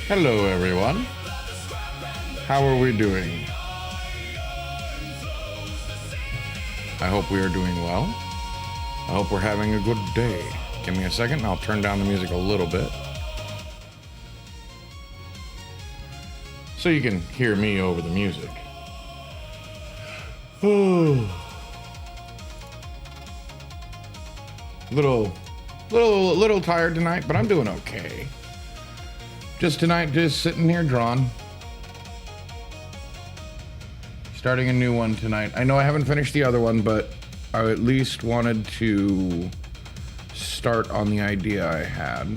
Hello everyone. How are we doing? I hope we are doing well. I hope we're having a good day. Give me a second and I'll turn down the music a little bit, so you can hear me over the music. Little tired tonight, but I'm doing okay. Just tonight, just sitting here drawing. Starting a new one tonight. I know I haven't finished the other one, but I at least wanted to start on the idea I had.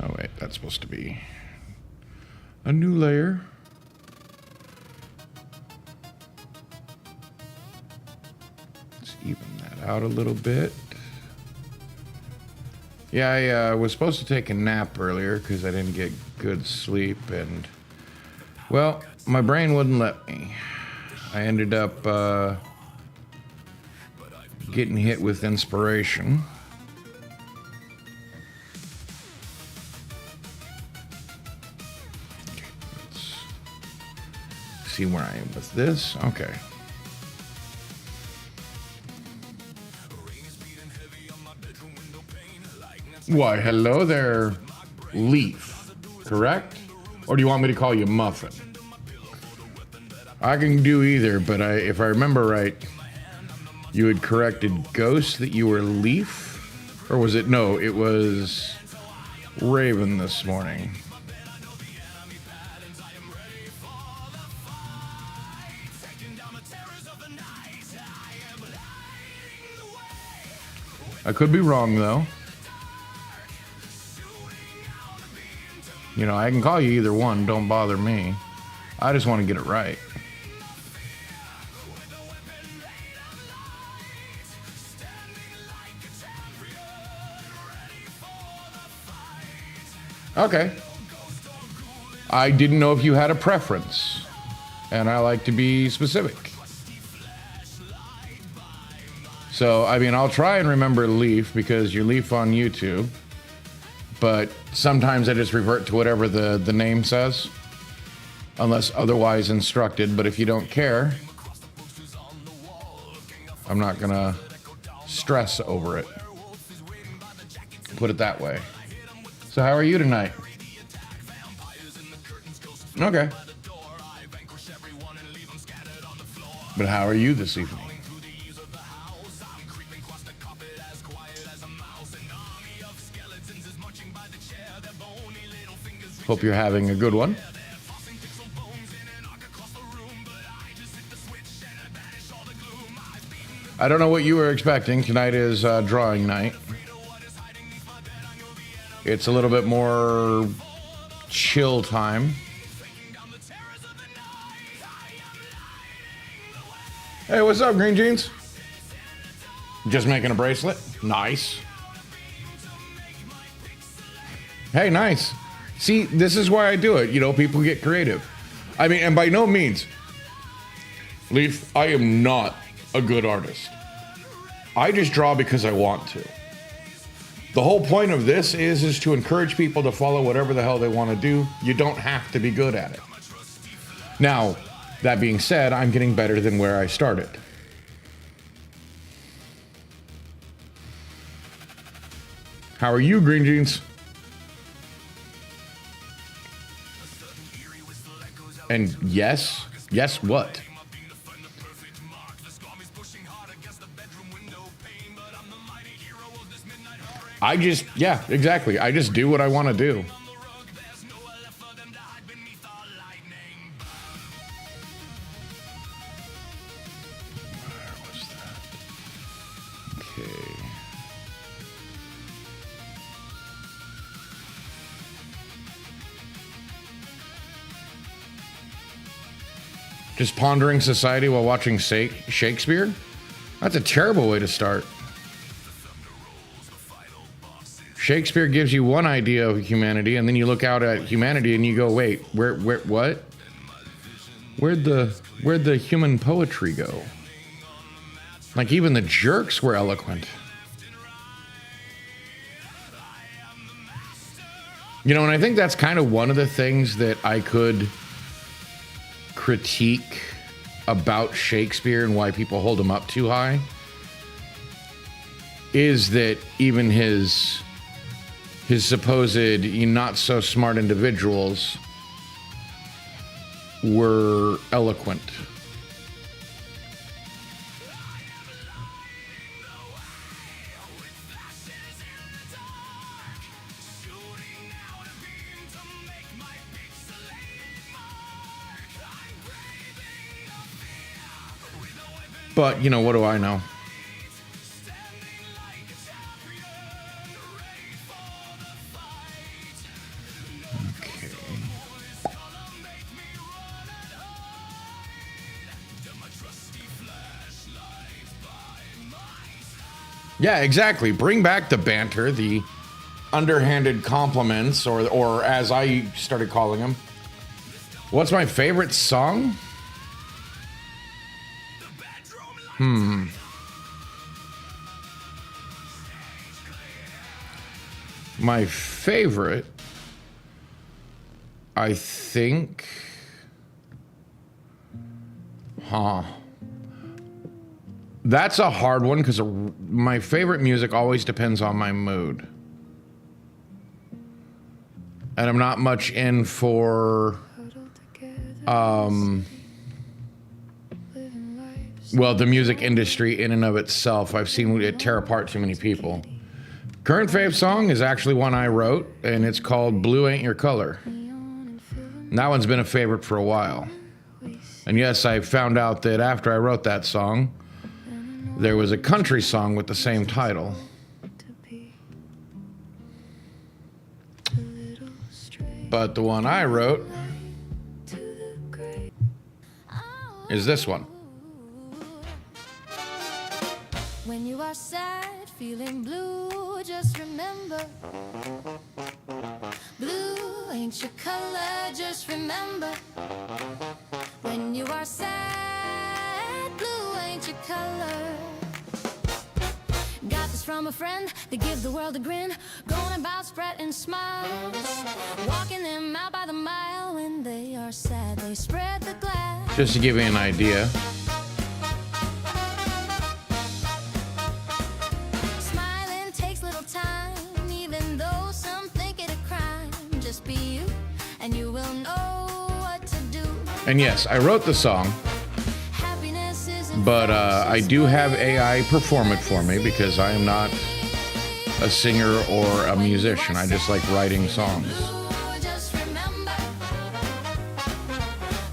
Oh wait, that's supposed to be a new layer. Let's even that out a little bit. Yeah, I was supposed to take a nap earlier because I didn't get good sleep, and well, my brain wouldn't let me. I ended up getting hit with inspiration. Okay, let's see where I am with this. Okay. Why, hello there, Leaf, correct? Or do you want me to call you Muffin? I can do either, but if I remember right, you had corrected Ghost that you were Leaf? Or was it, no, it was Raven this morning. I could be wrong, though. You know, I can call you either one, don't bother me. I just want to get it right. Okay. I didn't know if you had a preference, and I like to be specific. So, I mean, I'll try and remember Leaf because you're Leaf on YouTube. But sometimes I just revert to whatever the name says, unless otherwise instructed. But if you don't care, I'm not gonna stress over it. Put it that way. So how are you tonight? Okay. But how are you this evening? Hope you're having a good one. I don't know what you were expecting. Tonight is drawing night. It's a little bit more chill time. Hey, what's up, Green Jeans? Just making a bracelet. Nice. Hey, nice. See, this is why I do it. You know, people get creative. I mean, and by no means, Leaf, I am not a good artist. I just draw because I want to. The whole point of this is to encourage people to follow whatever the hell they want to do. You don't have to be good at it. Now, that being said, I'm getting better than where I started. How are you, Green Jeans? And yes what? Yeah, exactly. I just do what I want to do. Just pondering society while watching Shakespeare? That's a terrible way to start. Shakespeare gives you one idea of humanity, and then you look out at humanity and you go, wait, what? Where'd the human poetry go? Like, even the jerks were eloquent. You know, and I think that's kind of one of the things that I could critique about Shakespeare and why people hold him up too high, is that even his supposed not so smart individuals were eloquent. But, you know, what do I know? Okay. Yeah, exactly. Bring back the banter, the underhanded compliments, or as I started calling them. What's my favorite song? My favorite, I think, that's a hard one because my favorite music always depends on my mood. And I'm not much in for, well, the music industry in and of itself. I've seen it tear apart too many people. Current fave song is actually one I wrote, and it's called Blue Ain't Your Color. And that one's been a favorite for a while. And yes, I found out that after I wrote that song, there was a country song with the same title. But the one I wrote is this one. When you are sad, feeling blue, just remember, blue ain't your color, just remember. When you are sad, blue ain't your color. Got this from a friend, they give the world a grin, going about spreading smiles, walking them out by the mile. When they are sad, they spread the glass. Just to give you an idea. And you will know what to do. And yes, I wrote the song, but I do have AI perform it for me because I am not a singer or a musician. I just like writing songs.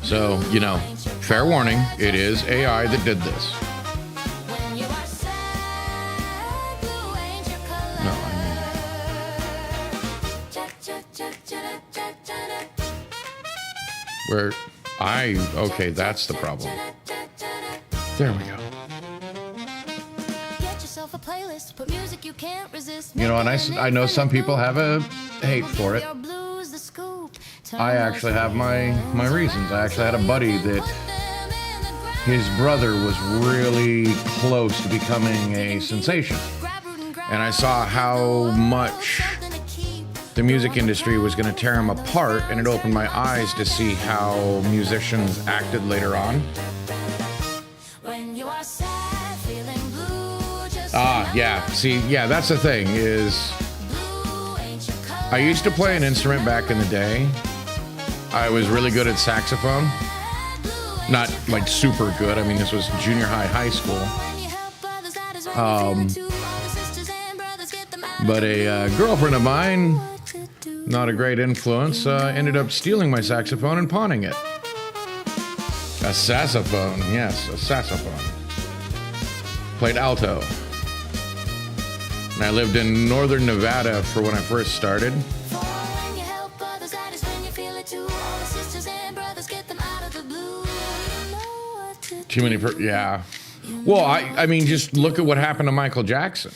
So, you know, fair warning, it is AI that did this. No, I mean, Where okay, that's the problem. There we go. Get yourself a playlist, put music you can't resist. You know, and I know some people have a hate for it. I actually have my reasons. I actually had a buddy that his brother was really close to becoming a sensation. And I saw how much the music industry was going to tear him apart, and it opened my eyes to see how musicians acted later on. Yeah. See, yeah, that's the thing is I used to play an instrument back in the day. I was really good at saxophone. Not like super good. I mean, this was junior high school. But a girlfriend of mine, not a great influence, ended up stealing my saxophone and pawning it. A saxophone, yes, a saxophone. Played alto. And I lived in northern Nevada for when I first started. Too many, yeah. Well, I mean, just look at what happened to Michael Jackson.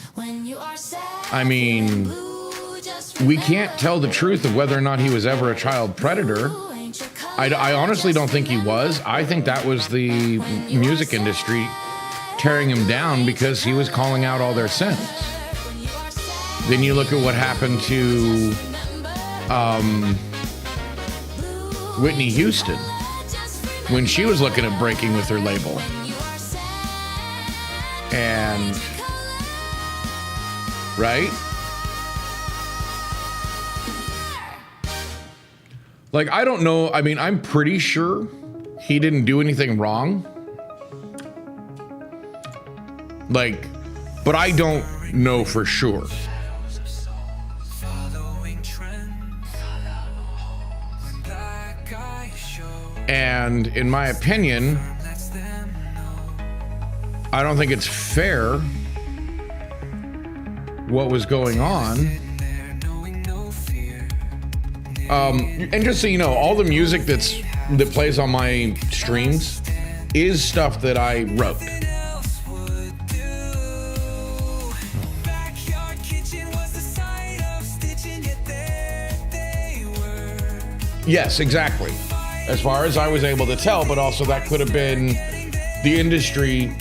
I mean, we can't tell the truth of whether or not he was ever a child predator. I honestly don't think he was. I think that was the music industry tearing him down because he was calling out all their sins. Then you look at what happened to Whitney Houston when she was looking at breaking with her label. And, right? Like, I don't know. I mean, I'm pretty sure he didn't do anything wrong. Like, but I don't know for sure. And in my opinion, I don't think it's fair what was going on. And just so you know, all the music that plays on my streams is stuff that I wrote. Yes, exactly. As far as I was able to tell, but also that could have been the industry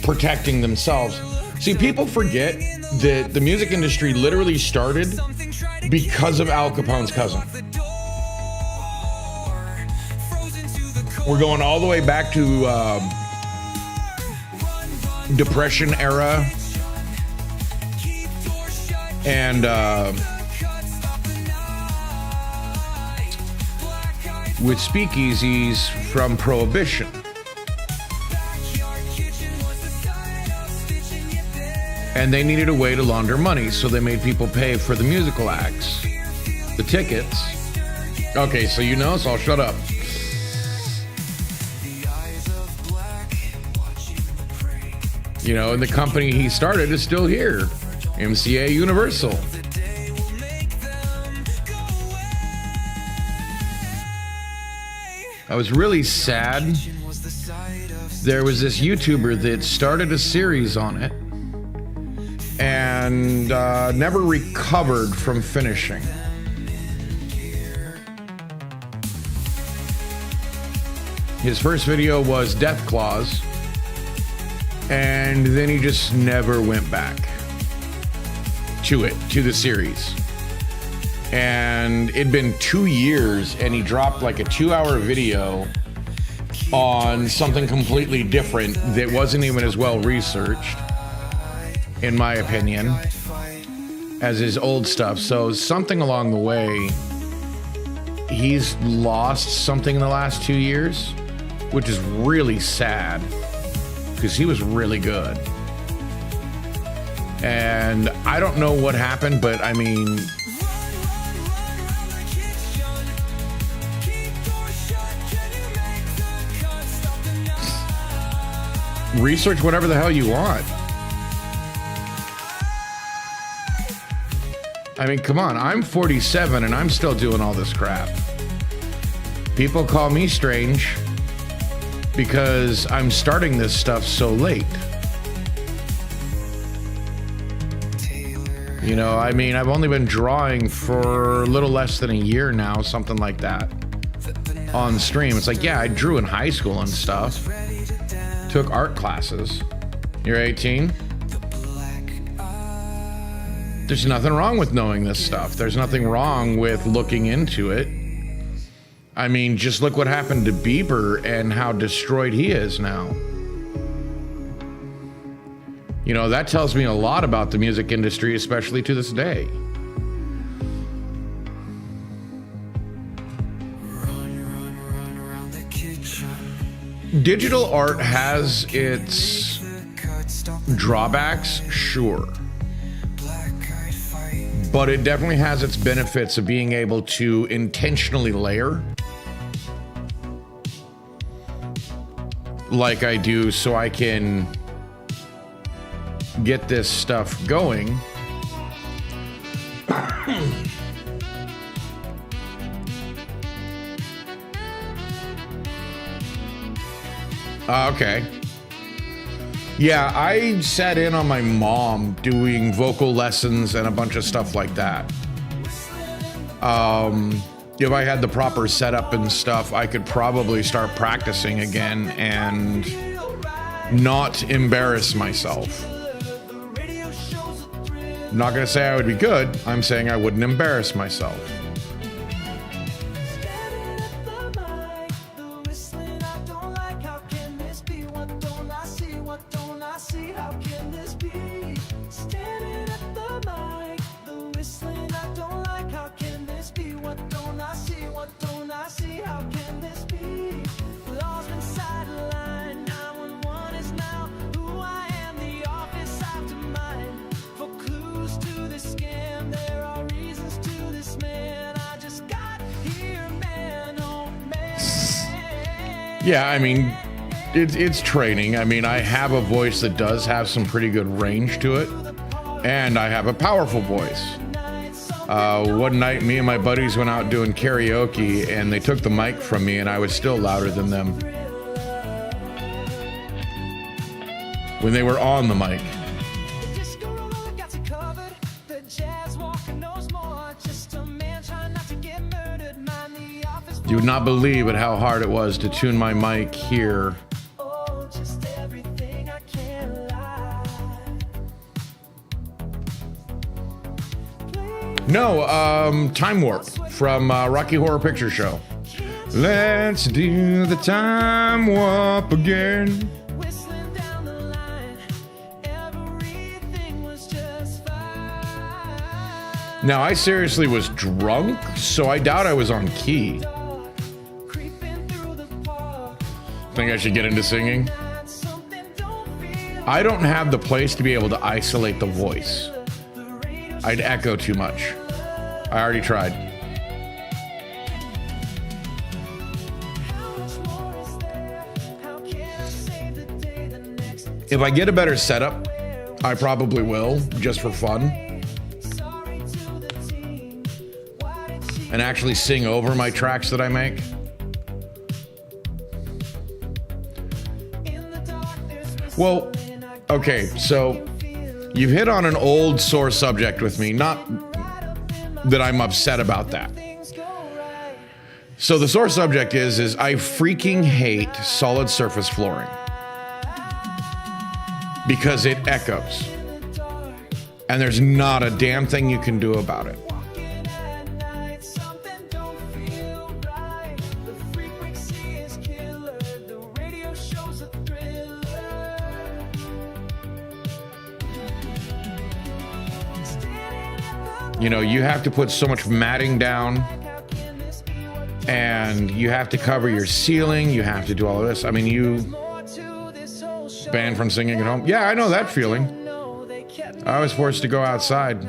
protecting themselves. See, people forget that the music industry literally started because of Al Capone's cousin. We're going all the way back to Depression era and with speakeasies from Prohibition. And they needed a way to launder money, so they made people pay for the musical acts, the tickets. Okay, so you know, so I'll shut up. You know, and the company he started is still here, MCA Universal. I was really sad. There was this YouTuber that started a series on it and never recovered from finishing. His first video was Death Claws, and then he just never went back to the series. And it'd been 2 years, and he dropped like a 2-hour video on something completely different that wasn't even as well researched, in my opinion, as his old stuff. So something along the way, he's lost something in the last 2 years, which is really sad because he was really good. And I don't know what happened, but I mean, research whatever the hell you want. I mean, come on, I'm 47 and I'm still doing all this crap. People call me strange because I'm starting this stuff so late. You know, I mean, I've only been drawing for a little less than a year now, something like that, on stream. It's like, yeah, I drew in high school and stuff. Took art classes. You're 18? There's nothing wrong with knowing this stuff. There's nothing wrong with looking into it. I mean, just look what happened to Bieber and how destroyed he is now. You know, that tells me a lot about the music industry, especially to this day. Digital art has its drawbacks, sure. But it definitely has its benefits of being able to intentionally layer. Like I do, so I can get this stuff going. Okay. Yeah, I sat in on my mom doing vocal lessons and a bunch of stuff like that. If I had the proper setup and stuff, I could probably start practicing again and not embarrass myself. I'm not gonna say I would be good. I'm saying I wouldn't embarrass myself. Yeah, I mean, it's training. I mean, I have a voice that does have some pretty good range to it, and I have a powerful voice. One night, me and my buddies went out doing karaoke, and they took the mic from me, and I was still louder than them when they were on the mic. You would not believe at how hard it was to tune my mic here. No, Time Warp from Rocky Horror Picture Show. Let's do the time warp again. Now, I seriously was drunk, so I doubt I was on key. Think I should get into singing? I don't have the place to be able to isolate the voice. I'd echo too much. I already tried. If I get a better setup, I probably will, just for fun. And actually sing over my tracks that I make. Well, okay, so you've hit on an old sore subject with me, not that I'm upset about that. So the sore subject is I freaking hate solid surface flooring because it echoes. And there's not a damn thing you can do about it. You know, you have to put so much matting down and you have to cover your ceiling. You have to do all of this. I mean, you banned from singing at home. Yeah, I know that feeling. I was forced to go outside.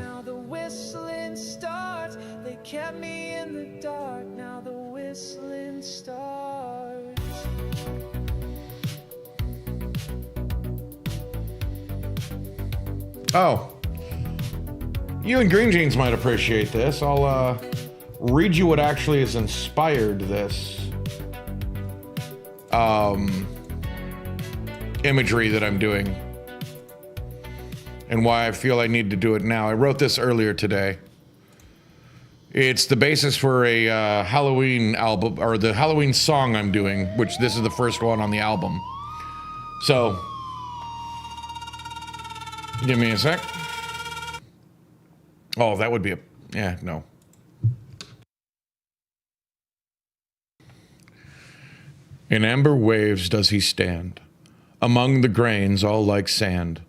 Oh. You and Green Jeans might appreciate this. I'll read you what actually has inspired this. imagery that I'm doing and why I feel I need to do it now. I wrote this earlier today. It's the basis for a Halloween album, or the Halloween song I'm doing, which this is the first one on the album. So, give me a sec. Oh, that would be a, yeah, no. In amber waves does he stand, among the grains all like sand.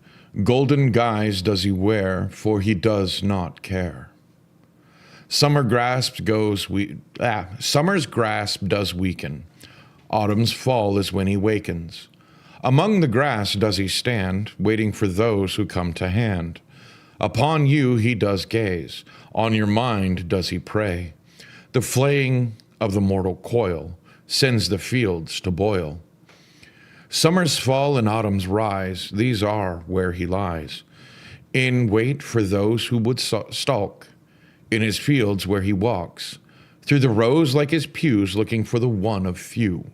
Golden guise does he wear, for he does not care. Summer's grasp does weaken. Autumn's fall is when he wakens. Among the grass does he stand, waiting for those who come to hand. Upon you he does gaze, on your mind does he prey. The flaying of the mortal coil sends the fields to boil. Summer's fall and autumn's rise, these are where he lies, in wait for those who would stalk, in his fields where he walks, through the rows like his pews, looking for the one of few,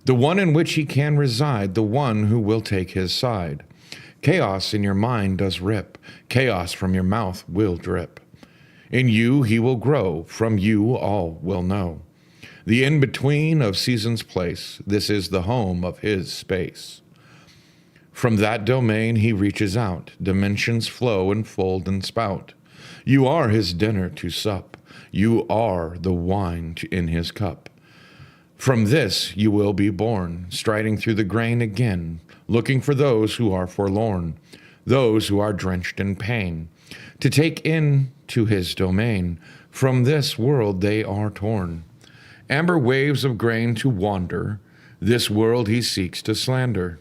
the one in which he can reside, the one who will take his side. Chaos in your mind does rip, chaos from your mouth will drip. In you he will grow, from you all will know. The in-between of seasons place, this is the home of his space. From that domain he reaches out, dimensions flow and fold and spout. You are his dinner to sup, you are the wine in his cup. From this you will be born, striding through the grain again, looking for those who are forlorn, those who are drenched in pain, to take in to his domain. From this world they are torn. Amber waves of grain to wander, this world he seeks to slander.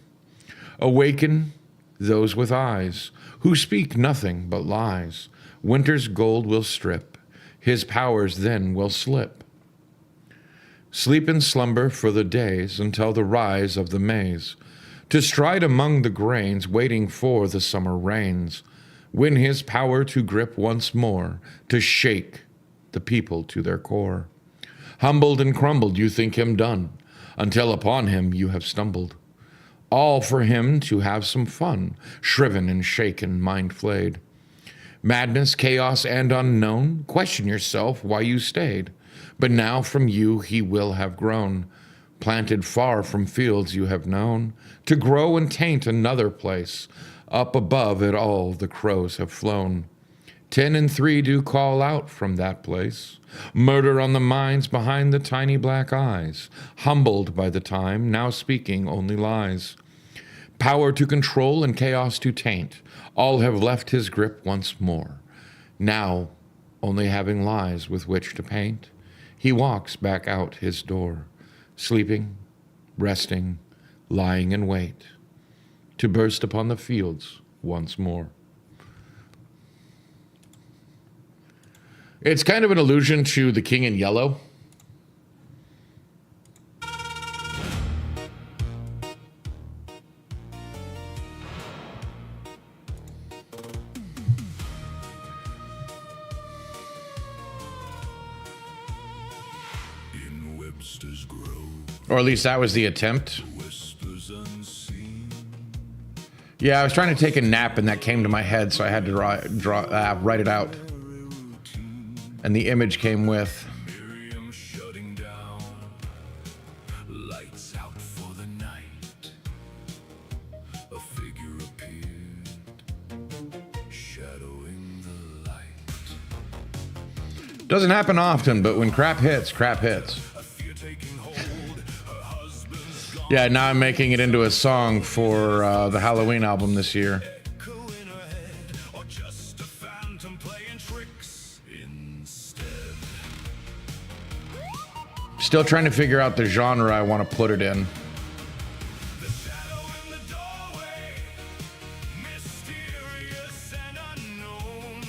Awaken those with eyes, who speak nothing but lies. Winter's gold will strip, his powers then will slip. Sleep in slumber for the days until the rise of the maize, to stride among the grains, waiting for the summer rains. Win his power to grip once more, to shake the people to their core. Humbled and crumbled you think him done, until upon him you have stumbled. All for him to have some fun, shriven and shaken, mind flayed. Madness, chaos, and unknown, question yourself why you stayed. But now from you he will have grown, planted far from fields you have known, to grow and taint another place. Up above it all the crows have flown. 10 and 3 do call out from that place. Murder on the minds behind the tiny black eyes. Humbled by the time, now speaking only lies. Power to control and chaos to taint. All have left his grip once more. Now, only having lies with which to paint, he walks back out his door, sleeping, resting, lying in wait, to burst upon the fields once more. It's kind of an allusion to The King in Yellow. In Webster's Grove, Or at least that was the attempt. whispers unseen. Yeah, I was trying to take a nap and that came to my head, so I had to write it out. And the image came with. Miriam shutting down. Lights out for the night. A figure appeared, shadowing the light. Doesn't happen often, but when crap hits, crap hits. A fear taking hold. Her husband's gone. Yeah, now I'm making it into a song for the Halloween album this year. Echo in her head, or just a phantom playing tricks instead. Still trying to figure out the genre I want to put it in. The shadow in the doorway, mysterious and unknown.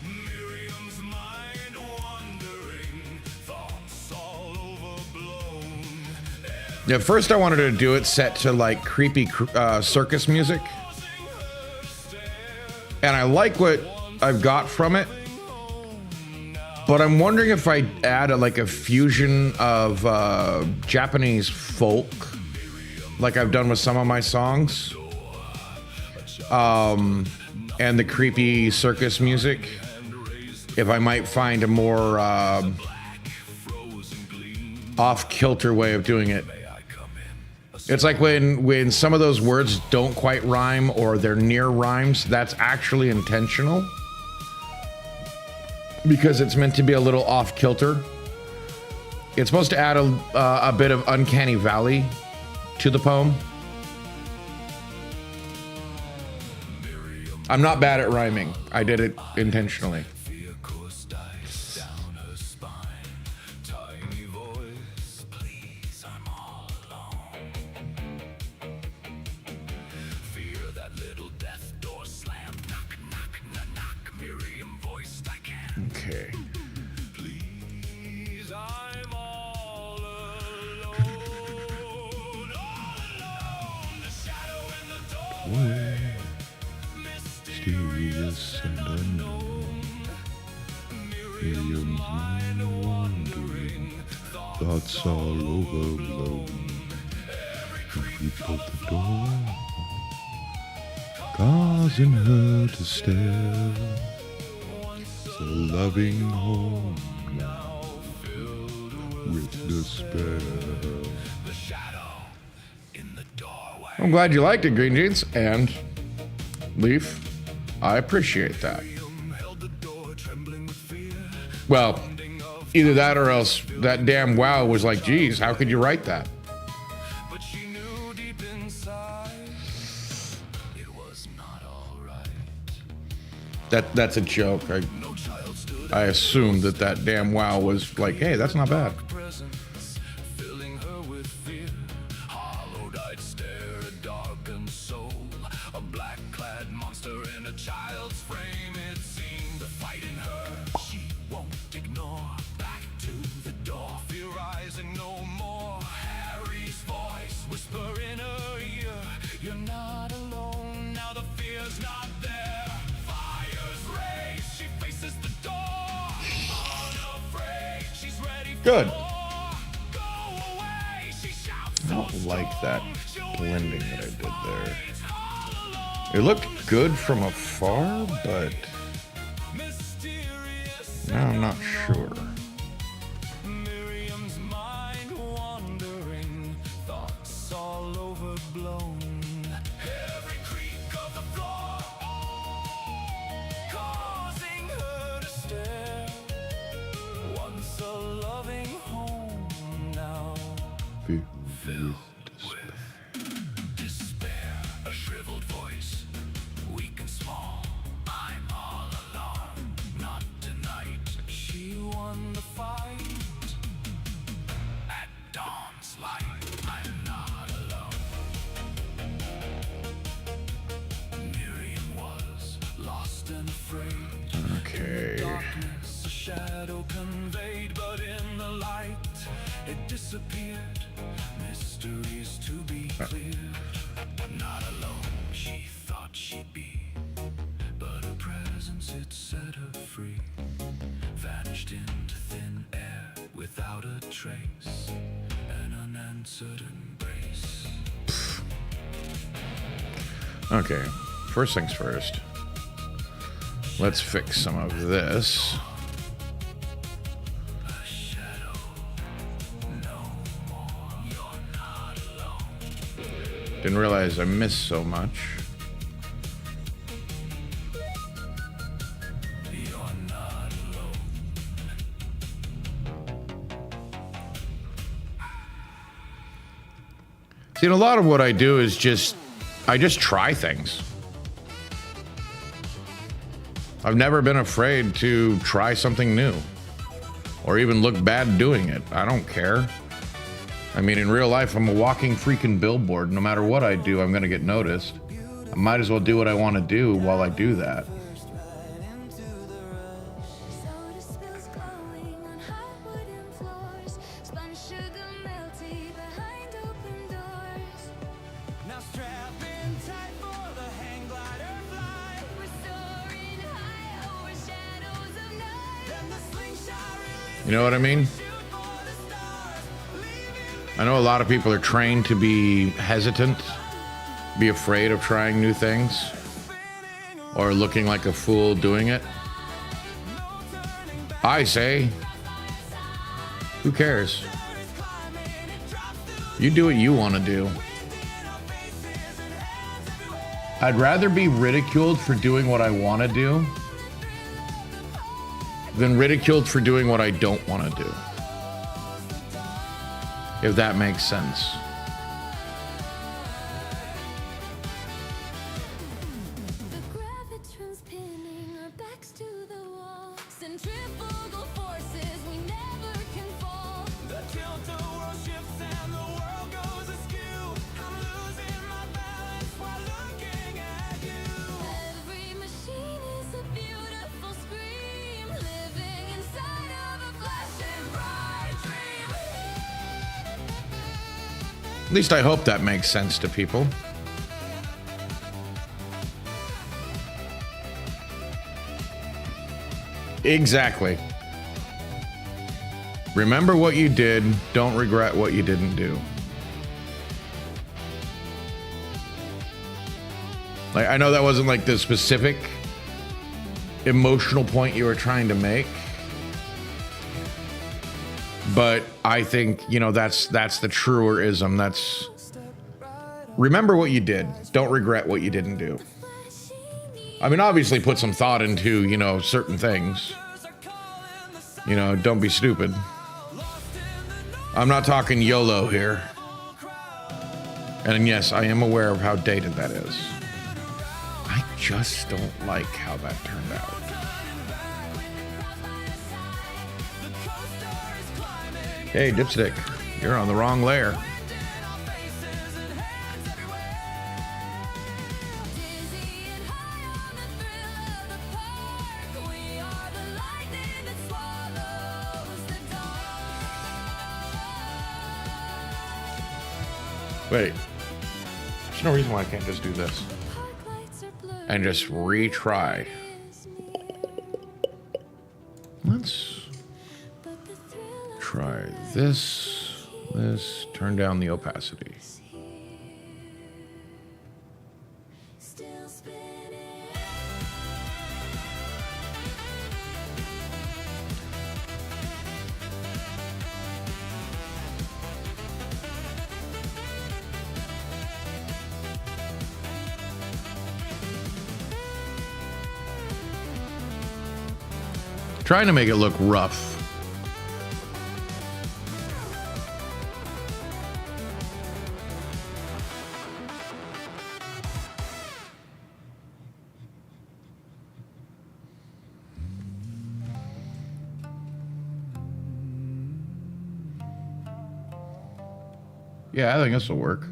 Miriam's mind wandering, thoughts all overblown. Yeah, at first I wanted to do it set to like creepy circus music. And I like what I've got from it. But I'm wondering if I add like a fusion of Japanese folk, like I've done with some of my songs, and the creepy circus music, if I might find a more off-kilter way of doing it. It's like when some of those words don't quite rhyme or they're near rhymes, that's actually intentional. Because it's meant to be a little off-kilter. It's supposed to add a bit of uncanny valley to the poem. I'm not bad at rhyming. I did it intentionally. Okay. Please, I'm all alone. The shadow in the doorway. Mysterious and unknown. Miriam's mind wandering. Thoughts all overblown. Creep at the door, causing her to stare. A loving home now filled with despair. The shadow in the doorway. I'm glad you liked it, Green Jeans and Leaf. I appreciate that. Well, either that or else that damn wow was like, geez, how could you write that? But she knew deep inside it was not all right. That's a joke. I assumed that damn wow was like, hey, that's not bad. Presence filling her with fear. Hollow-eyed stare, a darkened soul. A black-clad monster in a child's frame. It seemed to fight in her. She won't ignore. Back to the door. Fear rising no more. Harry's voice whisper in her ear. You're not alone. Now the fear's not there. Fire's rage. She faces the door. Good. I don't like that blending that I did there. It looked good from afar, but now I'm not sure. Miriam's mind wandering, thoughts all overblown. Every creak of the floor, causing her to stare. Once a loving home, now filled with despair. A shriveled voice, weak and small. I'm all alone, not tonight. She won the fight at dawn's light. I'm not alone. Miriam was lost and afraid. Okay. Darkness, a shadow conveyed, but in the light it disappeared. Mysteries to be cleared. Not alone, she thought she'd be, but her presence, it set her free. Vanished into thin air without a trace. An unanswered embrace. Okay, first things first. Let's fix some of this. Didn't realize I missed so much. See, and a lot of what I do is I just try things. I've never been afraid to try something new or even look bad doing it. I don't care. I mean, in real life, I'm a walking freaking billboard. No matter what I do, I'm going to get noticed. I might as well do what I want to do while I do that. Soda spills glowing on hot wooden floors. Spun sugar melty behind open doors. Now strap in tight for the hang glider fly. We're soaring high over shadows of night. Then the slingshot You know what I mean? I know a lot of people are trained to be hesitant, be afraid of trying new things, or looking like a fool doing it. I say, who cares? You do what you want to do. I'd rather be ridiculed for doing what I want to do than ridiculed for doing what I don't want to do. If that makes sense. The gravitron's pinning our backs to the wall. Centrifugal forces, we never can fall. The tilt-a-whirl shifts and the world goes askew. I'm losing my balance while looking at you. Every machine is a beautiful scream, living inside of a flashing bright dream. At least I hope that makes sense to people. Exactly. Remember what you did, don't regret what you didn't do. Like, I know that wasn't like the specific emotional point you were trying to make, but I think, you know, that's the truer-ism. That's, remember what you did, don't regret what you didn't do. I mean, obviously put some thought into, you know, certain things. You know, don't be stupid. I'm not talking YOLO here. And yes, I am aware of how dated that is. I just don't like how that turned out. Hey, Dipstick, you're on the wrong layer. Dizzy and high on the thrill of the park. We are the lightning that swallows the dark. Wait. There's no reason why I can't just do this Park lights are blurred. and just retry. Let's But the thrill of try this. Turn down the opacity. still spinning. Trying to make it look rough. Yeah, I think this will work.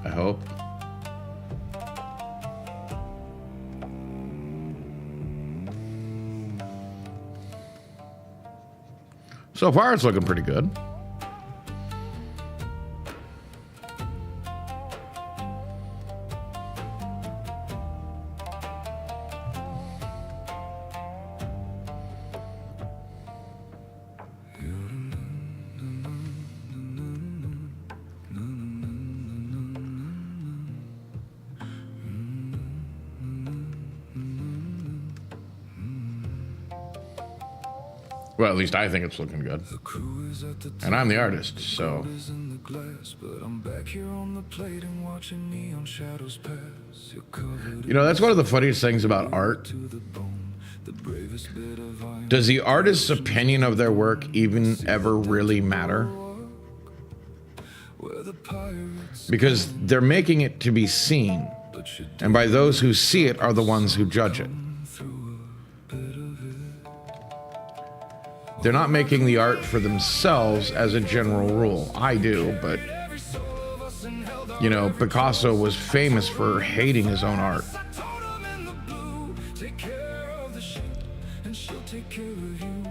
I hope. So far, it's looking pretty good. Well, at least I think it's looking good. The crew is at the And I'm the artist, so is in the glass, but I'm back here on the plate and watching neon shadows pass. You're covered you know, that's one of the funniest things about art. to the bone, the bravest bit of iron. Does the artist's opinion of their work even ever really matter? Where the pirates, Because they're making it to be seen, but you and by those who see it are the ones who judge it. through a bit of it. They're not making the art for themselves as a general rule. I do, but, Every soul of us in hell, you know, Picasso was famous for hating his own art. told 'em in the blue, take care of the ship, and she'll take care of you.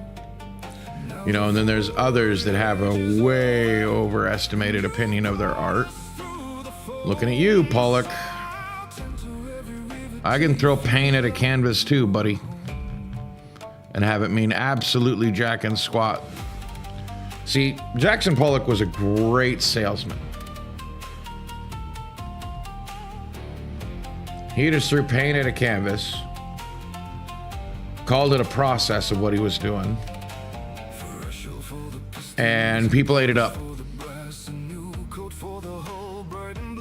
Now You know, and then there's others that have a way overestimated opinion of their art. Looking at you, Pollock. I can throw paint at a canvas too, buddy. And have it mean absolutely jack and squat. See, Jackson Pollock was a great salesman. He just threw paint at a canvas, called it a process of what he was doing, and people ate it up.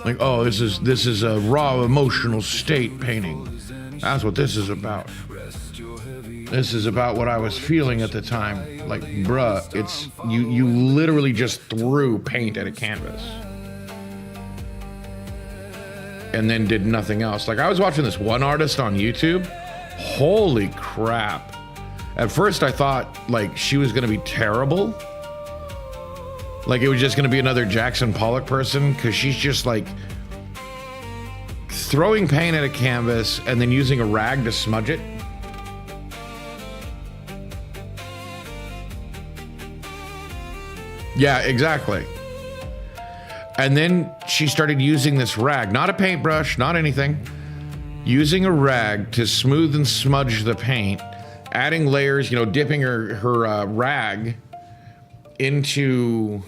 Like, oh, this is a raw emotional state painting. That's what this is about. This is about what I was feeling at the time. Like, bruh, it's you literally just threw paint at a canvas and then did nothing else. Like, I was watching this one artist on YouTube. Holy crap. At first I thought like she was gonna be terrible. Like it was just gonna be another Jackson Pollock person, because she's just like throwing paint at a canvas and then using a rag to smudge it. Yeah, exactly. And then she started using this rag, not a paintbrush, not anything, using a rag to smooth and smudge the paint, adding layers, you know, dipping her rag into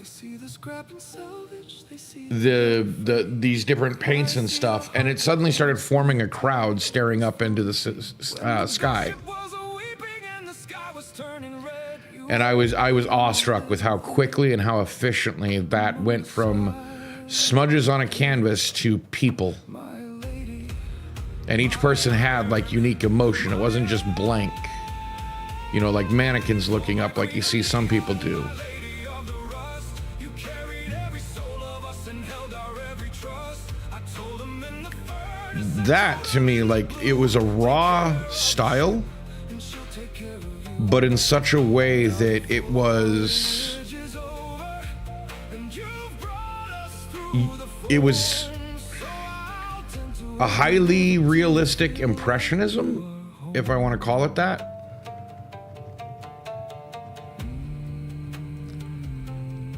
these different paints and stuff, and it suddenly started forming a crowd staring up into the sky. And I was awestruck with how quickly and how efficiently that went from smudges on a canvas to people. And each person had like unique emotion. It wasn't just blank, you know, like mannequins looking up like you see some people do. That to me, like, it was a raw style, but in such a way that it was a highly realistic impressionism, if I want to call it that.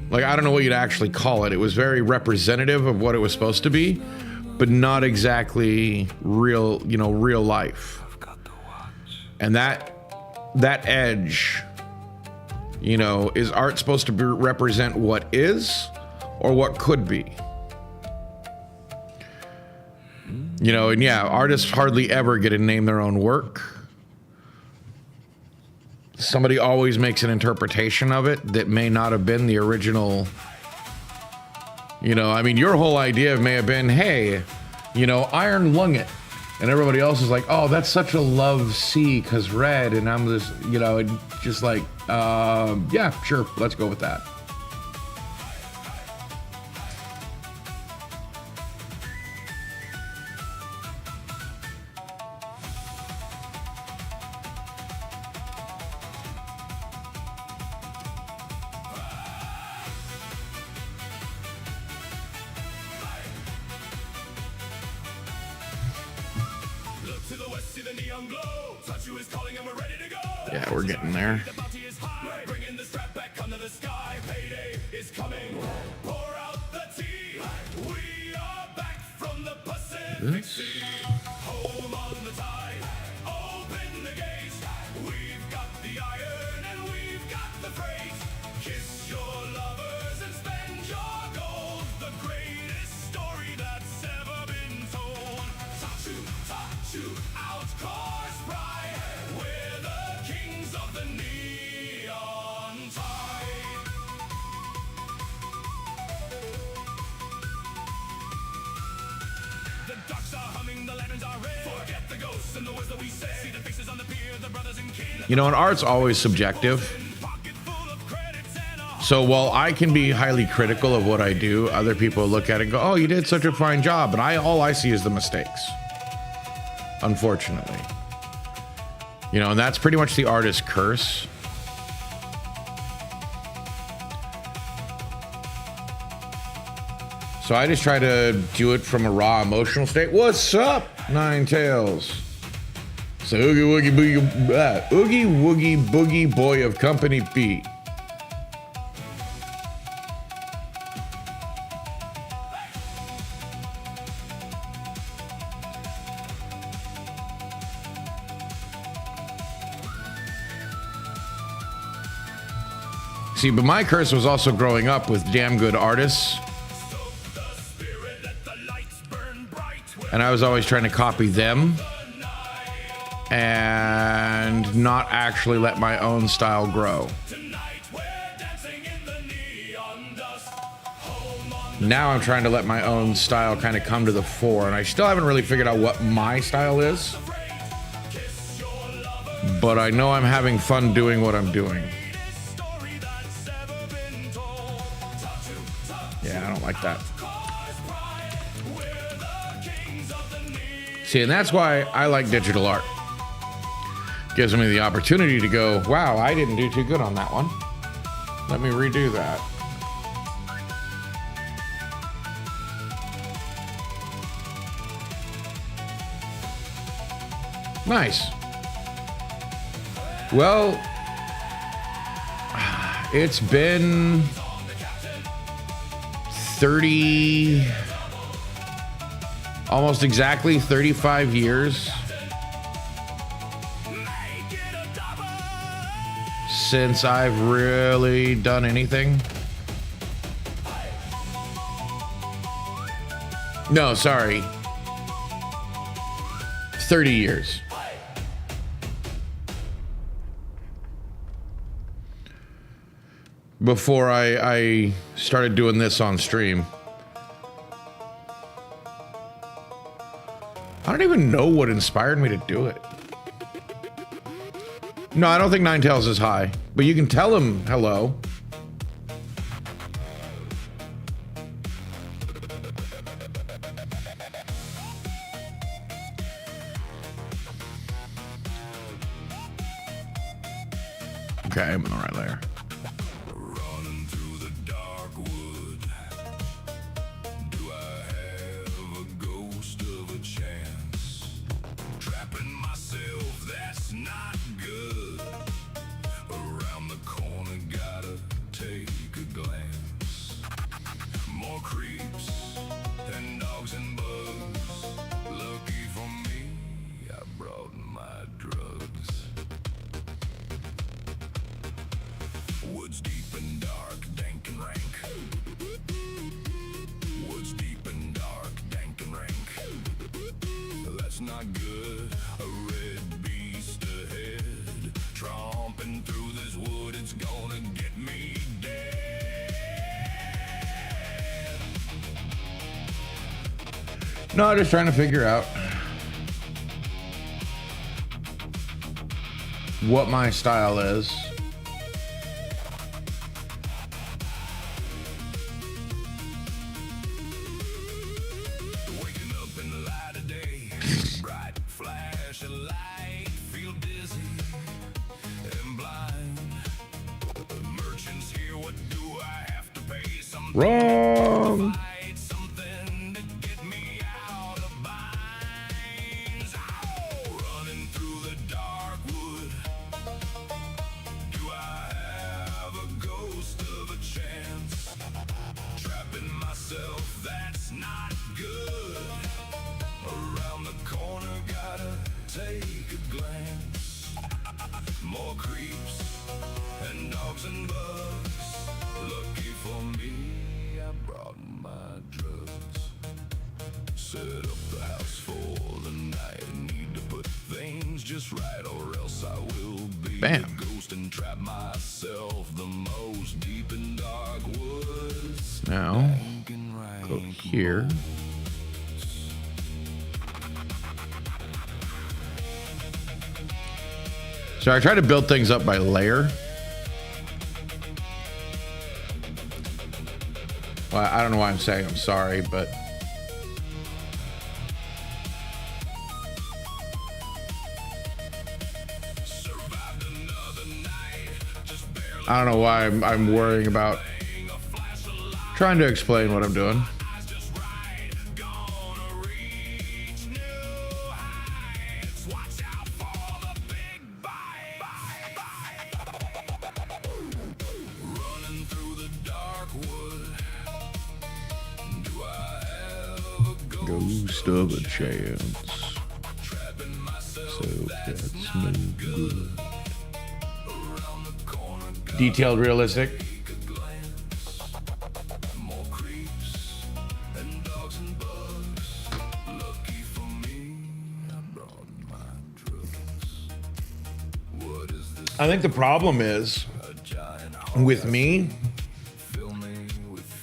Like, I don't know what you'd actually call it. It was very representative of what it was supposed to be, but not exactly real, you know, real life. And that edge, you know, is art supposed to represent what is or what could be? You know, and yeah, artists hardly ever get to name their own work. Somebody always makes an interpretation of it that may not have been the original. You know, I mean, your whole idea may have been, hey, you know, iron lung it. And everybody else is like, oh, that's such a love C because red. And I'm just, you know, just like, yeah, sure, let's go with that. Yeah, we're getting there. This? You know, and art's always subjective. So while I can be highly critical of what I do, other people look at it and go, oh, you did such a fine job. And all I see is the mistakes, unfortunately. You know, and that's pretty much the artist's curse. So I just try to do it from a raw emotional state. What's up, Nine Tails? So Oogie Woogie Boogie Boy of Company B. See, but my curse was also growing up with damn good artists. And I was always trying to copy them and not actually let my own style grow. Now I'm trying to let my own style kind of come to the fore, and I still haven't really figured out what my style is. But I know I'm having fun doing what I'm doing. Yeah, I don't like that. See, and that's why I like digital art. Gives me the opportunity to go, wow, I didn't do too good on that one. Let me redo that. Nice. Well, it's been 30, almost exactly 35 years since I've really done anything. No, sorry. 30 years. Before I started doing this on stream. I don't even know what inspired me to do it. No, I don't think Ninetales is high, but you can tell him hello. Okay, I'm in the right layer. Running through the dark wood. Do I have a ghost of a chance? Trapping myself, that's not good. Around the corner, gotta take a glance. More creeps and dogs and bugs. Lucky for me, I brought my drugs. Woods deep and dark, dank and rank. Woods deep and dark, dank and rank. That's not good. A red beast ahead. Tromping through this wood, it's gonna get me dead. No, just trying to figure out what my style is. Waking up in the light of day. Bright flash of light. Feel dizzy and blind. Merchants here, what do I have to pay? Something Wrong. fight, something to get me out of binds. Oh, running through the dark wood. Do I have a ghost of a chance? Trapping myself, that's not good. Around the corner, gotta take a glance. More creeps and dogs and bugs. Lucky for me, I brought my drugs. Set up the house for the night. Need to put things just right, or else I will be Bam. a ghost and trap myself the most deep in dark woods. Now, Can rank go here. So I try to build things up by layer. Well, I don't know why I'm saying I'm sorry, but survived another night. Just barely I don't know why I'm worrying about a flash of light. trying to explain what I'm doing. Eyes just right. Gonna reach new heights. Watch out for the big bite. Running through the dark wood. Do I have a Ghost of a chance. trapping myself? So that's no good. Around the corner, Detailed, realistic. I think the problem is with me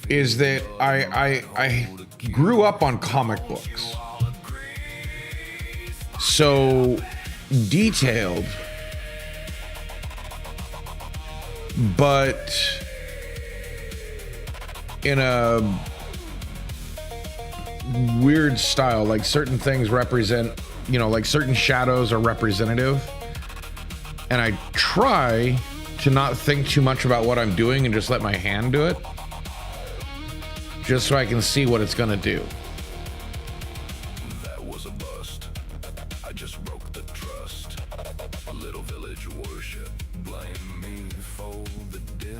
is that I grew up on comic books. So detailed, but in a weird style. Like certain things represent, you know, like certain shadows are representative. And I try to not think too much about what I'm doing and just let my hand do it. Just so I can see what it's gonna do. That was a bust. I just broke the trust. A little village worship. Blame me for the dip.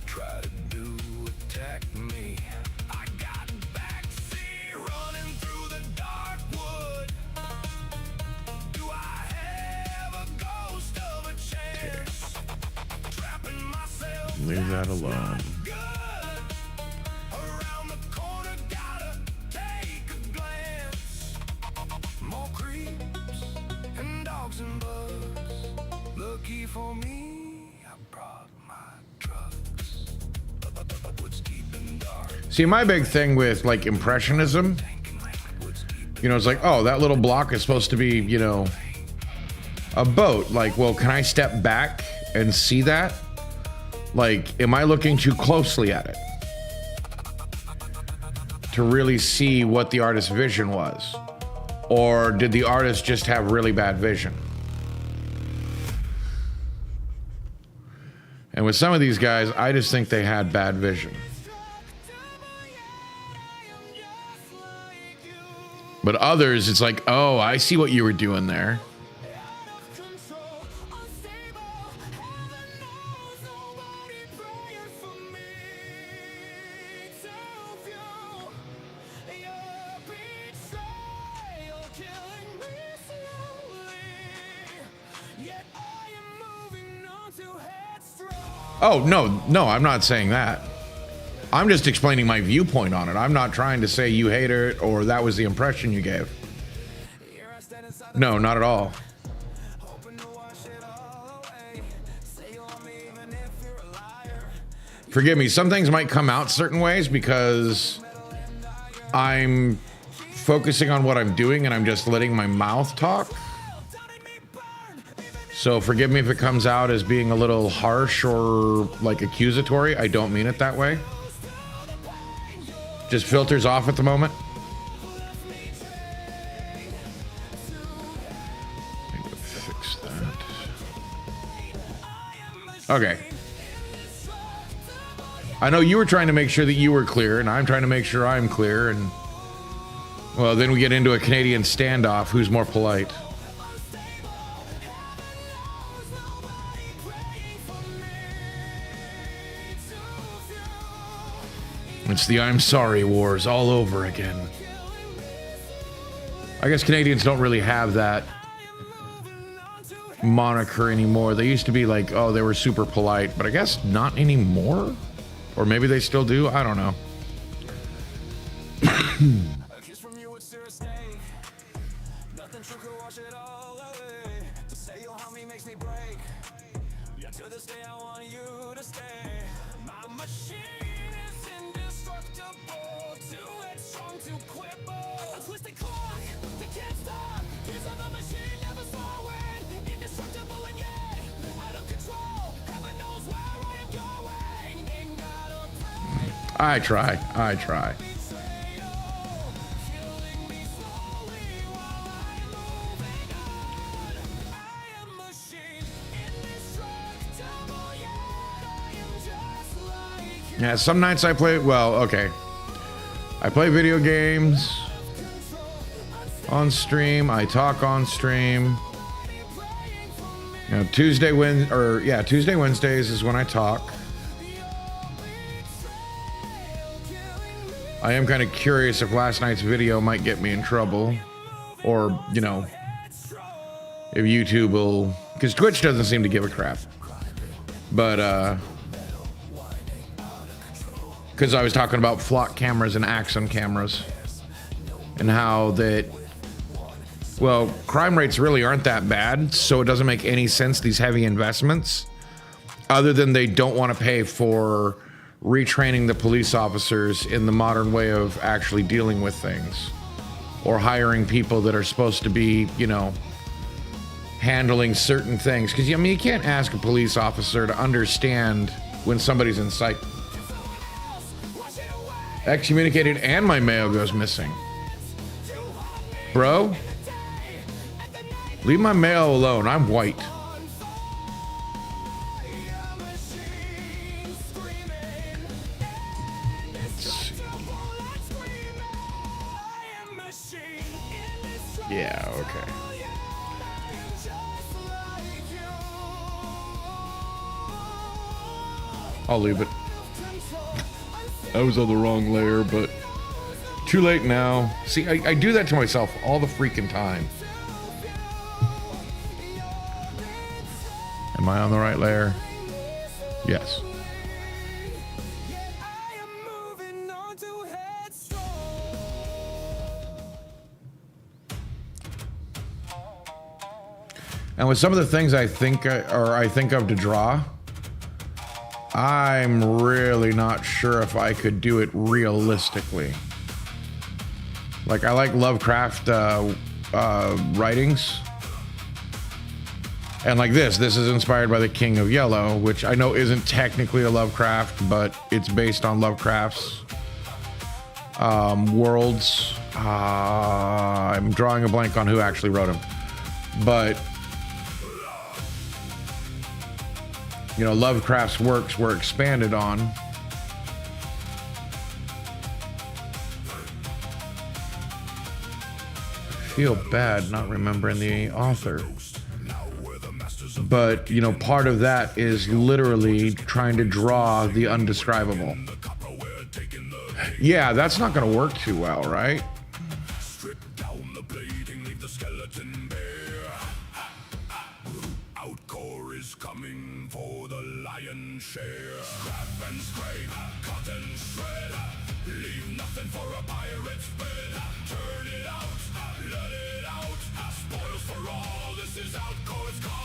Try to attack me. I got backseat running through the dark wood. Do I have a ghost of a chance? Trapping myself. Leave that alone. Good. Around the corner, gotta take a glance. More creeps and dogs and bugs. Lucky for me, I brought my drugs. Woods deep and dark. See, my big thing with like impressionism, you know, it's like, oh, that little block is supposed to be, you know, a boat. Like, well, can I step back and see that? Like, am I looking too closely at it to really see what the artist's vision was? Or did the artist just have really bad vision? And with some of these guys, I just think they had bad vision. But others, it's like, oh, I see what you were doing there. Oh, no, I'm not saying that. I'm just explaining my viewpoint on it. I'm not trying to say you hate it or that was the impression you gave. No, not at all. Forgive me, some things might come out certain ways because I'm focusing on what I'm doing and I'm just letting my mouth talk. So forgive me if it comes out as being a little harsh or like accusatory. I don't mean it that way. Just filters off at the moment. I need to fix that. Okay. I know you were trying to make sure that you were clear, and I'm trying to make sure I'm clear, and well, then we get into a Canadian standoff. Who's more polite? It's the I'm sorry wars all over again. I guess Canadians don't really have that moniker anymore. They used to be like, oh, they were super polite, but I guess not anymore. Or maybe they still do. I don't know. A kiss from you would stir a stay. Nothing true could wash it all away. To say you'll help me makes me break. Yeah, to this day I want you to stay. My machine is indestructible. Too headstrong to quibble. A twisted clock that can't stop. Here's on the machine, never forward. Indestructible and yet out of control. Heaven knows where I am going. Ain't gotta pray. I try. Yeah, some nights I play, well, okay. I play video games on stream. I talk on stream. You know, Tuesday, Wednesdays is when I talk. I am kind of curious if last night's video might get me in trouble. Or, you know, if YouTube will, because Twitch doesn't seem to give a crap. But, because I was talking about flock cameras and Axon cameras and how that Well, crime rates really aren't that bad, so it doesn't make any sense, these heavy investments, other than they don't want to pay for retraining the police officers in the modern way of actually dealing with things, or hiring people that are supposed to be, you know, handling certain things. Because, I mean, you can't ask a police officer to understand when somebody's in psych. Excommunicated and my mail goes missing. Bro, leave my mail alone. I'm white. Yeah, okay. I'll leave it. I was on the wrong layer, but too late now. See, I do that to myself all the freaking time. Am I on the right layer? Yes. And with some of the things I think of to draw, I'm really not sure if I could do it realistically. Like, I like Lovecraft writings. And like this is inspired by the King of Yellow, which I know isn't technically a Lovecraft, but it's based on Lovecraft's worlds. I'm drawing a blank on who actually wrote them. But, you know, Lovecraft's works were expanded on. I feel bad not remembering the author. But, you know, part of that is literally trying to draw the undescribable. Yeah, that's not going to work too well, right? Strip down the plating, leave the skeleton bare. Outcore is coming for the lion's share. Scrap and scrape, cut and shred. Leave nothing for a pirate's bed. Turn it out, let it out. Spoils for all, this is Outcore's call.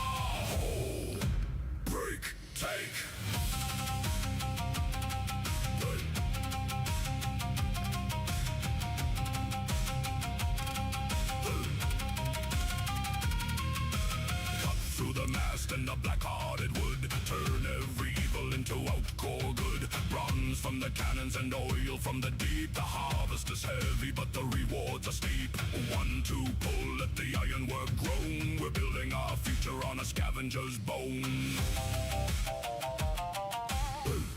Break, take. Through the mast and the black-hearted wood, turn every evil into outcore good. Bronze from the cannons and oil from the deep. The harvest is heavy, but the rewards are steep. One to pull, let the ironwork groan. We're building our future on a scavenger's bone.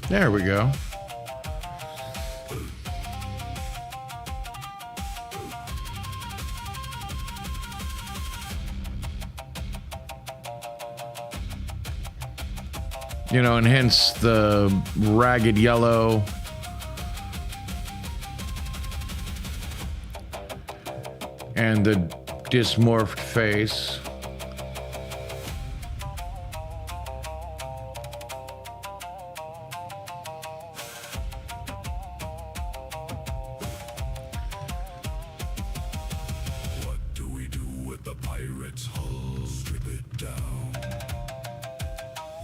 There we go. You know, and hence the ragged yellow. And the dysmorphed face. What do we do with the pirate's hull? Strip it down.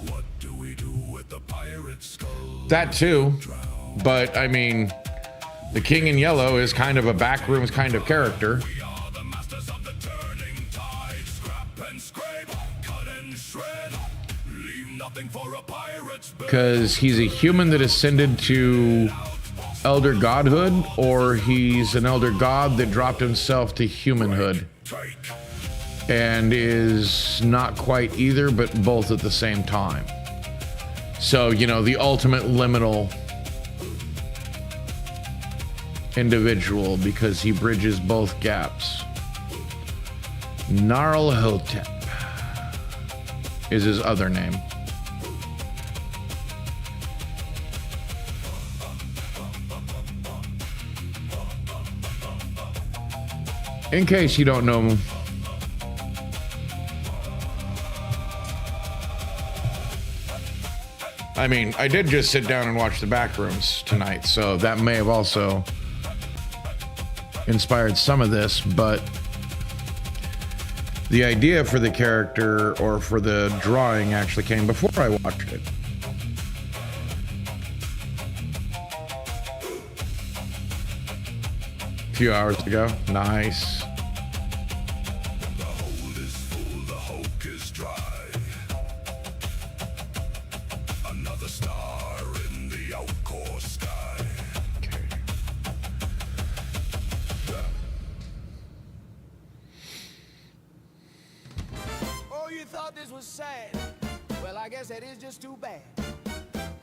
What do we do with the pirate's skull? That too. But, I mean, the King in Yellow is kind of a backrooms kind of character. We are the masters of the turning tide. Scrap and scrape, cut and shred. Leave nothing for a pirate's bed. Because he's a human that ascended to elder godhood, or he's an elder god that dropped himself to humanhood Take. and is not quite either, but both at the same time. So, you know, the ultimate liminal individual, because he bridges both gaps. Gnarlhotep is his other name. In case you don't know, I mean, I did just sit down and watch the Backrooms tonight, so that may have also inspired some of this, but The idea for the character or for the drawing actually came before I watched it. A few hours ago. Nice. The hold is full, the hulk is dry. Another star in the outcore sky. Okay. Oh, you thought this was sad? Well, I guess that is just too bad.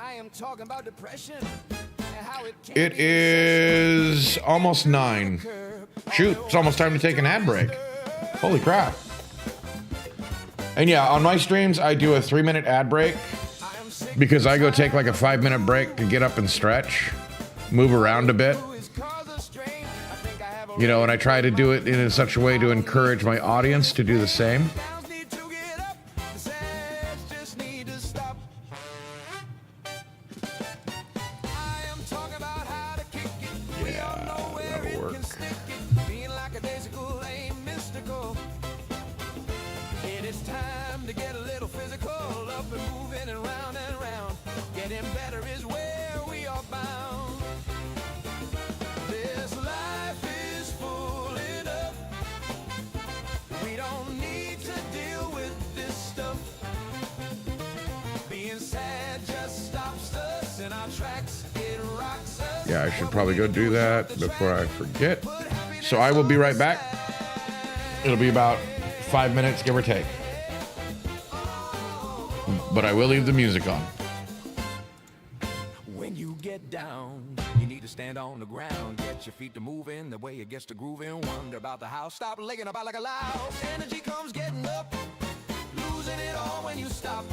I am talking about depression and how it can It be is almost 9. Shoot, it's almost time to take an ad break. Holy crap. And yeah, on my streams, I do a 3-minute ad break because I go take like a 5-minute break to get up and stretch, move around a bit. You know, and I try to do it in such a way to encourage my audience to do the same. That'll work. It is time to get a little physical, up and moving and round and round. Getting better is where we are bound. This life is full enough. We don't need to deal with this stuff. Being sad just stops us in our tracks. It rocks us. Yeah, I should probably go do that before I forget. So I will be right back. It'll be about 5 minutes, give or take. But I will leave the music on. When you get down, you need to stand on the ground. Get your feet to moving the way it gets to grooving. Wonder about the house. Stop licking about like a louse. Energy comes getting up. Losing it all when you stop.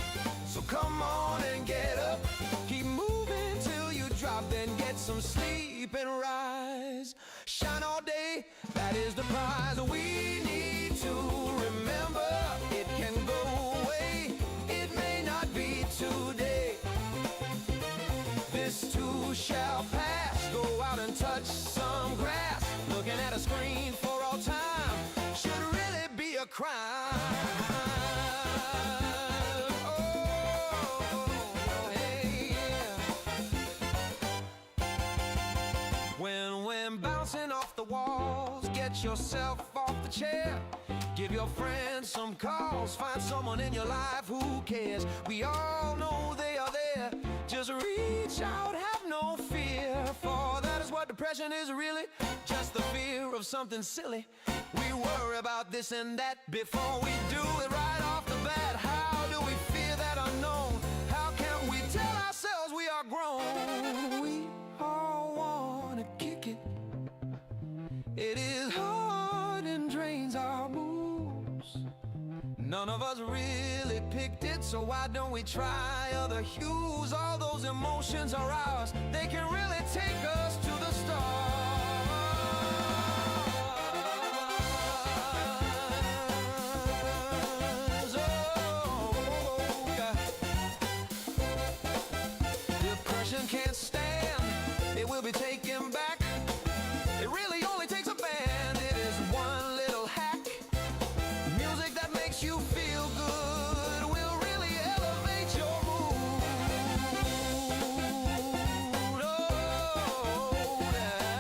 So come on and get up. Keep moving till you drop. Then get some sleep and rise. Shine all day. That is the prize. We need to remember it can go away. It may not be today. This too shall pass. Go out and touch some grass. Looking at a screen for all time should really be a crime. Oh, hey, yeah. When bouncing off the walls, get yourself off the chair. Give your friends some calls. Find someone in your life who cares. We all know they are there. Just reach out, have no fear. For that is what depression is really. Just the fear of something silly. We worry about this and that before we do it right off the bat. How do we fear that unknown? How can we tell ourselves we are grown? We all wanna kick it. It is hard and drains our moves. None of us really picked it, so why don't we try other hues? All those emotions are ours. They can really take us to the stars. Oh, yeah. Depression can't stand. It will be taken back. It really only takes a band. It is one little hack. Music that makes you feel good will really elevate your mood. Oh, yeah.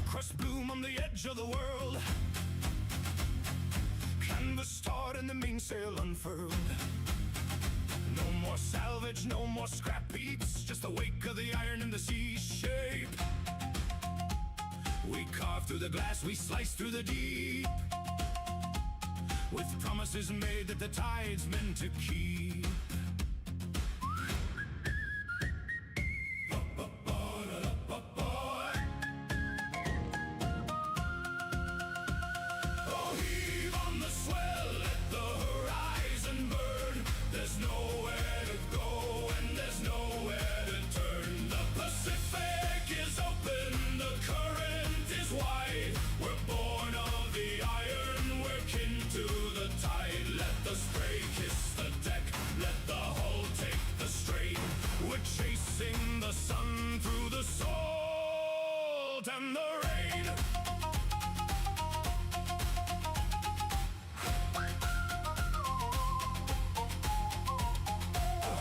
Crust bloom on the edge of the world. Canvas start and the mainsail unfurled. No more salvage, no more scrap beats. Just the wake of the iron in the sea shape. We carve through the glass, we slice through the deep. With promises made that the tide's meant to keep. Oh, heave on the swell, let the horizon burn. There's nowhere to go and there's nowhere to turn. The Pacific and the rain.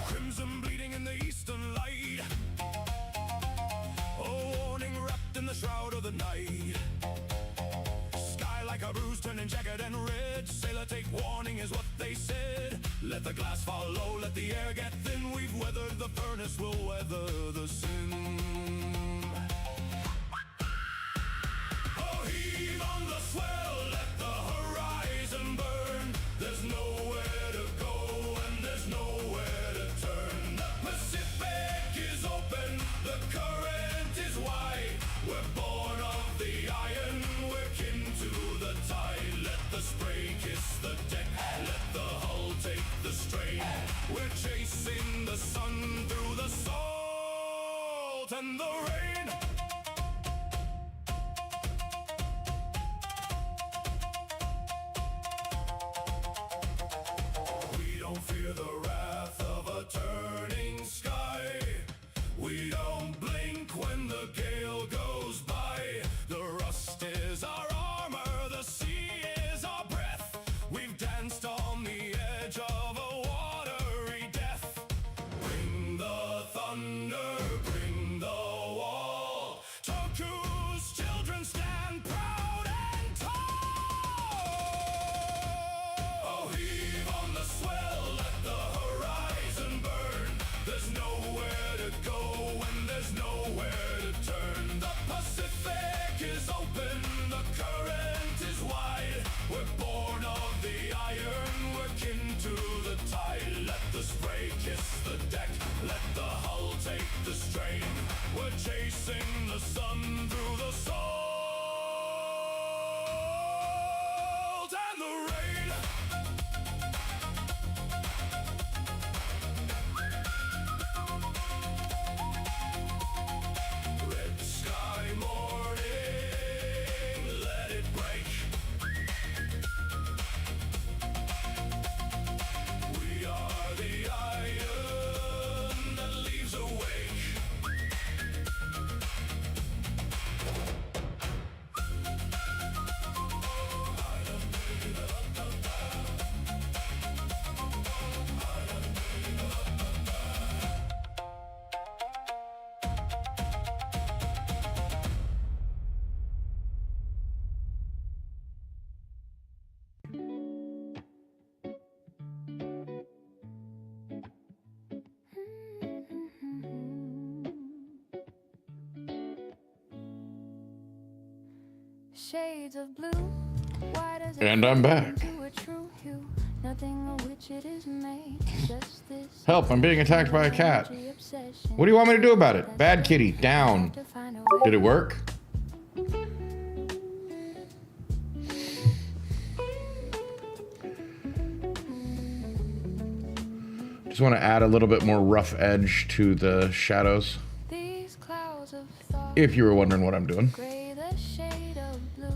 Crimson bleeding in the eastern light. A warning wrapped in the shroud of the night. Sky like a bruise turning jagged and red. Sailor take warning is what they said. Let the glass fall low, let the air get thin. We've weathered the furnace, we'll weather the sin. Oh, heave on the swell, let the horizon burn. There's nowhere to go and there's nowhere to turn. The Pacific is open, the current is wide. We're born of the iron, we're kin to the tide. Let the spray kiss the deck, let the hull take the strain. We're chasing the sun through the salt and the rain. We don't fear the wrath of a turning sky. We don't blink when the gale goes by. The rust is our armor, the sea is our breath. We've danced on the edge of a watery death. Bring the thunder, bring the wall. Toku's children stand proud and tall. Oh, heave on the swell, let the horizon burn. There's nowhere to go and there's nowhere to turn. The Pacific is open, the current is wide. We're born of the iron, we're kin to the tide. Let the spray kiss the deck, let the hull take the strain. We're chasing the sun through the salt and the rain. Red sky morning, let it break. We are the iron that leaves awake. Shades of blue. Why does it And I'm back. into a true hue? Nothing of which it is made. Just this Help, I'm being attacked by a cat. energy obsession. What do you want me to do about it? Bad kitty, down. To find a way. Did it work? Just want to add a little bit more rough edge to the shadows. These clouds of thought. If you were wondering what I'm doing. Gray, the shade of blue.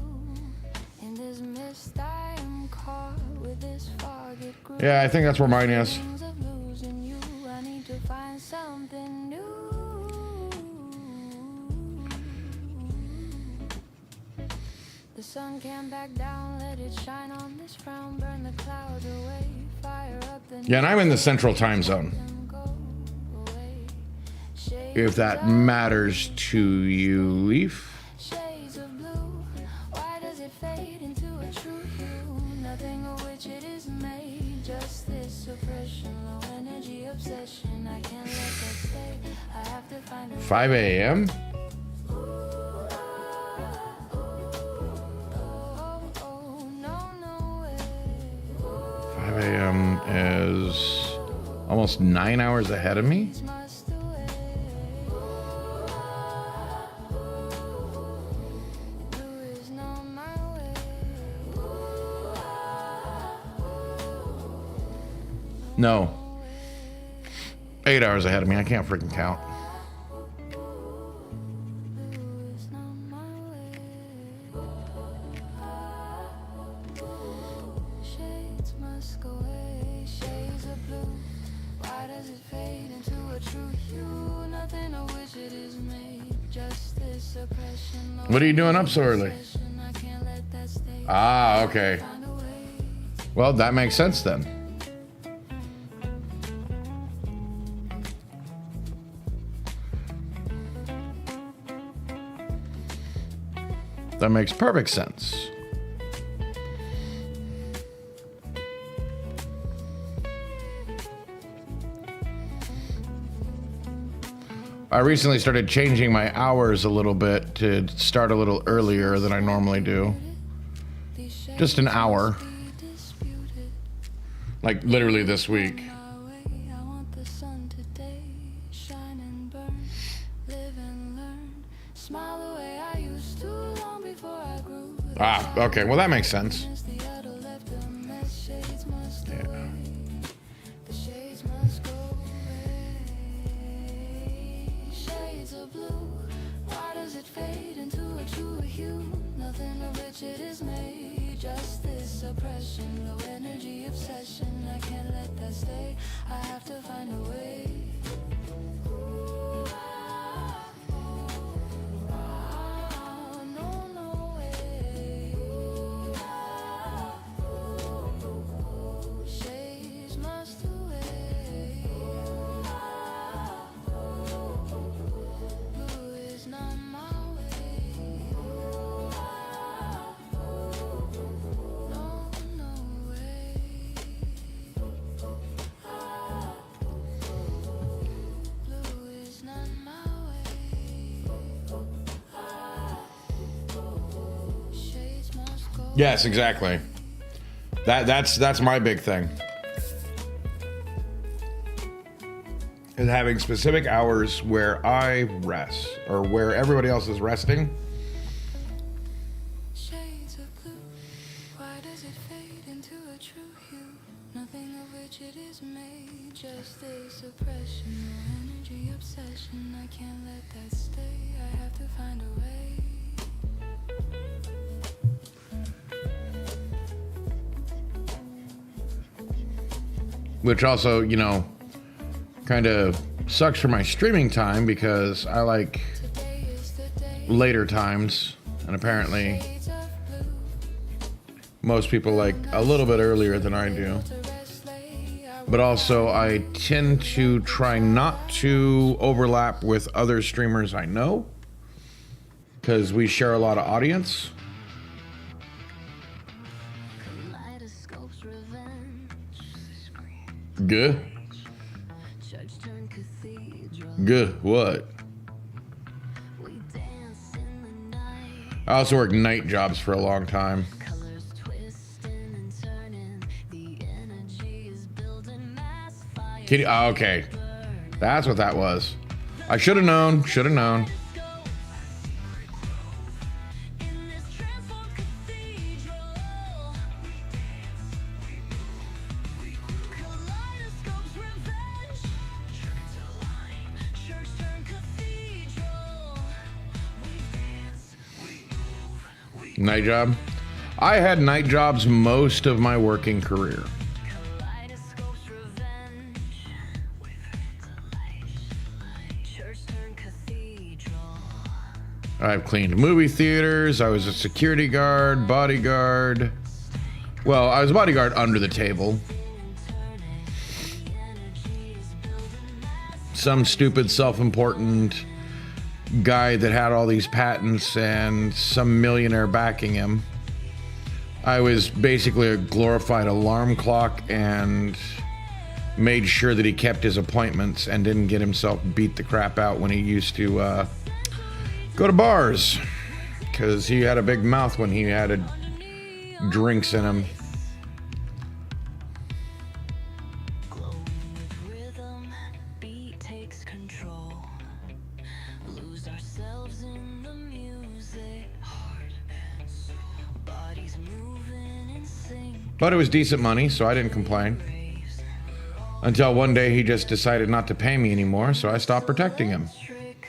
In this mist I am caught with this fog it grew. Yeah, I think that's where mine is. Feelings of losing you. I need to find something new. The sun can't back down, let it shine on this frown, burn the clouds away, fire up the Yeah, and I'm in the central time zone. them go away. If that matters to you, Leaf. Shades of blue, why does it fade into a true hue? Nothing of which it is made, just this suppression, low energy obsession. I can't let that stay, I have to find a 5 a.m.? oh, no way. 5 a.m. is almost 9 hours ahead of me. Must away. Blue is not my way. No. 8 hours ahead of me. I can't freaking count. Blue is not my way. Shades must go away. Shades of blue. Why does it fade into a true hue? Nothing of which it is made. Justice, oppression, low What are you doing up so early? obsession, I can't let that stay. Ah, okay. Find a way. Well, that makes sense then. That makes perfect sense. I recently started changing my hours a little bit to start a little earlier than I normally do. These Just an hour. shades be disputed. Like literally this week. My way, I want the sun today. Shine and burn. Live and learn. Smile the way I used to long before I grew. Ah, okay. Well, that makes sense. Against the other left a mess. Shades must Yeah. away. The shades must go away. Shades of blue. Why does it fade into a true hue? Nothing of which it is made. Just this oppression, low energy obsession. I can't let that stay. I have to find a way. Ooh, no, no way. Shades must away. Blue is not my way. No, no way. Blue is not my way. Shades must go. Yes, exactly. That's my big thing. Is having specific hours where I rest or where everybody else is resting. Shades of blue. Why does it fade into a true hue? Nothing of which it is made. Just this oppression, no energy obsession. I can't let that stay. I have to find a way. Which also, you know, kind of sucks for my streaming time because I like Today is the day. later times, and apparently Shades of blue. most people like a little bit earlier than I do. To rest lay. I But also, I tend to try not to overlap with other streamers I know because we share a lot of audience. Kaleidoscope's revenge. Good. Church turned cathedral. Good. What? We dance in the night. I also worked night jobs for a long time. Colors twisting and turning. The energy is building mass fire. Kitty. Oh, okay. That's what that was. I should have known. Should have known. In this transformed cathedral. Kaleidoscope's revenge. Church turned cathedral. We dance. Night job. I had night jobs most of my working career. Kaleidoscope's revenge. Church turned cathedral. I've cleaned movie theaters. I was a security guard, bodyguard. Well, I was a bodyguard under the table. Some stupid, self-important guy that had all these patents and some millionaire backing him. I was basically a glorified alarm clock and made sure that he kept his appointments and didn't get himself beat the crap out when he used to go to bars, because he had a big mouth when he had drinks in him. Rhythm, beat takes control. Lose ourselves in the music. Heart and soul. Bodies moving in sync. But it was decent money, so I didn't complain. Raves. Until one day he just decided not to pay me anymore, so I stopped protecting him. Electric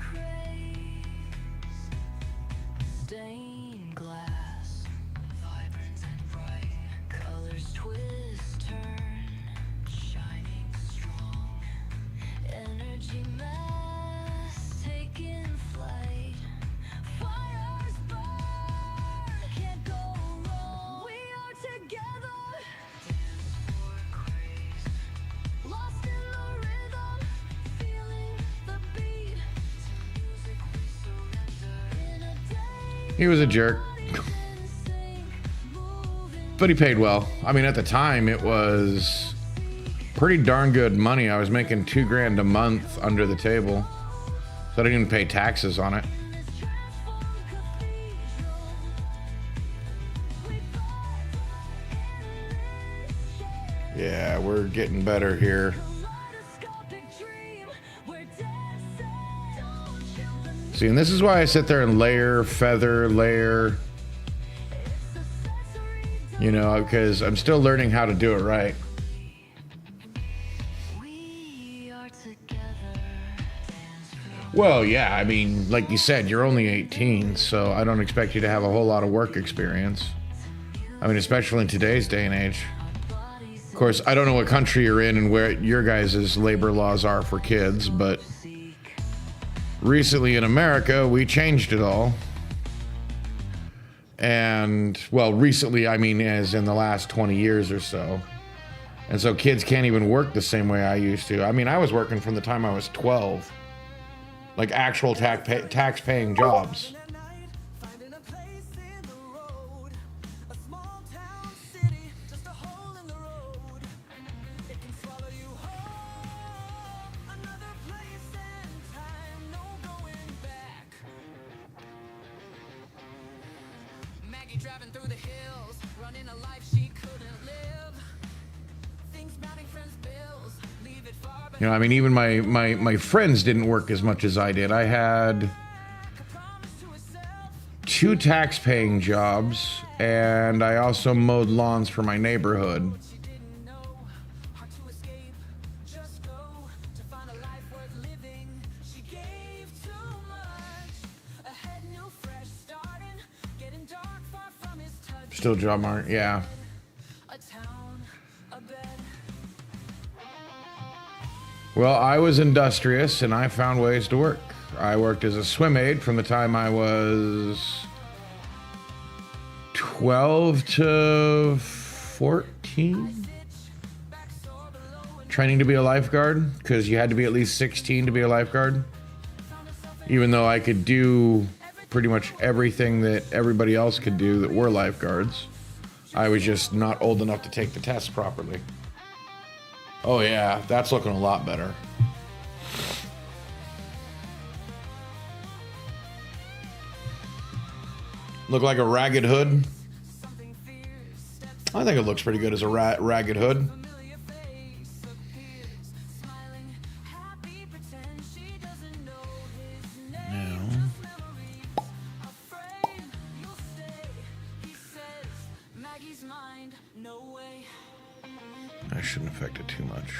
craze. Stained glass. Vibrant and bright. Colors twist, turn. Shining strong. Energy mass taking flight. He was a jerk. But he paid well. I mean, at the time, it was pretty darn good money. I was making $2,000 a month under the table. So I didn't even pay taxes on it. Yeah, we're getting better here. See, and this is why I sit there and layer, feather, layer. You know, because I'm still learning how to do it right. We are together. Well, yeah, I mean, like you said, you're only 18, so I don't expect you to have a whole lot of work experience. I mean, especially in today's day and age. Of course, I don't know what country you're in and where your guys' labor laws are for kids, but recently in America, we changed it all. And, well, recently, I mean, as in the last 20 years or so. And so kids can't even work the same way I used to. I mean, I was working from the time I was 12. Like actual tax-paying jobs. Finding a place in the road, a small town city, just a hole in the road. It can swallow you whole. Another place and time, no going back. Maggie driving through the hills, running a life she couldn't live. Things mounting friends' bills, leave it far behind. You know, I mean, even my friends didn't work as much as I did. I had 2 tax-paying jobs, and I also mowed lawns for my neighborhood. She didn't know, hard to escape, just go to find a life worth living. She gave too much, a head new, fresh starting, getting dark, far from his touch. Still job market, yeah. A town, a bed. Well, I was industrious, and I found ways to work. I worked as a swim aide from the time I was 12 to 14. Training to be a lifeguard, because you had to be at least 16 to be a lifeguard. Even though I could do pretty much everything that everybody else could do that were lifeguards. I was just not old enough to take the test properly. Oh yeah, that's looking a lot better. Look like a ragged hood. I think it looks pretty good as a ragged hood. Familiar face appears, smiling, happy, pretend she doesn't know his name. Just memories, afraid you'll stay. He says, Maggie's mind, no way. I shouldn't affect it too much.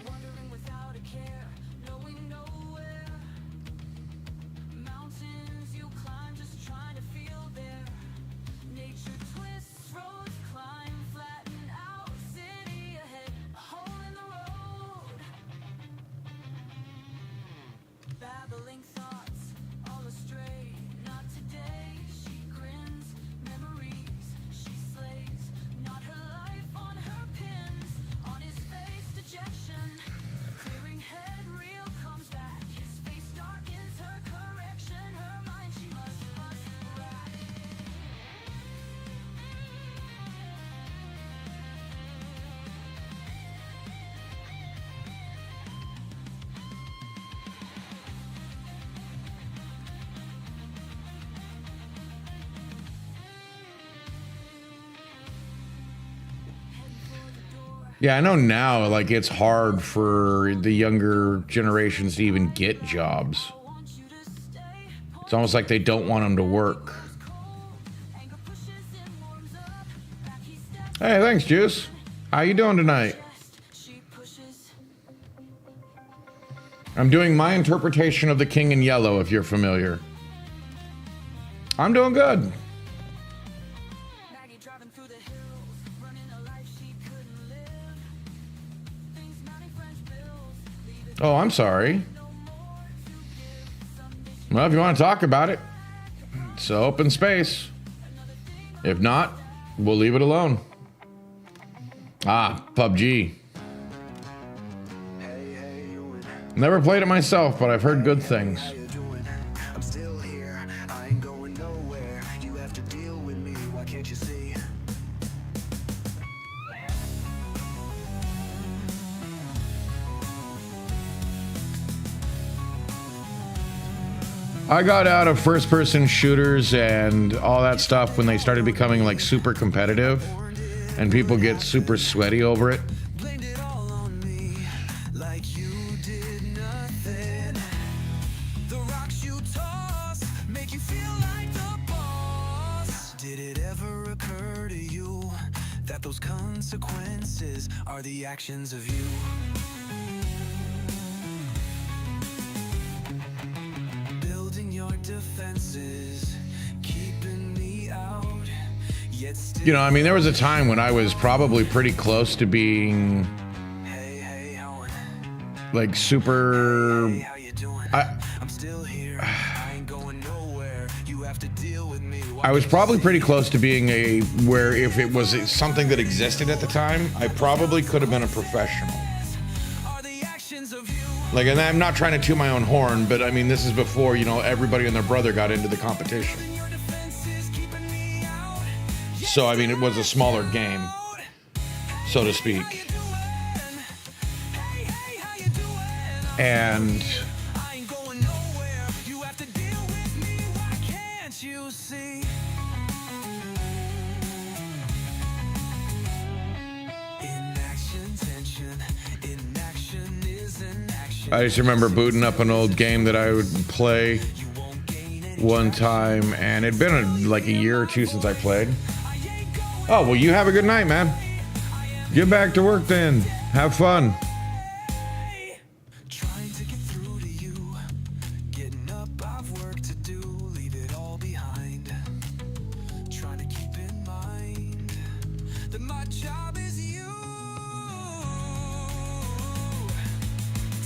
Wandering without a care, knowing nowhere. Mountains you climb, just trying to feel there. Nature twists, roads climb, flatten out, city ahead, a hole in the road. Babbling thoughts, all astray, not today. She grins, memories, she slays, not her life on her pins, on his face dejection, clearing head, real comes back, his face darkens, her correction, her mind she must right. Yeah, I know now, like, it's hard for the younger generations to even get jobs. Want you to stay, It's almost like they don't want them to work. anger pushes and warms up, back he steps, Hey, thanks, Juice. How you doing tonight? she pushes. I'm doing my interpretation of the King in Yellow, if you're familiar. I'm doing good. Maggie driving through the hills, running a life she couldn't live. Things mounting French bills, leave it Oh, I'm sorry. no more to give. Someday Well, if you want to talk about it, it's open space. If not, we'll leave it alone. Ah, PUBG. Never played it myself, but I've heard good things. How you doing? I'm still here. I ain't going nowhere. You have to deal with me. Why can't you see? I got out of first-person shooters and all that stuff when they started becoming like super competitive, and people get super sweaty over it. Blamed it all on me, like you did nothing. The rocks you toss make you feel like the boss. Did it ever occur to you that those consequences are the actions of you? Building your defenses, keeping me out, yet still. You know, I mean, there was a time when I was probably pretty close to being Hey, hey, Owen. like super. Hey, how you doing? I'm still here. I ain't going nowhere. You have to deal with me. I was probably pretty close to being a where if it was something that existed at the time, I probably could have been a professional. Are the actions of you? Like, and I'm not trying to toot my own horn, but I mean, this is before, you know, everybody and their brother got into the competition. Your defenses keeping me out. So, I mean, it was a smaller game, so to speak. How you doing? Hey, hey, how you doing? And I ain't going nowhere. You have to deal with me. Why can't you see? Inaction, tension. Inaction is an action. I just remember booting up an old game that I would play You won't gain it. one time, and it'd been like a year or two since I played. Oh, well, you have a good night, man. Get back to work then. Have fun. Trying to get through to you. Getting up, I've work to do. Leave it all behind. Trying to keep in mind that my job is you.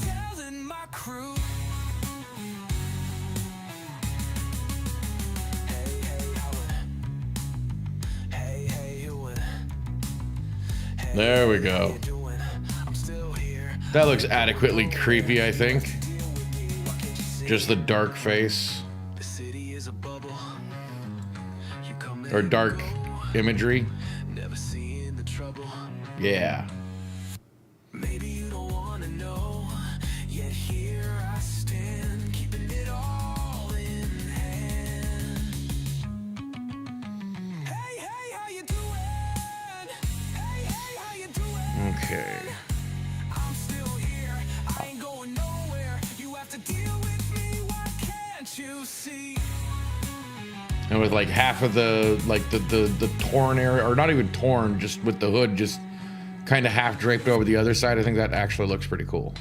Telling my crew. Hey, hey, Howard. Hey, hey, Ewan. Hey, There we go. how you doing? I'm still here. That looks adequately creepy, I think. Just the dark face The city is a bubble. You come or and dark go, imagery. never seeing the trouble. Yeah. Maybe you don't wanna know, yet here I stand, keeping it all in hand. Hey, hey, how you doing? Hey, hey, how you doing? Okay. I'm still here. I ain't going nowhere. You have to deal with me. Why can't you see? And with like half of the the torn area, or not even torn, just with the hood just kind of half draped over the other side, I think that actually looks pretty cool.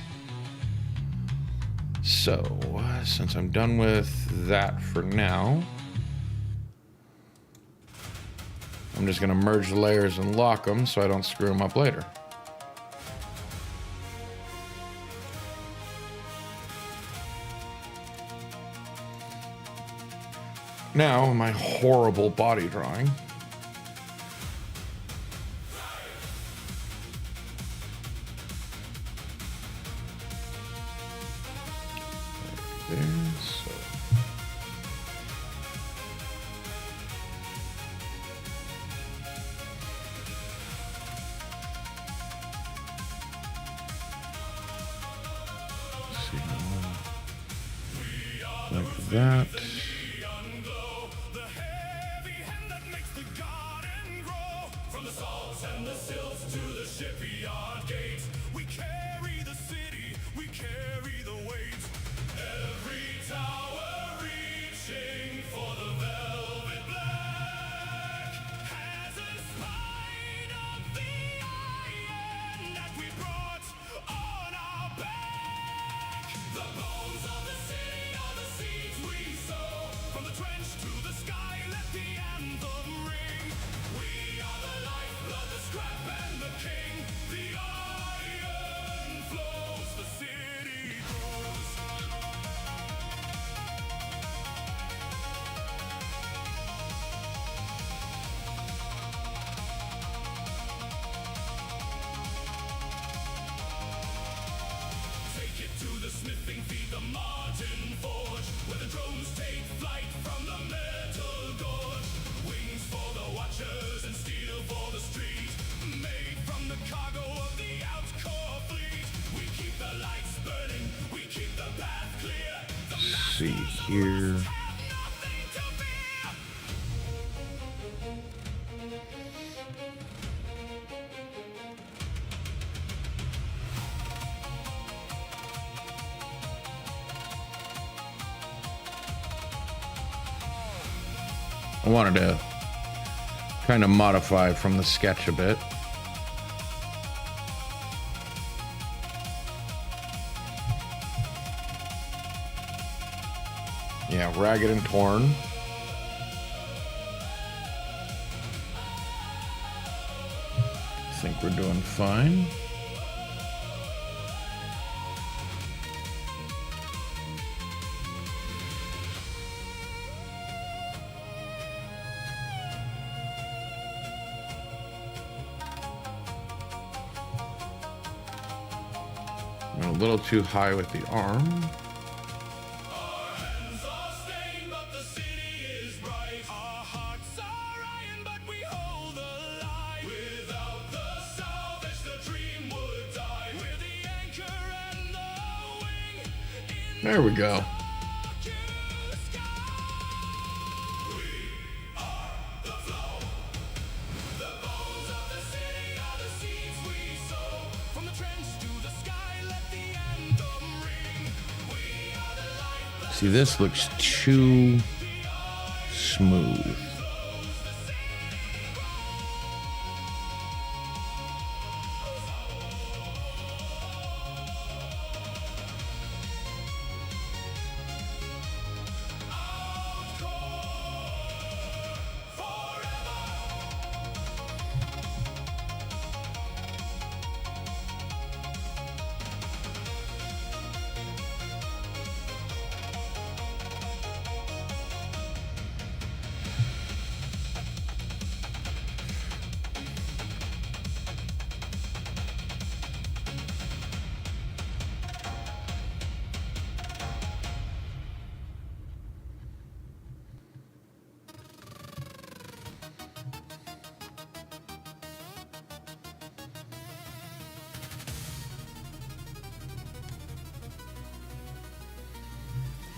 So, since I'm done with that for now, I'm just gonna merge the layers and lock them so I don't screw them up later. Now, my horrible body drawing. There, so. Let's see, like that. The heavy hand that makes the garden grow. From the salts and the silts to the shipyard gates. We carry the city, we carry the weight. Every tower reaching for the velvet black has a spine of the iron that we brought on our back. The bones of the city are the seeds we sow. see here. I wanted to kind of modify from the sketch a bit. Yeah, ragged and torn. I think we're doing fine. Went a little too high with the arm. There we go. See, this looks too smooth.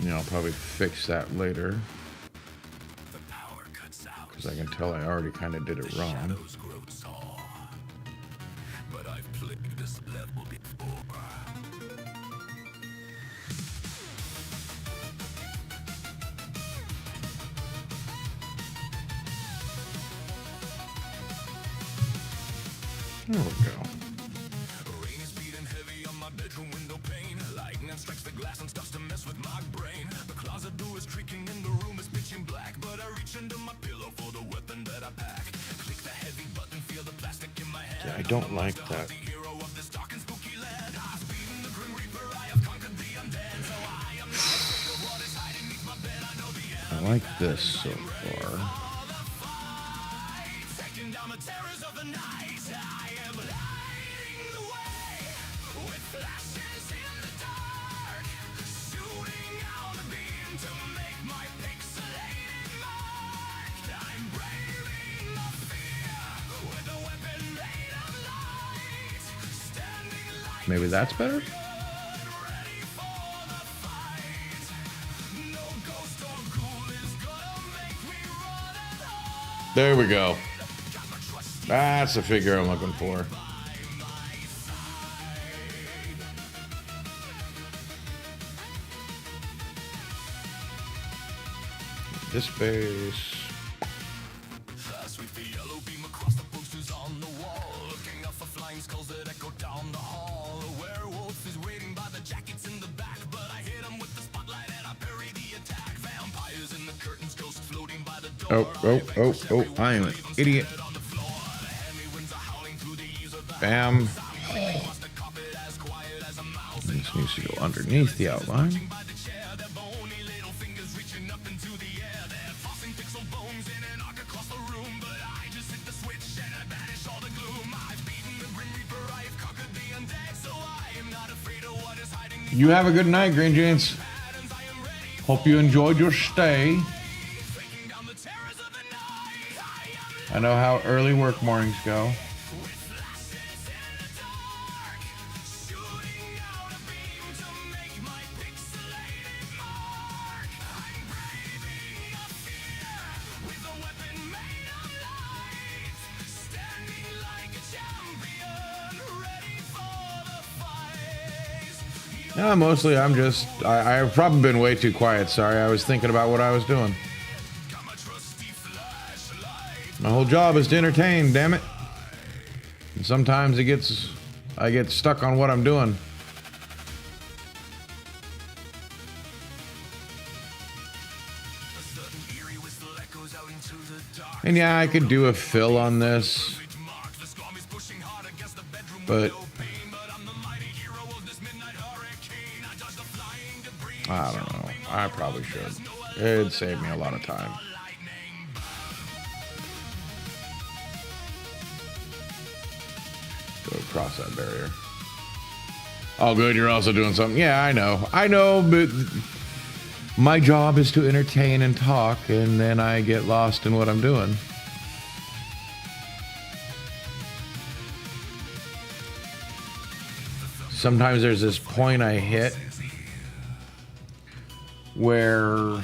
Yeah, I'll probably fix that later. The power cuts out. Because I can tell I already kind of did it wrong. Shadows grow tall. But I've played this level before. There we go. Rain is beating heavy on my bedroom window pane. Lightning strikes the glass and starts to mess with my brain. The closet door is creaking and the room is pitching black. But I reach under my pillow for the weapon that I pack. Click the heavy button, feel the plastic in my hand. Yeah, I don't like that. The hero of this dark and spooky land. I've beaten the Grim Reaper, I have conquered the undead. So I am not afraid of what is hiding beneath my bed. I know the end. I like this so far. Taking down the terrors of the night. I am lighting the way with flashes in the dark, shooting out a beam to make my pixelated mark. I'm braving the fear with a weapon made of light, standing like Maybe that's better? ready for the fight. No ghost or ghoul is gonna make me run and hide. There we go. That's the figure I'm looking for. This base. I sweep the yellow beam across the posters on the wall, looking out for flying skulls that echo down the hall. A werewolf is waiting by the jackets in the back, but I hit him with the spotlight and I parry the attack. Vampires in the curtains, ghosts floating by the door. I am an idiot. Bam. This needs to go underneath the outline. You have a good night, Green Jeans. Hope you enjoyed your stay. I know how early work mornings go. Mostly I'm just, I've probably been way too quiet. Sorry, I was thinking about what I was doing. My whole job is to entertain, damn it. And sometimes I get stuck on what I'm doing. And yeah, I could do a fill on this, but I don't know. I probably should. It'd save me a lot of time. Go across that barrier. Oh, good. You're also doing something. Yeah, I know, but my job is to entertain and talk, and then I get lost in what I'm doing. Sometimes there's this point I hit where,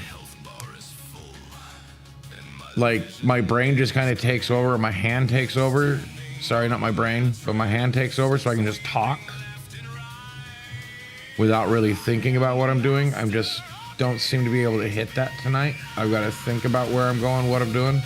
like, my brain just kind of takes over, my hand takes over. Sorry, not my brain, but my hand takes over, so I can just talk without really thinking about what I'm doing. I'm just don't seem to be able to hit that tonight. I've got to think about where I'm going, what I'm doing.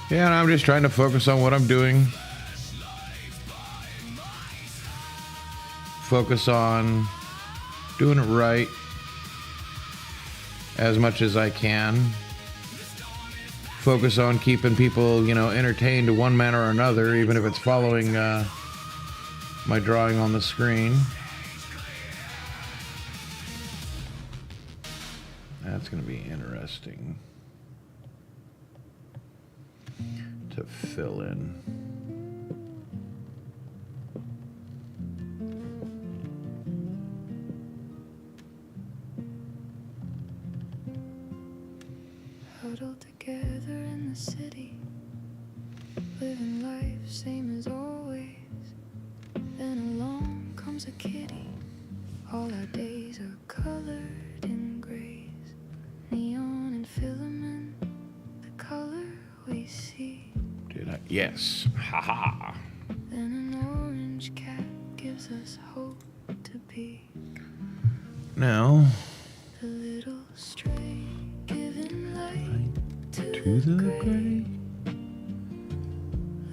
Yeah, and I'm just trying to focus on what I'm doing. Focus on doing it right as much as I can. Focus on keeping people, entertained to one manner or another, even if it's following my drawing on the screen. That's going to be interesting to fill in. Huddled together in the city, living life same as always. Then along comes a kitty. All our days are colored in grays, neon and filament, the color we see. Did I? Yes. Haha. Then an orange cat gives us hope to be Now, the little stray, giving light to the gray.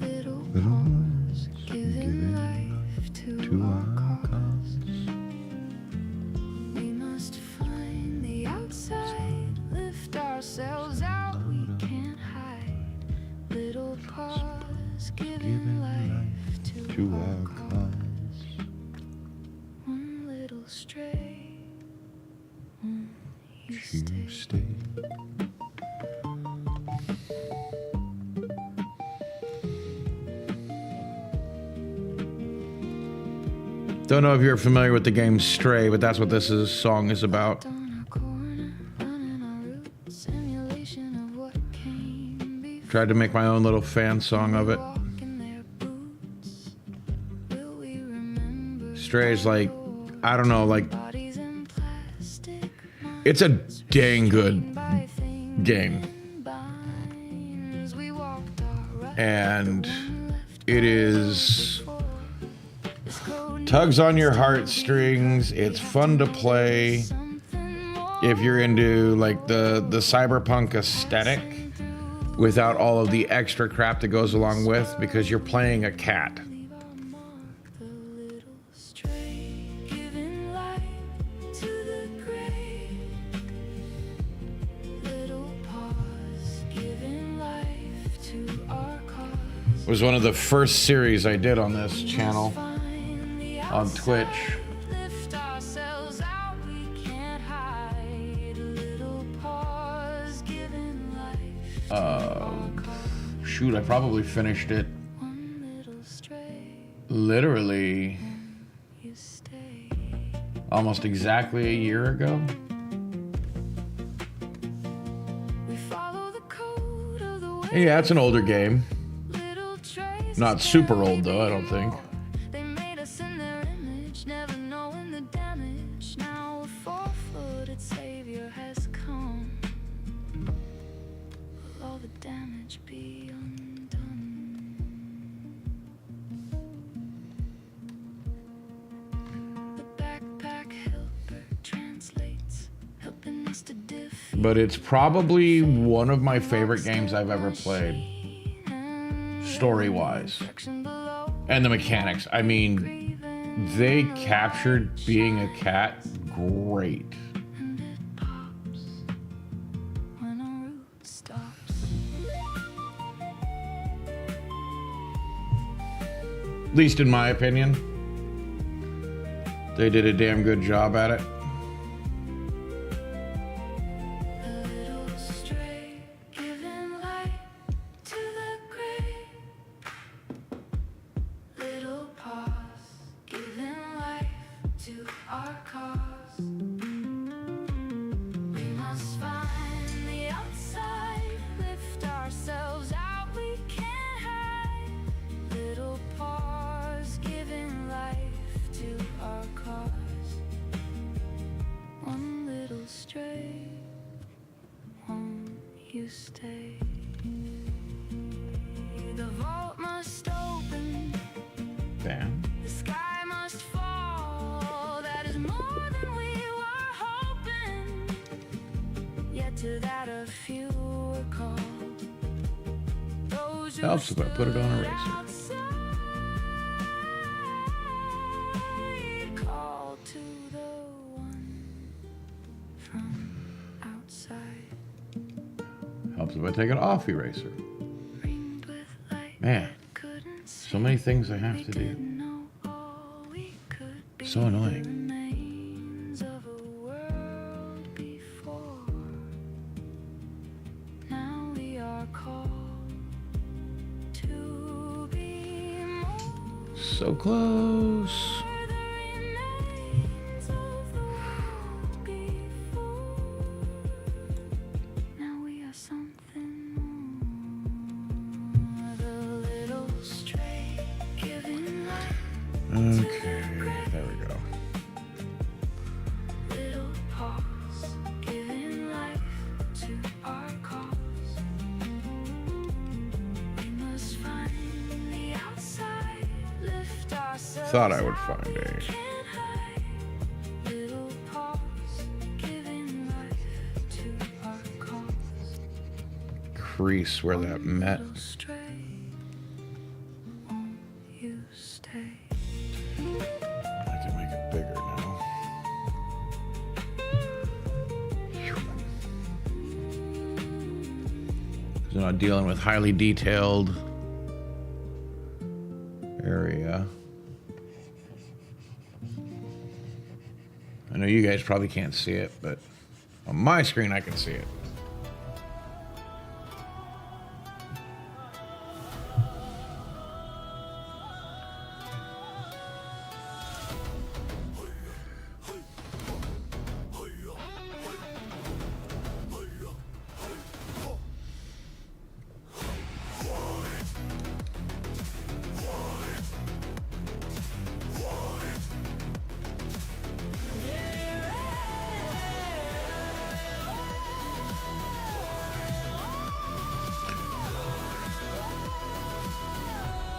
little Little paws, ones giving life to our cause. We must find the outside, lift ourselves out, we can't hide. Little paws, giving life to our cause. One little stray, you stay. Don't know if you're familiar with the game Stray, but that's what song is about. On our corner, running our roots, simulation of what came before. Tried to make my own little fan song of it. Walk in their boots. Will we remember Stray is like, I don't know, like, bodies in plastic, it's a dang good by things game. binds. We walked our right, And left it is this code tugs on your heartstrings. It's fun to play something more if you're into like the cyberpunk aesthetic without all of the extra crap that goes along with, because you're playing a cat. leave our mark, the little stray, giving light to the gray. Little paws, giving life to our cause. It was one of the first series I did on this channel Find the on Twitch. lift ourselves Shoot, I probably finished it One little stray, literally you stay. almost exactly a year ago. We follow the code of the way. Yeah, it's an older game. Little traces Not super carry old though, I don't think. before. They made us in their image, never knowing the damage. Now a four-footed savior has come. Will all the damage be undone? The backpack helper translates, helping us to defeat. But it's probably one of my favorite games I've ever played, story-wise. And the mechanics. I mean, they captured being a cat great. And it pops when a root stops. At least in my opinion. They did a damn good job at it. A little stray, giving light to the gray. Little pause, giving life to our cause. We must find the outside, lift ourselves out, we can't hide. Little pause, giving life to our cause. One little stray, won't you stay? The vault must open, Damn. the sky must fall. That is more than we were hoping. Yet to that a few were called. Those who Helps if I put it on a stood racer. outside, called to the one from outside. Helps if I take it off eraser. Ringed with light Man, that couldn't see. so many things I have We to do. didn't know all we could be. So annoying. The remains of a world before. Now we are called to be more. So close. The remains of the world before. Now we are something more. The little stray giving light. Okay, there we go. Little pause, giving life to our cause. We must find the outside, lift ourselves. Thought I would out, find we a can't hide. Little pause, giving life to our cause. Crease where that met. Little stray, won't you stay? I can make it bigger now. So not dealing with highly detailed area. I know you guys probably can't see it, but on my screen I can see it.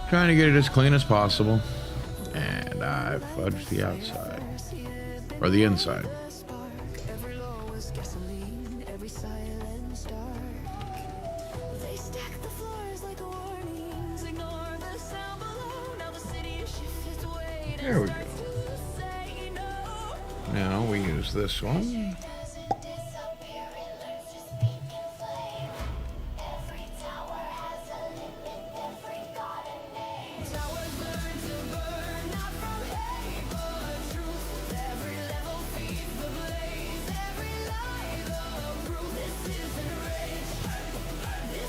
Trying to get it as clean as possible. And I fudged the outside. Or the inside. Every low is gasoline, every silence dark. They stack the floors like warnings, ignore the sound below. Now the city is shifted weight. There we go. Say no. Now we use this one. Doesn't disappear, it learns to speak in flame. Every tower has a limit, every god a name. Towers learn to burn, not from hate, but truth. Every level feeds the blaze, every lie the proof. This isn't rage, this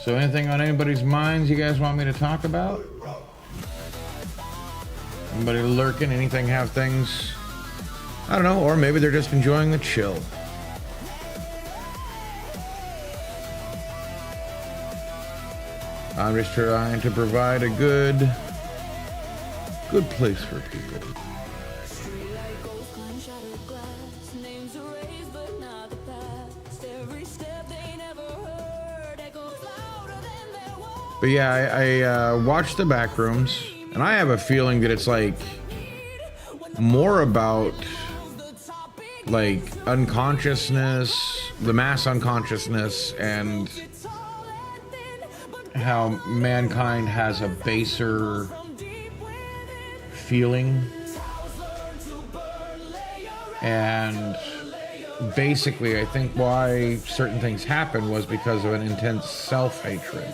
So anything on anybody's minds you guys want me to talk about? Anybody lurking? Anything have things? I don't know, or maybe they're just enjoying the chill. I'm just trying to provide a good place for people. Streetlight goes climb shattered glass. Names erased, but not the past. Every step they never heard echoes louder than their words. But yeah, I watched the back rooms, and I have a feeling that it's like more about like unconsciousness, the mass unconsciousness, and how mankind has a baser feeling. And basically, I think why certain things happened was because of an intense self-hatred.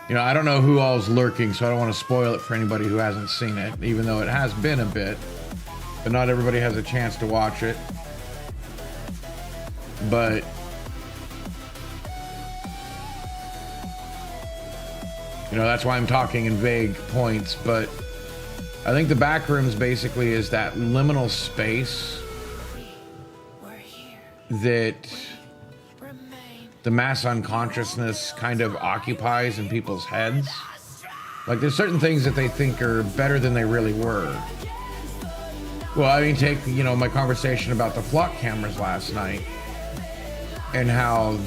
You know, I don't know who all's lurking, so I don't want to spoil it for anybody who hasn't seen it, even though it has been a bit. But not everybody has a chance to watch it. But you know, that's why I'm talking in vague points. But I think the back rooms basically is that liminal space that the mass unconsciousness kind of occupies in people's heads. Like, there's certain things that they think are better than they really were. Well, I mean, take, you know, my conversation about the flock cameras last night and how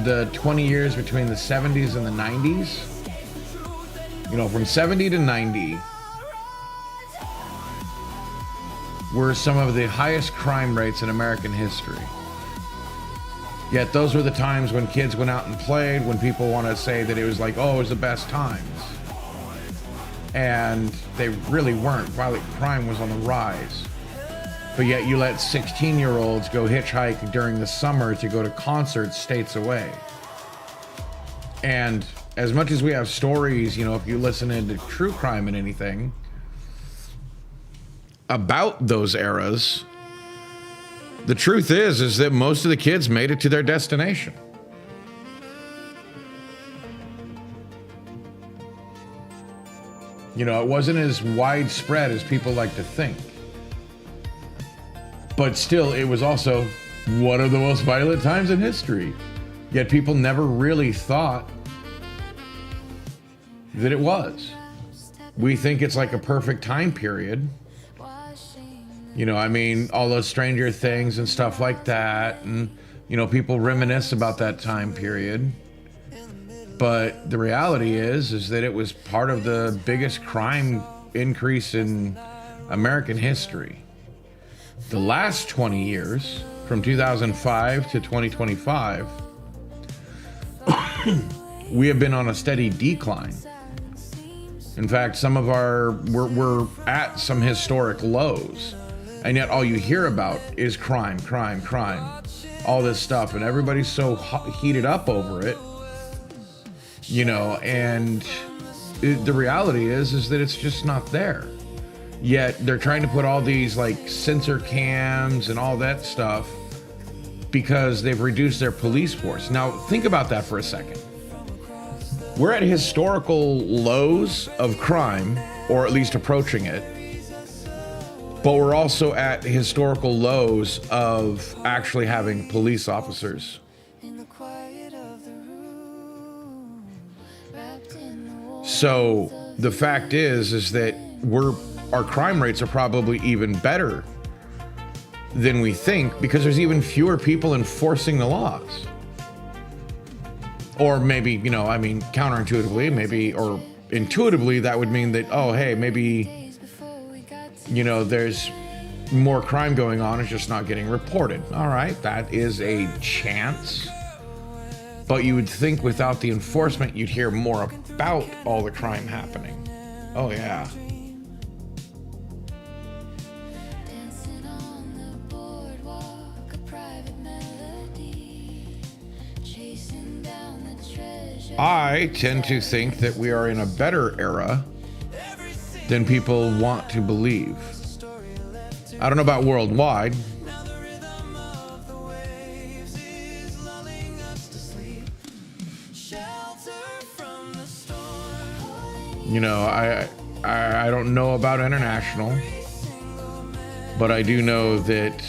the 20 years between the 70s and the 90s, you know, from 70 to 90 were some of the highest crime rates in American history. Yet those were the times when kids went out and played, when people want to say that it was like, oh, it was the best times. And they really weren't. Violent crime was on the rise. But yet you let 16-year-olds go hitchhike during the summer to go to concerts states away. And as much as we have stories, you know, if you listen into true crime and anything about those eras, the truth is that most of the kids made it to their destination. You know, it wasn't as widespread as people like to think. But still, it was also one of the most violent times in history. Yet people never really thought that it was. We think it's like a perfect time period. You know, I mean, all those Stranger Things and stuff like that. And, you know, people reminisce about that time period. But the reality is that it was part of the biggest crime increase in American history. The last 20 years, from 2005 to 2025, we have been on a steady decline. In fact, some of we're at some historic lows. And yet all you hear about is crime, crime, crime, all this stuff. And everybody's so heated up over it, you know, and the reality is that it's just not there. Yet they're trying to put all these like sensor cams and all that stuff because they've reduced their police force. Now, think about that for a second. We're at historical lows of crime, or at least approaching it. But we're also at historical lows of actually having police officers. So the fact is that our crime rates are probably even better than we think because there's even fewer people enforcing the laws. Or maybe, you know, I mean, counterintuitively, maybe, or intuitively, that would mean that, oh, hey, maybe, you know, there's more crime going on, it's just not getting reported. All right, that is a chance. But you would think without the enforcement, you'd hear more about all the crime happening. Oh, yeah. Dancing on the boardwalk, a private melody, chasing down the treasure. I tend to think that we are in a better era than people want to believe. I don't know about worldwide. You know, I don't know about international, but I do know that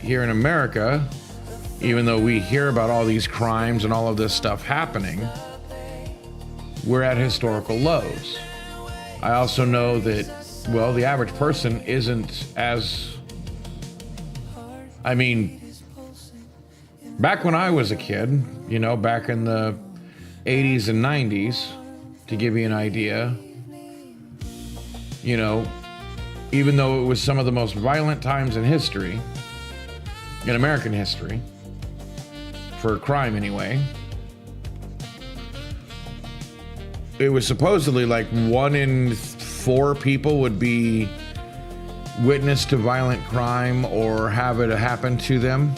here in America, even though we hear about all these crimes and all of this stuff happening, we're at historical lows. I also know that, well, the average person isn't as, I mean, back when I was a kid, you know, back in the 80s and 90s, to give you an idea, you know, even though it was some of the most violent times in history, in American history, for crime anyway, it was supposedly like 1 in 4 people would be witness to violent crime or have it happen to them.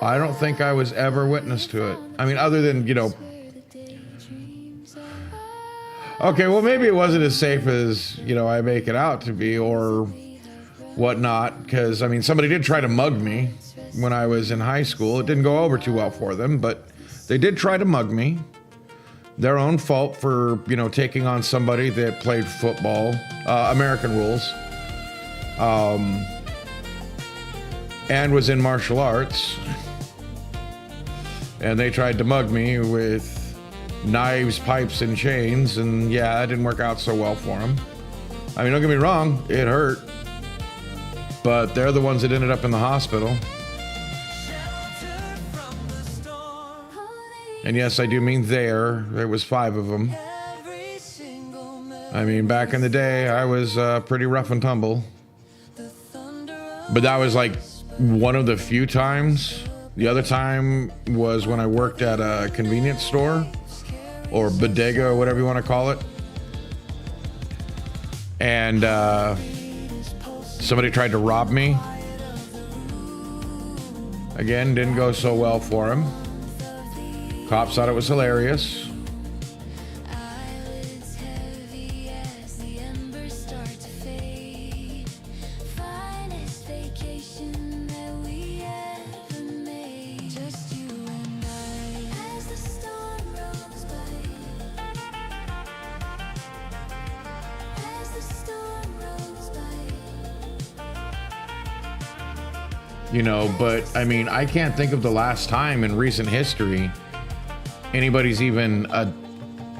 I don't think I was ever witness to it. I mean, other than, you know, okay, well, maybe it wasn't as safe as, you know, I make it out to be or whatnot, because, I mean, somebody did try to mug me when I was in high school. It didn't go over too well for them, but they did try to mug me. Their own fault for, you know, taking on somebody that played football, American rules, and was in martial arts. And they tried to mug me with knives, pipes, and chains, and yeah, it didn't work out so well for them. I mean, don't get me wrong, it hurt, but they're the ones that ended up in the hospital. And yes, I do mean there was 5 of them. I mean, back in the day, I was pretty rough and tumble. But that was like one of the few times. The other time was when I worked at a convenience store, or bodega, or whatever you want to call it. And somebody tried to rob me. Again, didn't go so well for him. Cops thought it was hilarious. Eyelids heavy as the embers start to fade. Finest vacation that we ever made. Just you and I as the storm rolls by. As the storm rolls by. You know, but I mean, I can't think of the last time in recent history anybody's even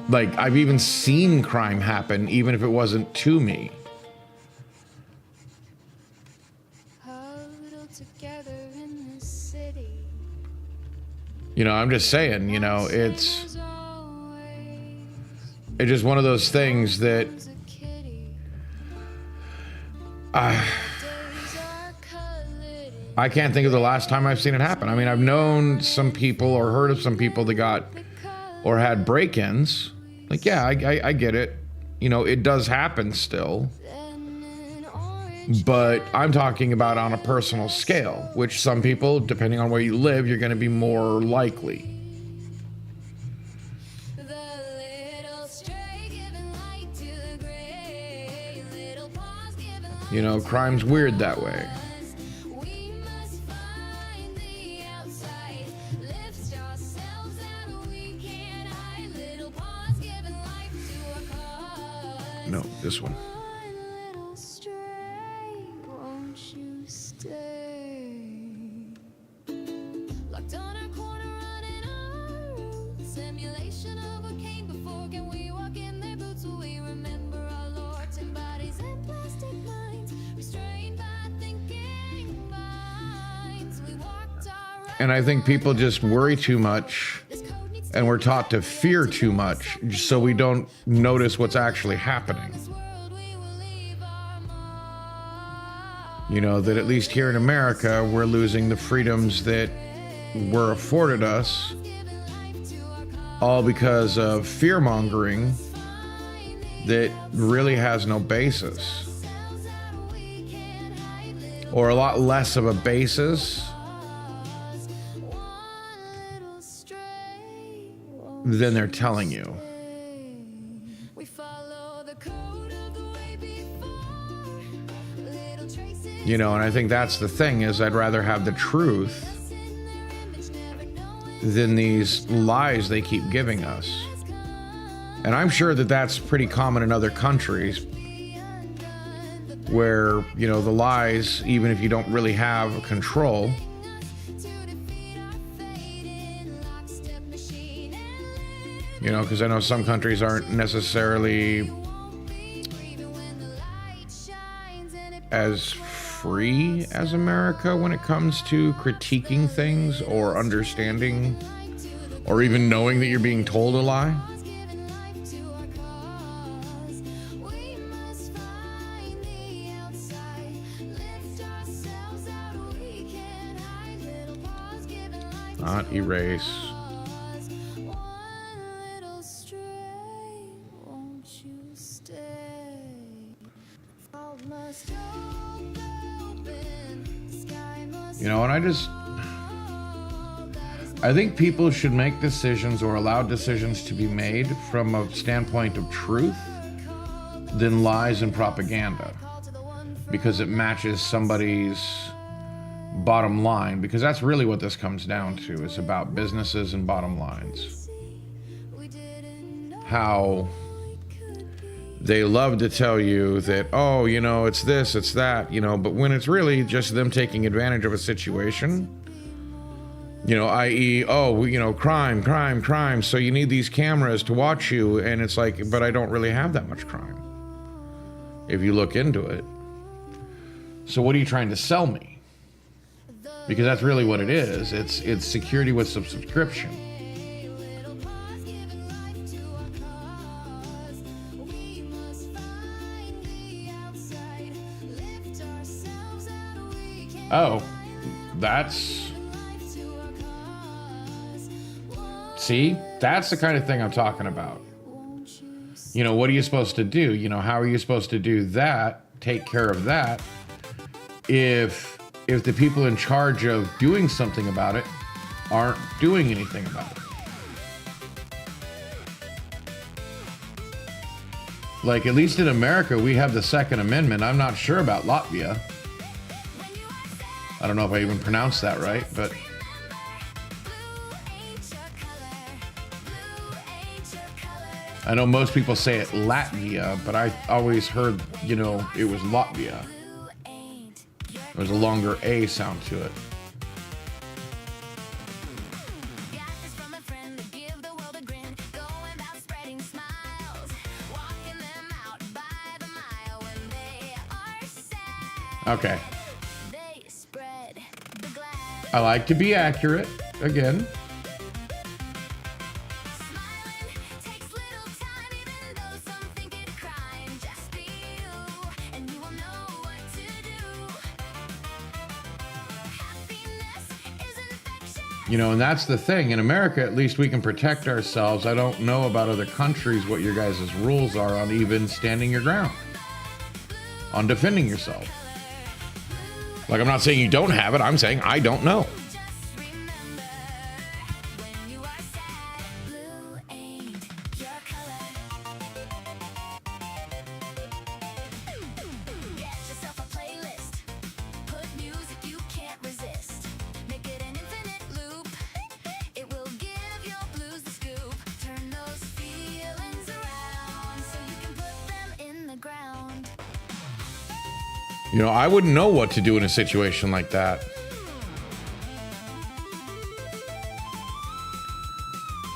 like, I've even seen crime happen, even if it wasn't to me. Huddled together in this city. You know, I'm just saying, you know, it's There's always just one of those things that a kitty. I Days are colored in I can't think of the last time I've seen it happen. I mean, I've known some people or heard of some people that got or had break-ins. Like, yeah, I get it. You know, it does happen still. an orange. But I'm talking about on a personal scale, which some people, depending on where you live, you're going to be more likely. The little stray giving light to the gray. Little paws giving light. You know, crime's weird that way. We must find the outside. Lift ourselves out, we can't hide. Little paws giving life to our cause. No, this one. One little stray, won't you stay? Locked on our corner, running our route. Simulation of a king before. Can we walk in their boots? Will we remember our lords and bodies and plastic minds? Restrained by thinking minds. We walked our road. And I think people just worry too much, This code needs and we're taught to fear too much, so we don't notice what's actually happening. this world, we will leave our mark. You know, that at least here in America, we're losing the freedoms that were afforded us, Giving life to our cause. all because of fear-mongering that really has no basis. Ourselves out, we can't hide. Little Or a lot less of a basis one little stray, won't than they're telling you. We follow the code of the way before. Little traces You know, and I think that's the thing, is I'd rather have the truth in their image, never knowing than these lies they keep giving us. And I'm sure that that's pretty common in other countries where, you know, the lies, even if you don't really have control, to defeat our fate in lockstep machine. you know, because I know some countries aren't necessarily Even when the light shines and it as free as America when it comes to critiquing things or understanding or even knowing that you're being told a lie. giving life to our cause. We must find the outside, lift ourselves out. We can't hide. Little paws giving life Not erase. cause. One little stray, won't you stay? Fault must open, the sky must You know, and I think people should make decisions or allow decisions to be made from a standpoint of truth than lies and propaganda, call to the one because it matches somebody's bottom line, because that's really what this comes down to. It's about businesses and bottom lines. we didn't know How it could be. they love to tell you that, oh, you know, it's this, it's that, you know, but when it's really just them taking advantage of a situation, you know, i.e., oh, you know, crime, crime, crime, so you need these cameras to watch you, and it's like, but I don't really have that much crime, if you look into it. So what are you trying to sell me? Because that's really what it is. It's security with some subscription. Little paws giving life to our cause. We must find the outside, lift ourselves out. We can Oh, that's... life to our cause. See? That's the kind of thing I'm talking about. Won't you You know, what are you supposed to do? You know, how are you supposed to do that, take care of that, if the people in charge of doing something about it aren't doing anything about it? Like, at least in America, we have the Second Amendment. I'm not sure about Latvia. I don't know if I even pronounced that right, but blue ain't your color? Blue ain't your color? I know most people say it Latvia, but I always heard, you know, it was Latvia. Blue ain't your There's a longer A sound to it. Got this from a friend to give the world a grin. Going about spreading smiles, walking them out by the mile when they are sad. Okay. They spread the glad. I like to be accurate, again. Smiling takes little time, even though some think it a crime. Just be you, and you will know what to do. Happiness is infection. You know, and that's the thing. In America, at least we can protect ourselves. I don't know about other countries what your guys' rules are on even standing your ground, on defending yourself. Like, I'm not saying you don't have it. I'm saying I don't know. Just remember, when you are sad, blue ain't your color. Get yourself a playlist. Put music you can't resist. Make it an infinite loop. It will give your blues the scoop. Turn those feelings around so you can put them in the ground. You know, I wouldn't know what to do in a situation like that.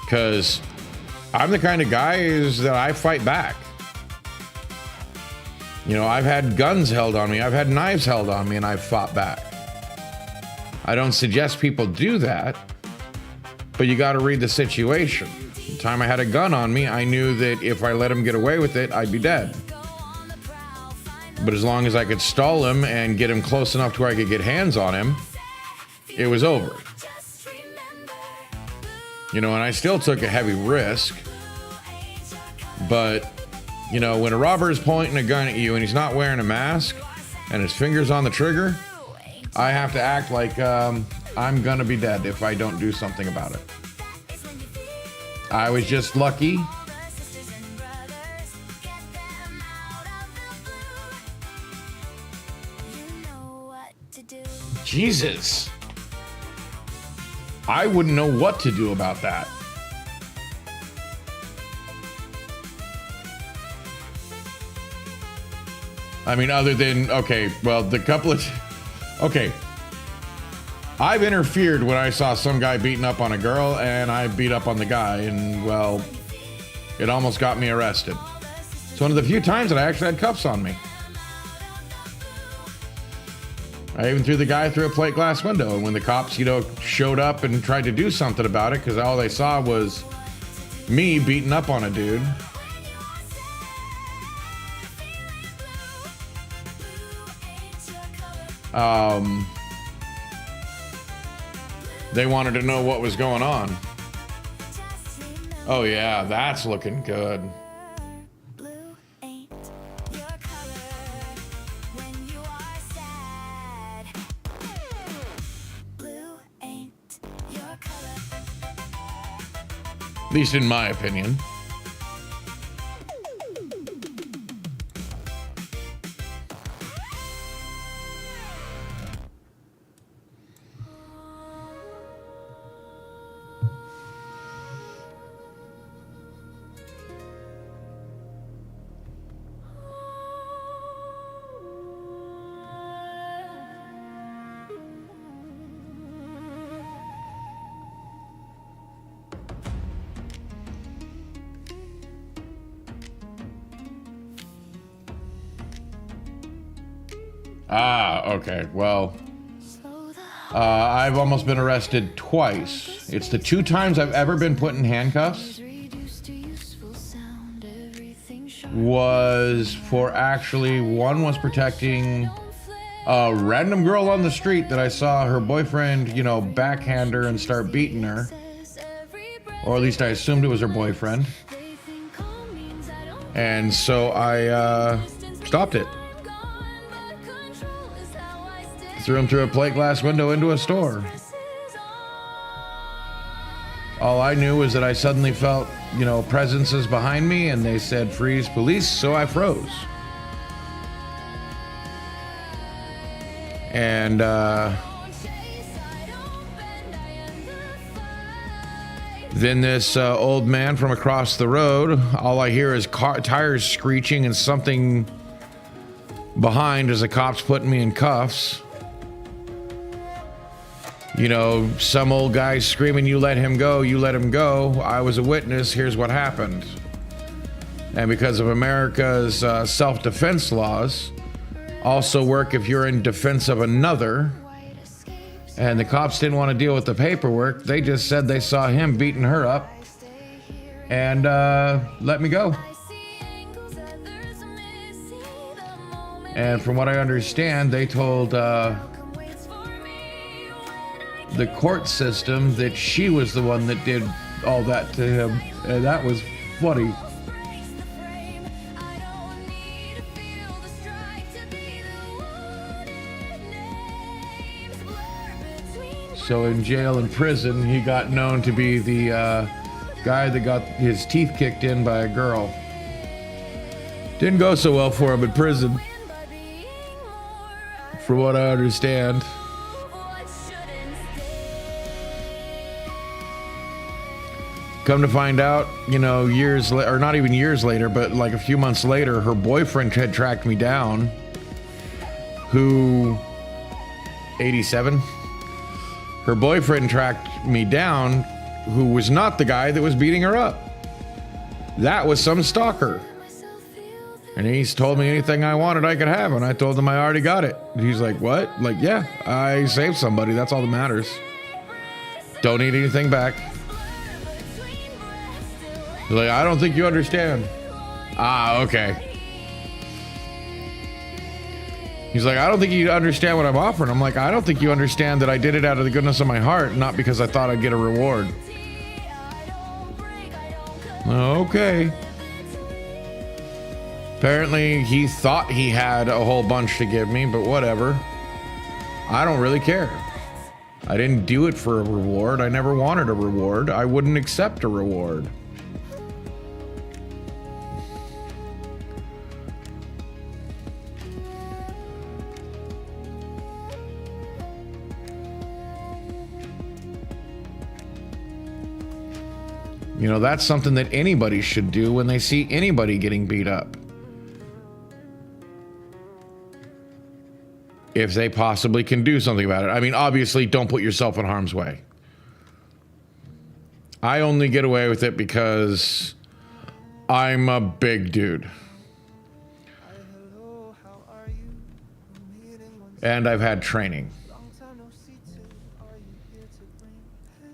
Because I'm the kind of guy is that I fight back. You know, I've had guns held on me, I've had knives held on me, and I've fought back. I don't suggest people do that, but you got to read the situation. The time I had a gun on me, I knew that if I let him get away with it, I'd be dead. Go on the prowl, find But as long as I could stall him and get him close enough to where I could get hands on him, it was over. just remember, You know, and I still took a heavy risk, but, you know, when a robber is pointing a gun at you and he's not wearing a mask and his finger's on the trigger, I have to act like I'm gonna be dead if I don't do something about it. I was just lucky. Sisters and brothers, get them out of the blue. You know what to do. Jesus. I wouldn't know what to do about that. I mean, other than, okay, well, the couple of, okay. I've interfered when I saw some guy beating up on a girl and I beat up on the guy, and well, it almost got me arrested. It's one of the few times that I actually had cuffs on me. I even threw the guy through a plate glass window, and when the cops, you know, showed up and tried to do something about it, because all they saw was me beating up on a dude. They wanted to know what was going on. Oh yeah, that's looking good. Blue ain't your color when you are sad. Blue ain't your color. At least in my opinion. Ah, okay. Well, I've almost been arrested twice. It's the 2 times I've ever been put in handcuffs Reduced to useful sound, everything sharp. was for actually, one was protecting a random girl on the street that I saw her boyfriend, you know, backhand her and start beating her. Or at least I assumed it was her boyfriend. And so I stopped it. Threw him through a plate glass window into a store. All I knew was that I suddenly felt, you know, presences behind me, and they said, "Freeze, police," so I froze. And then this old man from across the road, all I hear is tires screeching and something behind as the cops putting me in cuffs. You know, some old guy screaming, "You let him go, you let him go." I was a witness. Here's what happened. And because of America's self-defense laws, also work if you're in defense of another. And the cops didn't want to deal with the paperwork. They just said they saw him beating her up and let me go. And from what I understand, they told the court system that she was the one that did all that to him, and that was funny. So in jail and prison, he got known to be the guy that got his teeth kicked in by a girl. Didn't go so well for him in prison, from what I understand. Come to find out, you know, years later, or not even years later, but like a few months later, her boyfriend had tracked me down, who, 87? Her boyfriend tracked me down, who was not the guy that was beating her up. That was some stalker. And he's told me anything I wanted I could have, and I told him I already got it. And he's like, "What?" Like, "Yeah, I saved somebody, that's all that matters. Don't need anything back." He's like, "I don't think you understand." Ah, okay. He's like, "I don't think you understand what I'm offering." I'm like, "I don't think you understand that I did it out of the goodness of my heart, not because I thought I'd get a reward." Okay. Apparently he thought he had a whole bunch to give me, but whatever. I don't really care. I didn't do it for a reward. I never wanted a reward. I wouldn't accept a reward. You know, that's something that anybody should do when they see anybody getting beat up. If they possibly can do something about it. I mean, obviously, don't put yourself in harm's way. I only get away with it because I'm a big dude. And I've had training.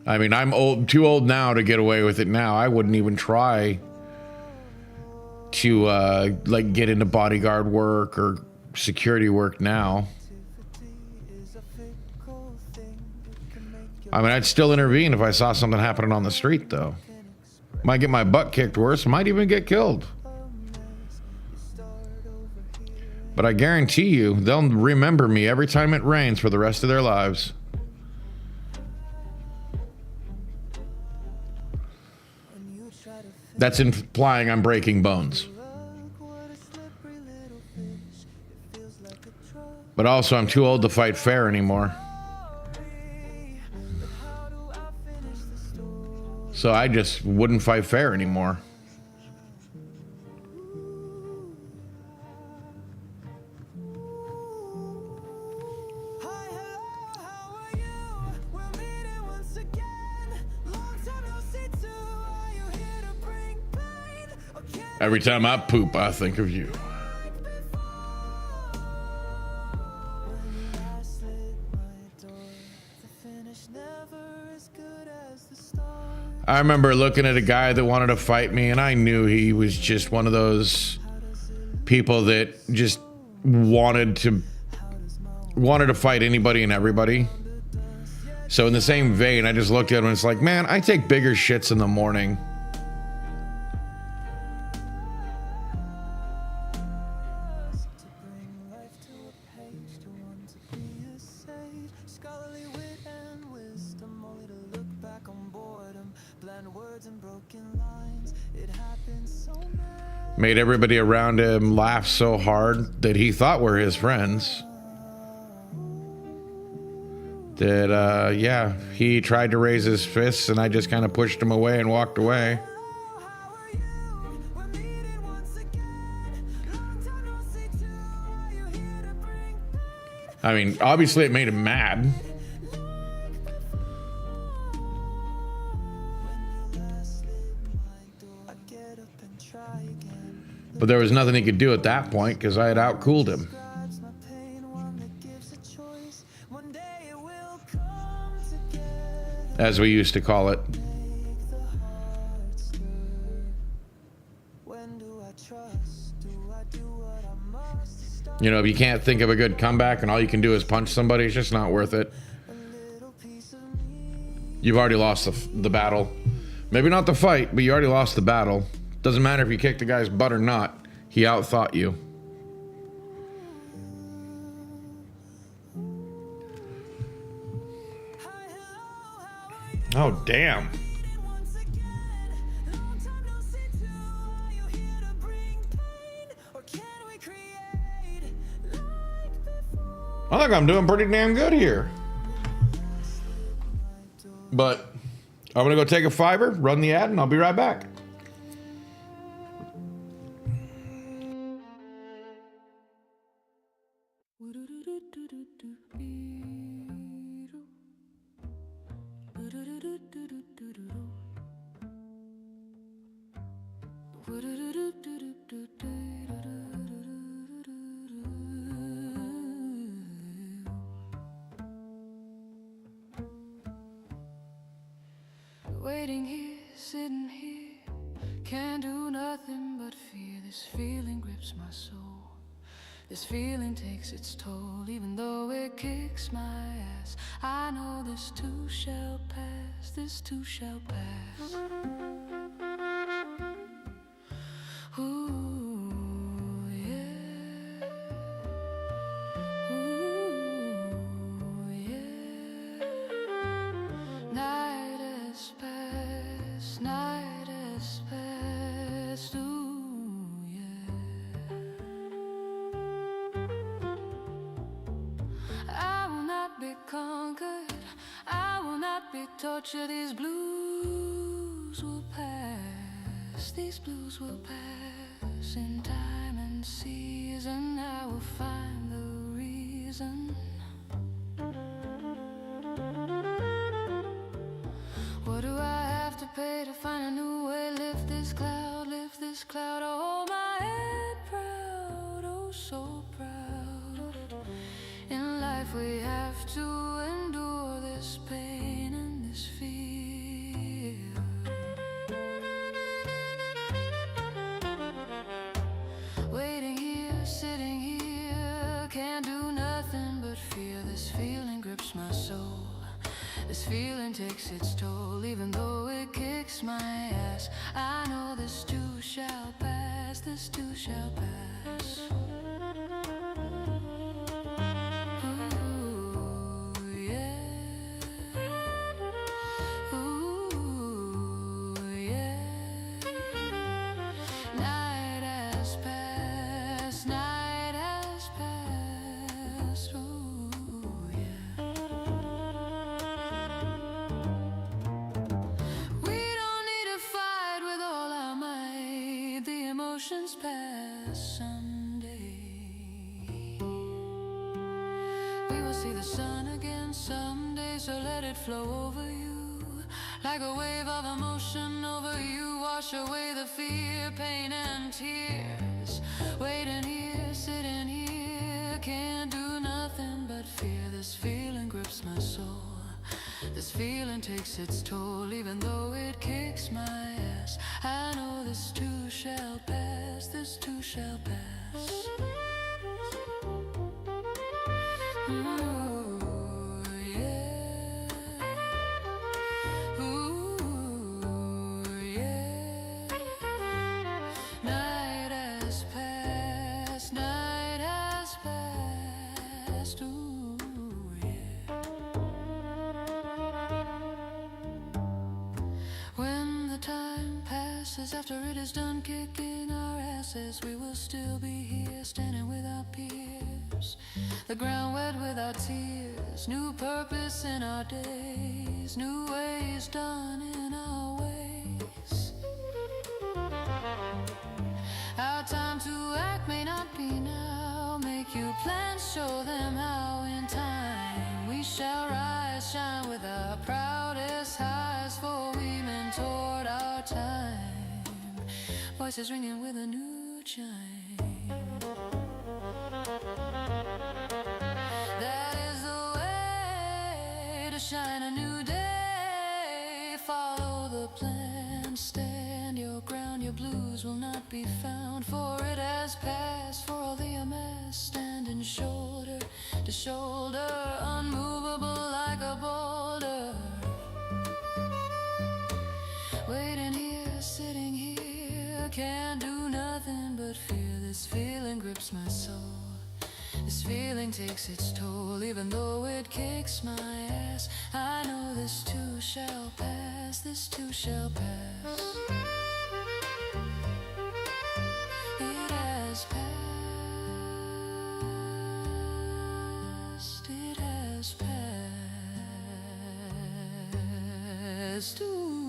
I mean, I'm too old now to get away with it now. I wouldn't even try to like get into bodyguard work or security work now. I mean, I'd still intervene if I saw something happening on the street, though. Might get my butt kicked worse, might even get killed. But I guarantee you, they'll remember me every time it rains for the rest of their lives. That's implying I'm breaking bones. But also, I'm too old to fight fair anymore. So I just wouldn't fight fair anymore. Every time I poop, I think of you. I remember looking at a guy that wanted to fight me, and I knew he was just one of those people that just wanted to fight anybody and everybody. So in the same vein, I just looked at him and it's like, man, I take bigger shits in the morning. Made everybody around him laugh so hard that he thought we're his friends. That, yeah, he tried to raise his fists and I just kind of pushed him away and walked away. I mean, obviously it made him mad. But there was nothing he could do at that point because I had outcooled him. As we used to call it. You know, if you can't think of a good comeback and all you can do is punch somebody, it's just not worth it. You've already lost the battle. Maybe not the fight, but you already lost the battle. Doesn't matter if you kick the guy's butt or not. He outthought you. Oh, damn. I think I'm doing pretty damn good here. But I'm going to go take a fiver, run the ad, and I'll be right back. Waiting here, sitting here, can't do nothing but fear. This feeling grips my soul. This feeling takes its toll, even though it kicks my ass. I know this too shall pass, this too shall pass. Ooh, yeah. Ooh, yeah. Night has passed, night has passed. Ooh, yeah. I will not be conquered, I will not be tortured. These blues will pass. this, these blues will pass in time and season. I will find the reason. What do I have to pay to find a new way? Lift this cloud, hold my head proud, oh so proud. In life we have to endure this pain and this fear. Waiting here, sitting here, can't do nothing but fear. This feeling grips my soul. This feeling takes its toll, even though it kicks my ass. I know this too shall pass, this too shall pass. Ooh, yeah. Ooh, yeah. Night has passed, night has passed. Ooh, yeah. Emotions pass someday. We will see the sun again someday, so let it flow over you like a wave of emotion over you. Wash away the fear, pain and tears. Waiting here, sitting here, can't do nothing but fear. This feeling grips my soul. This feeling takes its toll, even though it kicks my ass. I know this too shall pass, this too shall pass. Ooh, yeah. Ooh, yeah. Night has passed, night has passed. Ooh, yeah. When the time passes, after it is done kicking our asses, we will still be here, standing with our peers. The ground wet with our tears. New purpose in our days. New ways done in our ways. Our time to act may not be now. Make your plans, show them how in time. We shall rise, shine with our proudest highs, for we mentored our time. Voices ringing with a new chime. That is the way to shine a new day. Follow the plan, stand your ground. Your blues will not be found, for it has passed. For all the amass, standing shoulder to shoulder, unmovable like a boulder. Waiting here, sitting here, can't do nothing but fear. This feeling grips my soul. This feeling takes its toll, even though it kicks my ass. I know this too shall pass, this too shall pass. It has passed, it has passed. Ooh.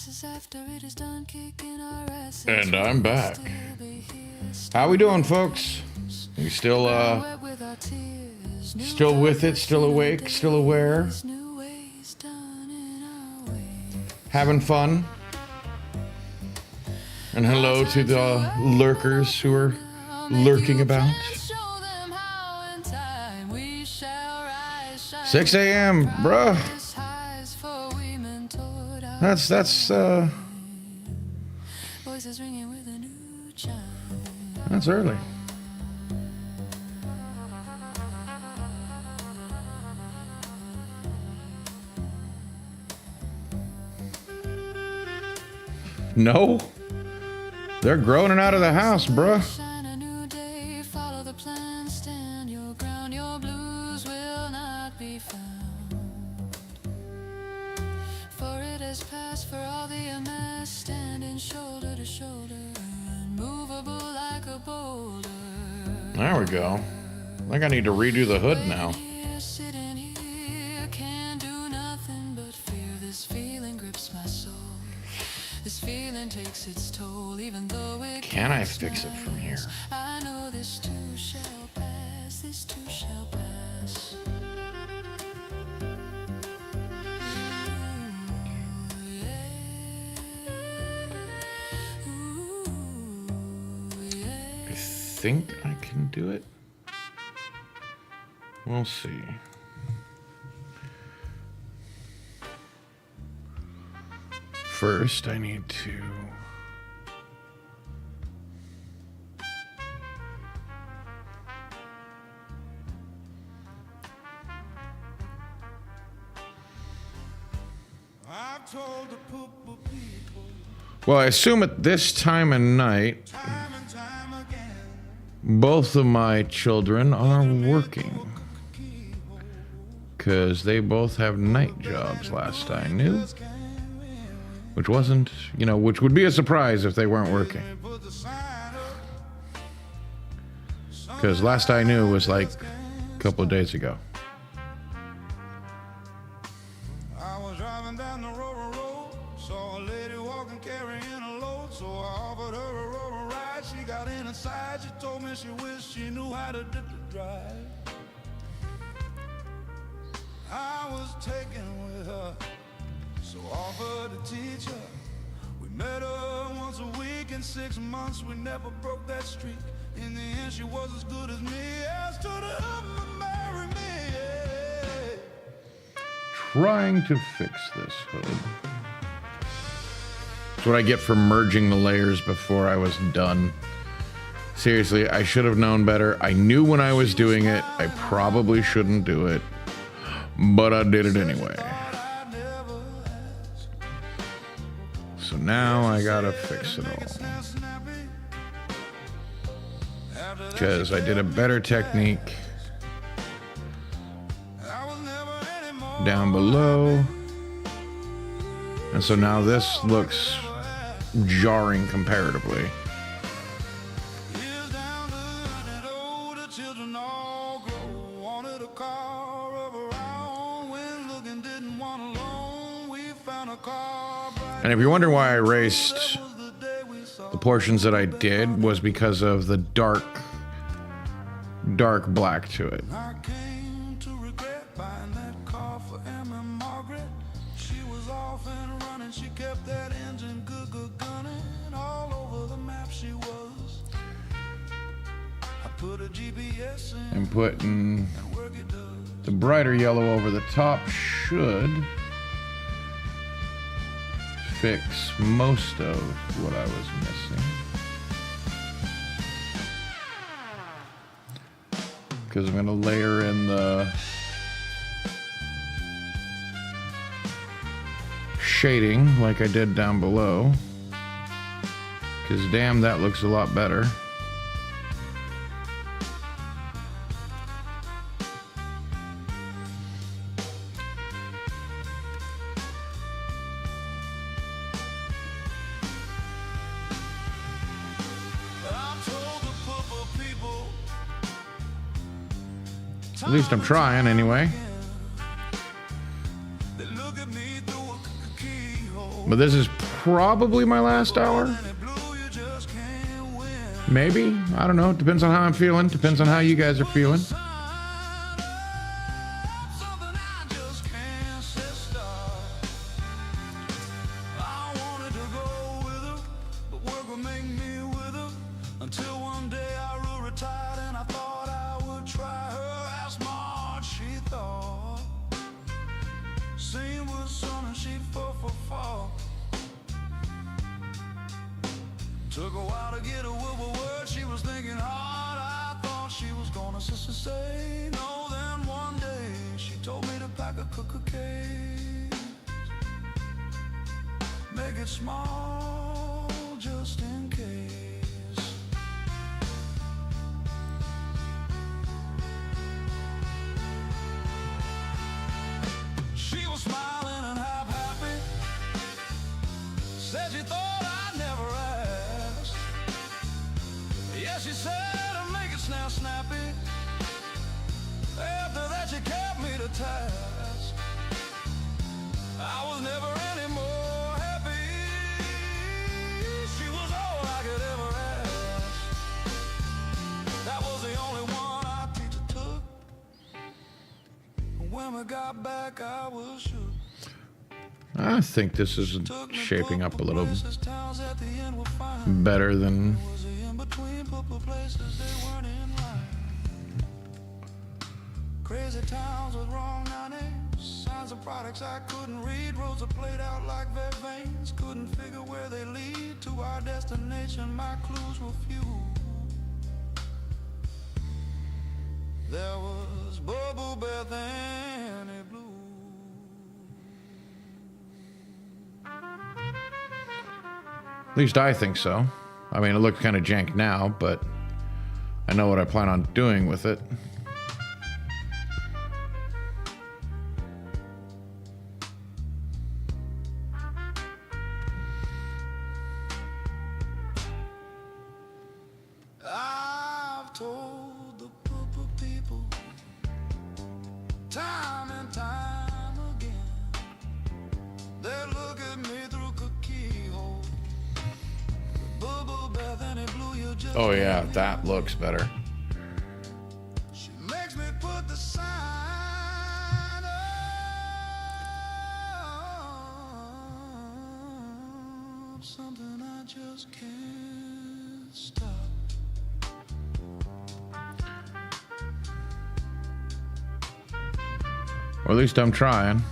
passes after it is done kicking our asses. And I'm back. Still be here, How we doing, folks? You still wet with our tears. New still with it, still awake, still aware, ways, new ways done in our way. having fun? And hello to the lurkers who are lurking about. Show them how in time we shall rise, shine 6 a.m., bruh. as high as for women toward our That's voices ringing with a new chime. that's early. No, they're groaning out of the house, bruh. Shine a new day, follow the plan, stand your ground, your blues will not be found. For it has passed for all the amassed, standing shoulder to shoulder, unmovable like a boulder. There we go. I think I need to redo the hood now. Here, sitting here, can't do nothing but fear. This feeling grips my soul. This feeling takes its toll, even though it Can I grips fix it my from here? ears. I know this too shall pass. This too shall pass. Ooh, yeah. Ooh, yeah. I think I can do it. We'll see. First, I need to I've told the purple people well, I assume at this time of night, time and time again. both of my children are working. Because they both have night jobs, last I knew. Which wasn't, which would be a surprise if they weren't working. Put the sign up. Because last I knew was like a couple of days ago. I was driving down the road, saw a lady walking carrying a load, so I offered her a road ride. She got inside, she told me she wished she knew how to drive. I was taken with her, so offered to teach her. We met her once a week in 6 months, we never broke that streak. In the end, she was as good as me. Asked her to help me marry me. Yeah. Trying to fix this hood. That's what I get for merging the layers before I was done. Seriously, I should have known better. I knew when I was doing it, I probably shouldn't do it. But I did it anyway. So now I gotta fix it all. Because I did a better technique down below. And so now this looks jarring comparatively. Years down the road and older children all grow. Wanted a car of our own. When looking didn't want a loan. We found a car bright And if you're wondering why I erased was the day we saw. the portions that I did, was because of the dark black to it. I came to regret buying that car for Emma and Margaret. She was off and running. She kept that engine good gunning. All over the map she was. I put a GPS in And putting and work it does. the brighter yellow over the top should fix most of what I was missing. Because I'm going to layer in the shading like I did down below. Because damn, that looks a lot better. I told the purple people. At least I'm trying anyway. They look at me through a keyhole. But this is probably my last hour. Maybe. I don't know. Depends on how I'm feeling. Depends on how you guys are feeling. Until one day I grew retired and I thought I would try her. How smart she thought. Seen was son and she fought for fall. Took a while to get a word. She was thinking hard. I thought she was gonna say no. Then one day she told me to pack a cookie case. Make it small just in case. She was smiling and half happy. Said she thought I'd never ask. Yeah, she said to make it snappy. After that she kept me to task. I was never any more happy. She was all I could ever ask. That was the only one our teacher took. When we got back, I was shook. I think this is shaping up a little better than... Crazy towns with wrong names, signs of products I couldn't read, roads are played out like their veins, couldn't figure where they lead to our destination. My clues were few. There was Bubble Bath and a blue. At least I think so. I mean, it looks kind of jank now, but I know what I plan on doing with it. I've told the purple people time and time again. They look at me through a keyhole. Bubble bath and it blew you just. Oh yeah, that looks better. She makes me put the sign up. Something I just can't stop. Or at least I'm trying.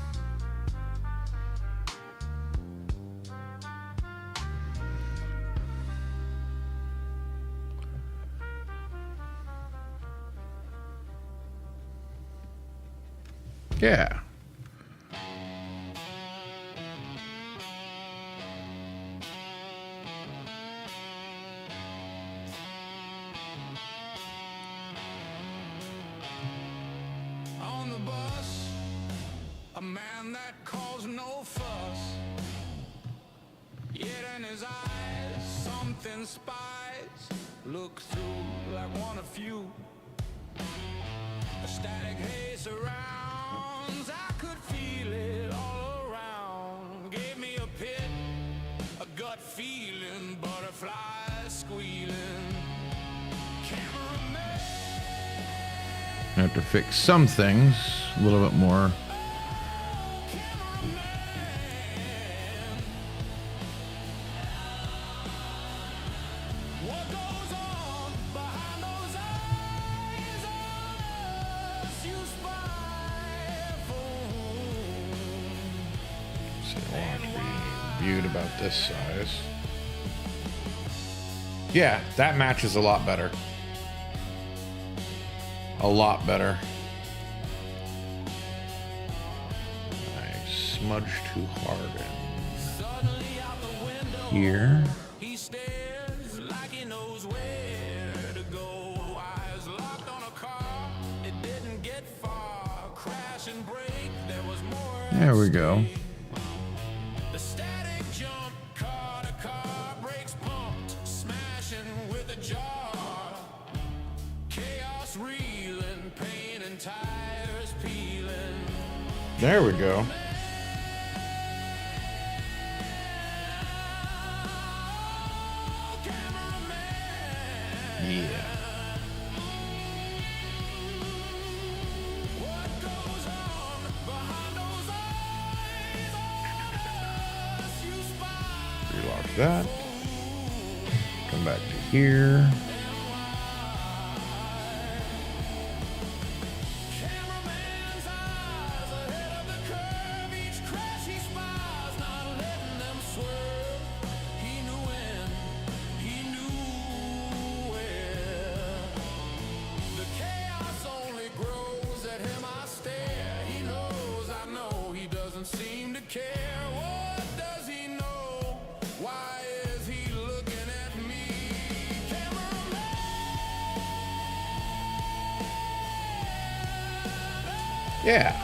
Yeah. On the bus, a man that calls no fuss. Yet in his eyes, something spies. Look through like one of few. A static haze surrounds. I could feel it all around. Gave me a pit, a gut feeling, butterflies squealing. Cameraman. I have to fix some things a little bit more. What goes on behind those eyes on us? You spy for. So I want it to be viewed about this size. Yeah, that matches a lot better. A lot better. I smudged too hard in here. He stares like he knows where to go. Eyes locked on a car. It didn't get far. Crash and break. There was more. There we go. The static jump. Car to car. Brakes pumped. Smashing with a jar. Chaos reeling. Pain and tires peeling. There we go. Yeah. What goes on behind those eyes? You spy. Relock that. Come back to here. Cameraman's eyes ahead of the curve. Each crash he spies, not letting them swerve. He knew when, he knew where. The chaos only grows at him. I stare. He knows, I know. He doesn't seem to care. What does he know? Why is he looking at me? Cameraman. Yeah.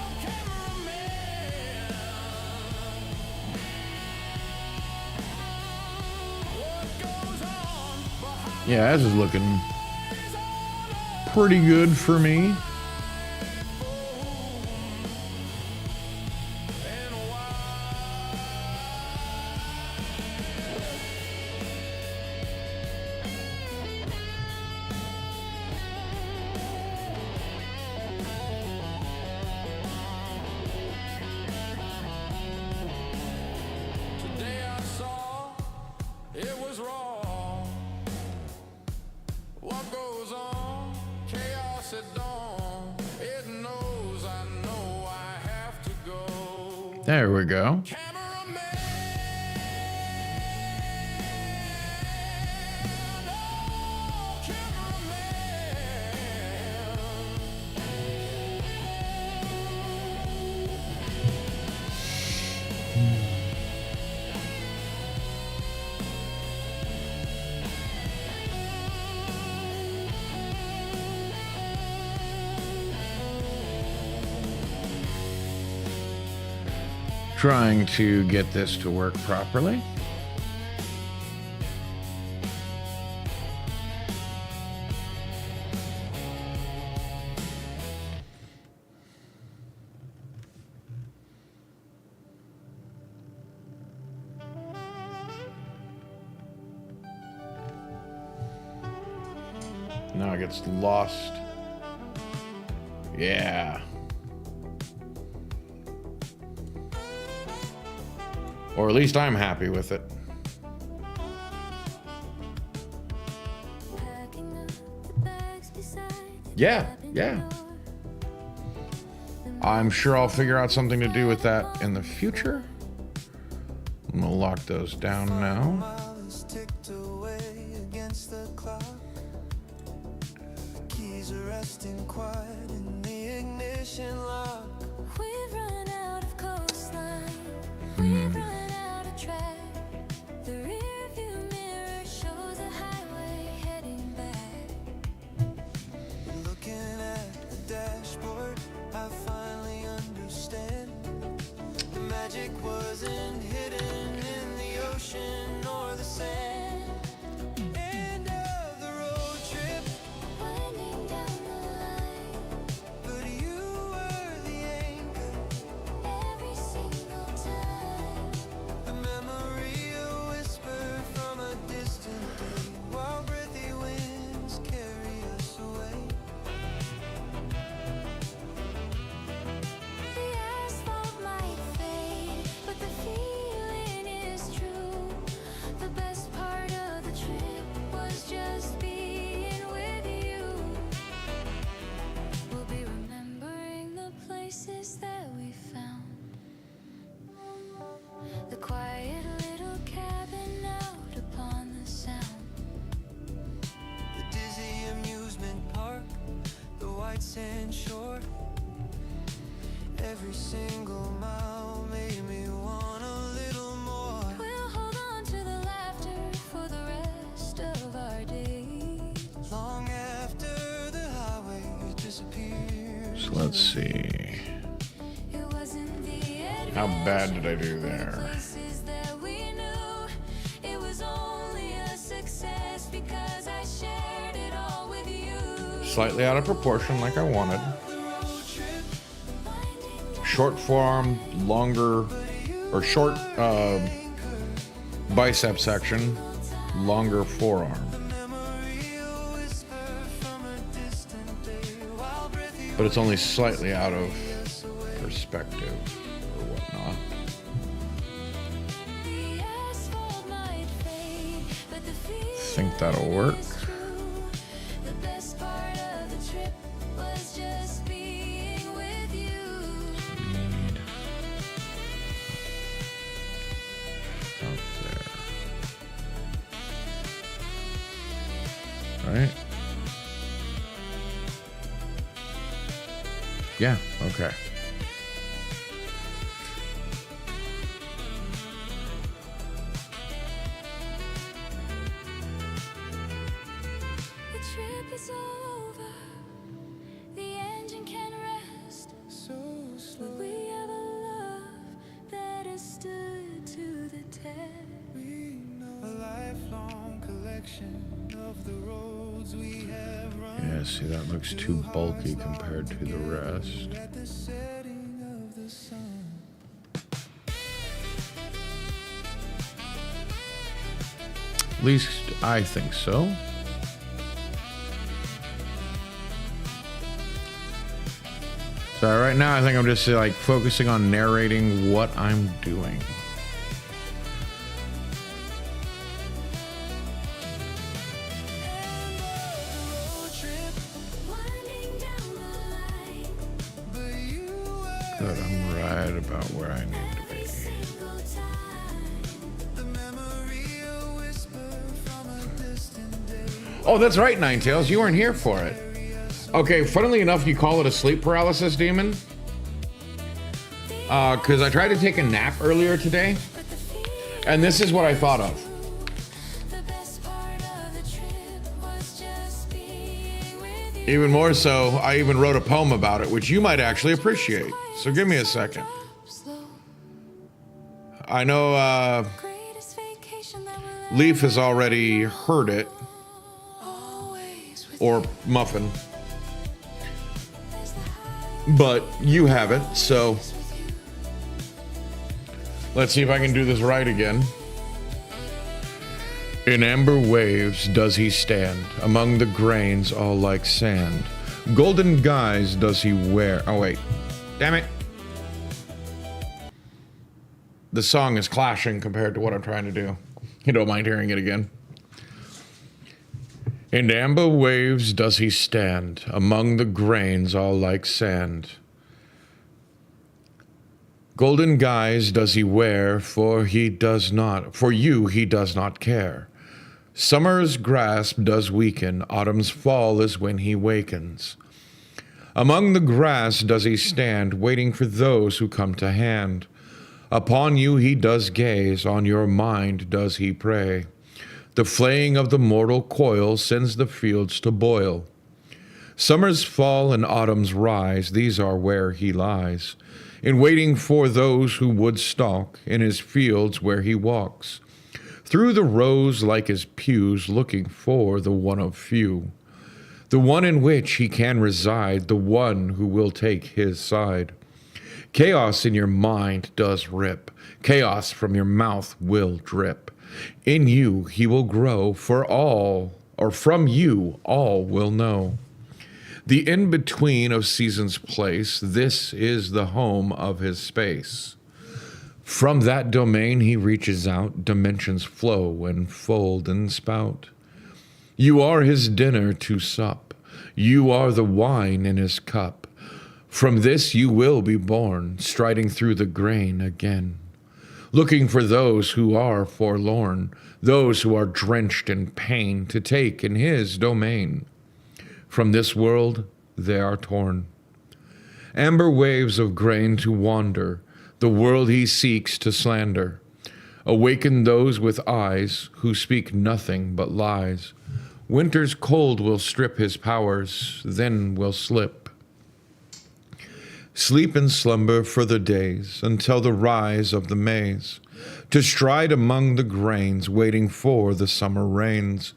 Yeah, this is looking pretty good for me. Today I saw it was wrong. What goes on? Chaos at dawn. It knows I know I have to go. There we go. Cameraman, oh, cameraman. Trying to get this to work properly. Now it gets lost. Yeah. Or at least I'm happy with it. Packing up the bags beside the Yeah, cabin yeah. door. I'm sure I'll figure out something to do with that in the future. I'm gonna lock those down now. Miles ticked away against the clock. Keys are resting quiet in the ignition lock. We've run out of coastline. We've run out of track. The rearview mirror shows a highway heading back. Looking at the dashboard, I finally understand. The magic wasn't hidden in the ocean or the sand. End of the road trip, Winding down the line. but you were the anchor. Every single time. A memory, a whisper from a distant day, while breathy winds carry us away. The asphalt might fade, but the feeling is true. The best part of the trip was just being with you. We'll be remembering the places that we found. The quiet little cabin out upon the sound. The dizzy amusement park, the white sand shore. Every single mile made me want a little more. We'll hold on to the laughter for the rest of our days. Long after the highway disappears. So let's see. It wasn't the How bad did I adventure do there? places that we knew. It was only a success because I shared it all with you. Slightly out of proportion, like I wanted. Winding Short forearm, longer, or short bicep section, longer forearm. Memory, a whisper but it's only slightly out of perspective or whatnot. The asphalt might fade, but the Think that'll work. The best part of the trip was just being with you. Out there. Right? Yeah, okay. The trip is over. The engine can rest. So slow. Will we have a love that has stood to the test? We know a lifelong collection of the roads we have run. Yeah, see, that looks too bulky compared to the rest. At the setting of the sun. At least I think so. So right now I think I'm just like focusing on narrating what I'm doing. Road trip, Winding down the line, but you were Good, I'm right about where I need to every be. single time. the memory, a whisper from a distant day. Oh, that's right, Ninetales. You weren't here for it. Okay, funnily enough, you call it a sleep paralysis demon. Because I tried to take a nap earlier today, But the feeling, and this is what I thought of. the best part of the trip was just being with you. Even more so, I even wrote a poem about it, which you might actually appreciate. So give me a second. Slow, I know greatest vacation that will Leaf has already heard it, always with or Muffin, there's the high but you haven't, so with you. let's see if I can do this right again. In amber waves does he stand, among the grains all like sand. Golden guise does he wear. Oh, wait. Damn it. The song is clashing compared to what I'm trying to do. You don't mind hearing it again. In amber waves does he stand, among the grains all like sand. Golden guise does he wear, for you he does not care. Summer's grasp does weaken, autumn's fall is when he wakens. Among the grass does he stand, waiting for those who come to hand. Upon you he does gaze, on your mind does he prey. The flaying of the mortal coil sends the fields to boil. Summers fall and autumns rise, these are where he lies, in waiting for those who would stalk, in his fields where he walks. Through the rows like his pews, looking for the one of few, the one in which he can reside, the one who will take his side. Chaos in your mind does rip, chaos from your mouth will drip. In you he will grow, for all, or from you all will know. The in-between of seasons place, this is the home of his space. From that domain he reaches out, dimensions flow and fold and spout. You are his dinner to sup, you are the wine in his cup. From this you will be born, striding through the grain again, looking for those who are forlorn, those who are drenched in pain, to take in his domain. From this world they are torn. Amber waves of grain to wander, the world he seeks to slander. Awaken those with eyes who speak nothing but lies. Winter's cold will strip his powers, then will slip. Sleep and slumber for the days, until the rise of the maize, to stride among the grains, waiting for the summer rains.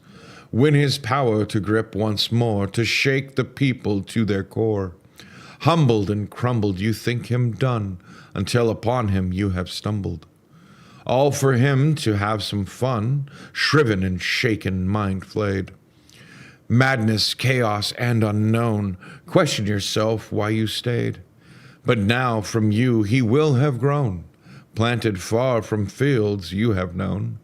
Win his power to grip once more, to shake the people to their core. Humbled and crumbled you think him done, until upon him you have stumbled. All for him to have some fun, shriven and shaken, mind flayed. Madness, chaos, and unknown. Question yourself why you stayed. But now from you he will have grown, planted far from fields you have known,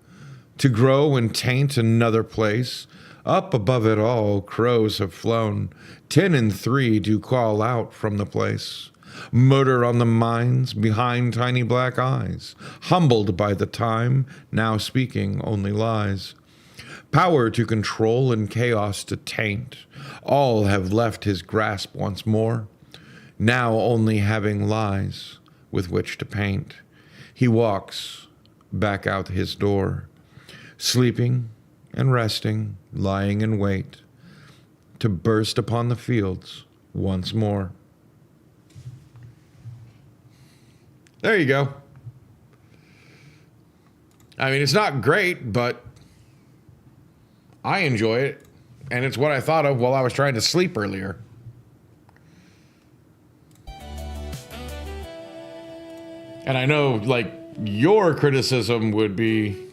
to grow and taint another place. Up above it all, crows have flown. 10 and 3 do call out from the place. Murder on the minds behind tiny black eyes, humbled by the time, now speaking only lies. Power to control and chaos to taint, all have left his grasp once more, now only having lies with which to paint. He walks back out his door, sleeping and resting, lying in wait, to burst upon the fields once more. There you go. I mean, it's not great, but I enjoy it, and it's what I thought of while I was trying to sleep earlier. And I know, like, your criticism would be...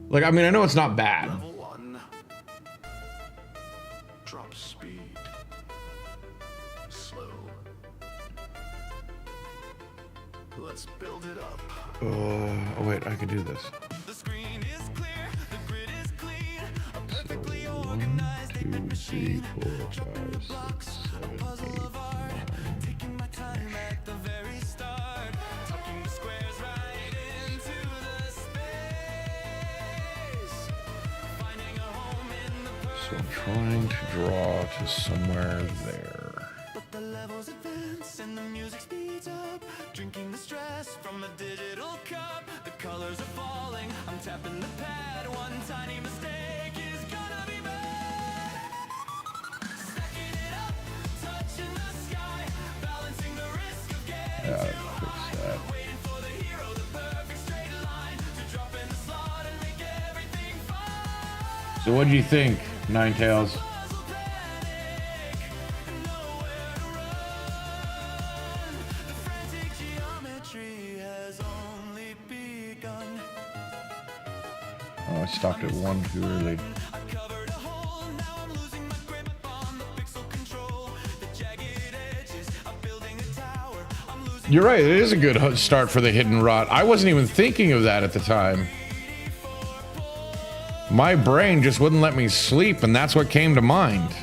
Like, I mean, I know it's not bad. Level 1. Drop speed. Slow. Let's build it up. Oh, wait, I can do this. The screen is clear, the grid is clean, a perfectly organized epic machine. Dropping the blocks, a puzzle of art, taking my time at the very start, tucking the squares right into the space, finding a home in the So I'm trying to draw to somewhere there. But the levels advance and the music speeds up, drinking the stress from a digital cup. The colors are falling, I'm tapping the pad. One tiny mistake is gonna be bad. Stacking it up, touching the sky, balancing the risk of getting too high. Waiting for the hero, the perfect straight line to drop in the slot and make everything fine. So what do you think, Ninetales? Puzzle panic, nowhere to run. The frantic geometry has only begun. Oh, I stopped at 1 too early. I covered a hole, now I'm losing my grip on the pixel control. The jagged edges, I'm building a tower. I'm losing You're right, it is a good start for the hidden rot. I wasn't even thinking of that at the time. My brain just wouldn't let me sleep, and that's what came to mind.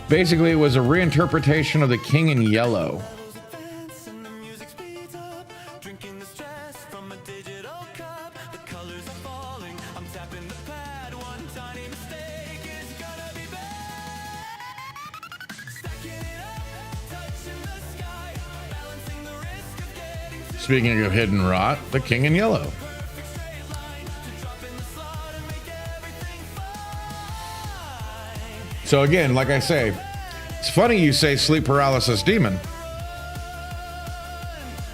Basically, it was a reinterpretation of The King in Yellow. levels advance and the music speeds up. Drinking the stress from a digital cup. The colors are falling, I'm tapping the pad. One tiny mistake is gonna be bad. Stacking it up, touching the sky, balancing the risk of getting too Speaking of hidden rot, The King in Yellow. perfect straight line to drop in the slot and make everything fine. So again, like I say, it's funny you say sleep paralysis demon. The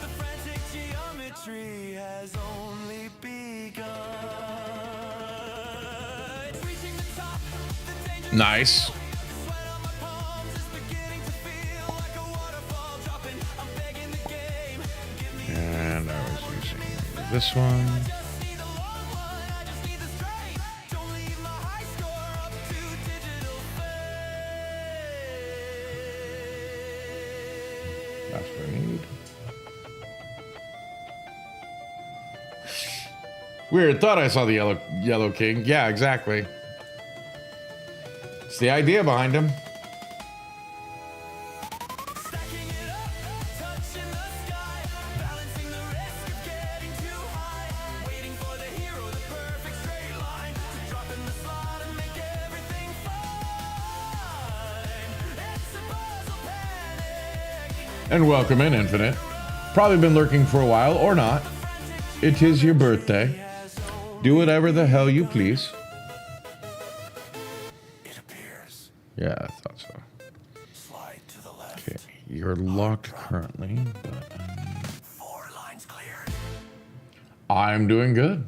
frantic geometry has only begun. It's reaching the top, the danger Nice. sweat on my palms is beginning to feel like a waterfall dropping. I'm begging the game, give me And I was using this one. just need the long one, I just need the straight. Don't leave my high score up to digital fate. That's what I need. Weird, thought I saw the yellow king. Yeah, exactly. It's the idea behind him. Stacking it up, touching the sky, balancing the risk of getting too high. Waiting for the hero, the perfect straight line to drop in the slot and make everything fine. It's a puzzle panic. And welcome in, Infinite. Probably been lurking for a while, or not. It is your birthday. Do whatever the hell you please. It appears. Yeah, I thought so. Slide to the left. Okay, you're locked currently, but 4 lines cleared. I'm doing good.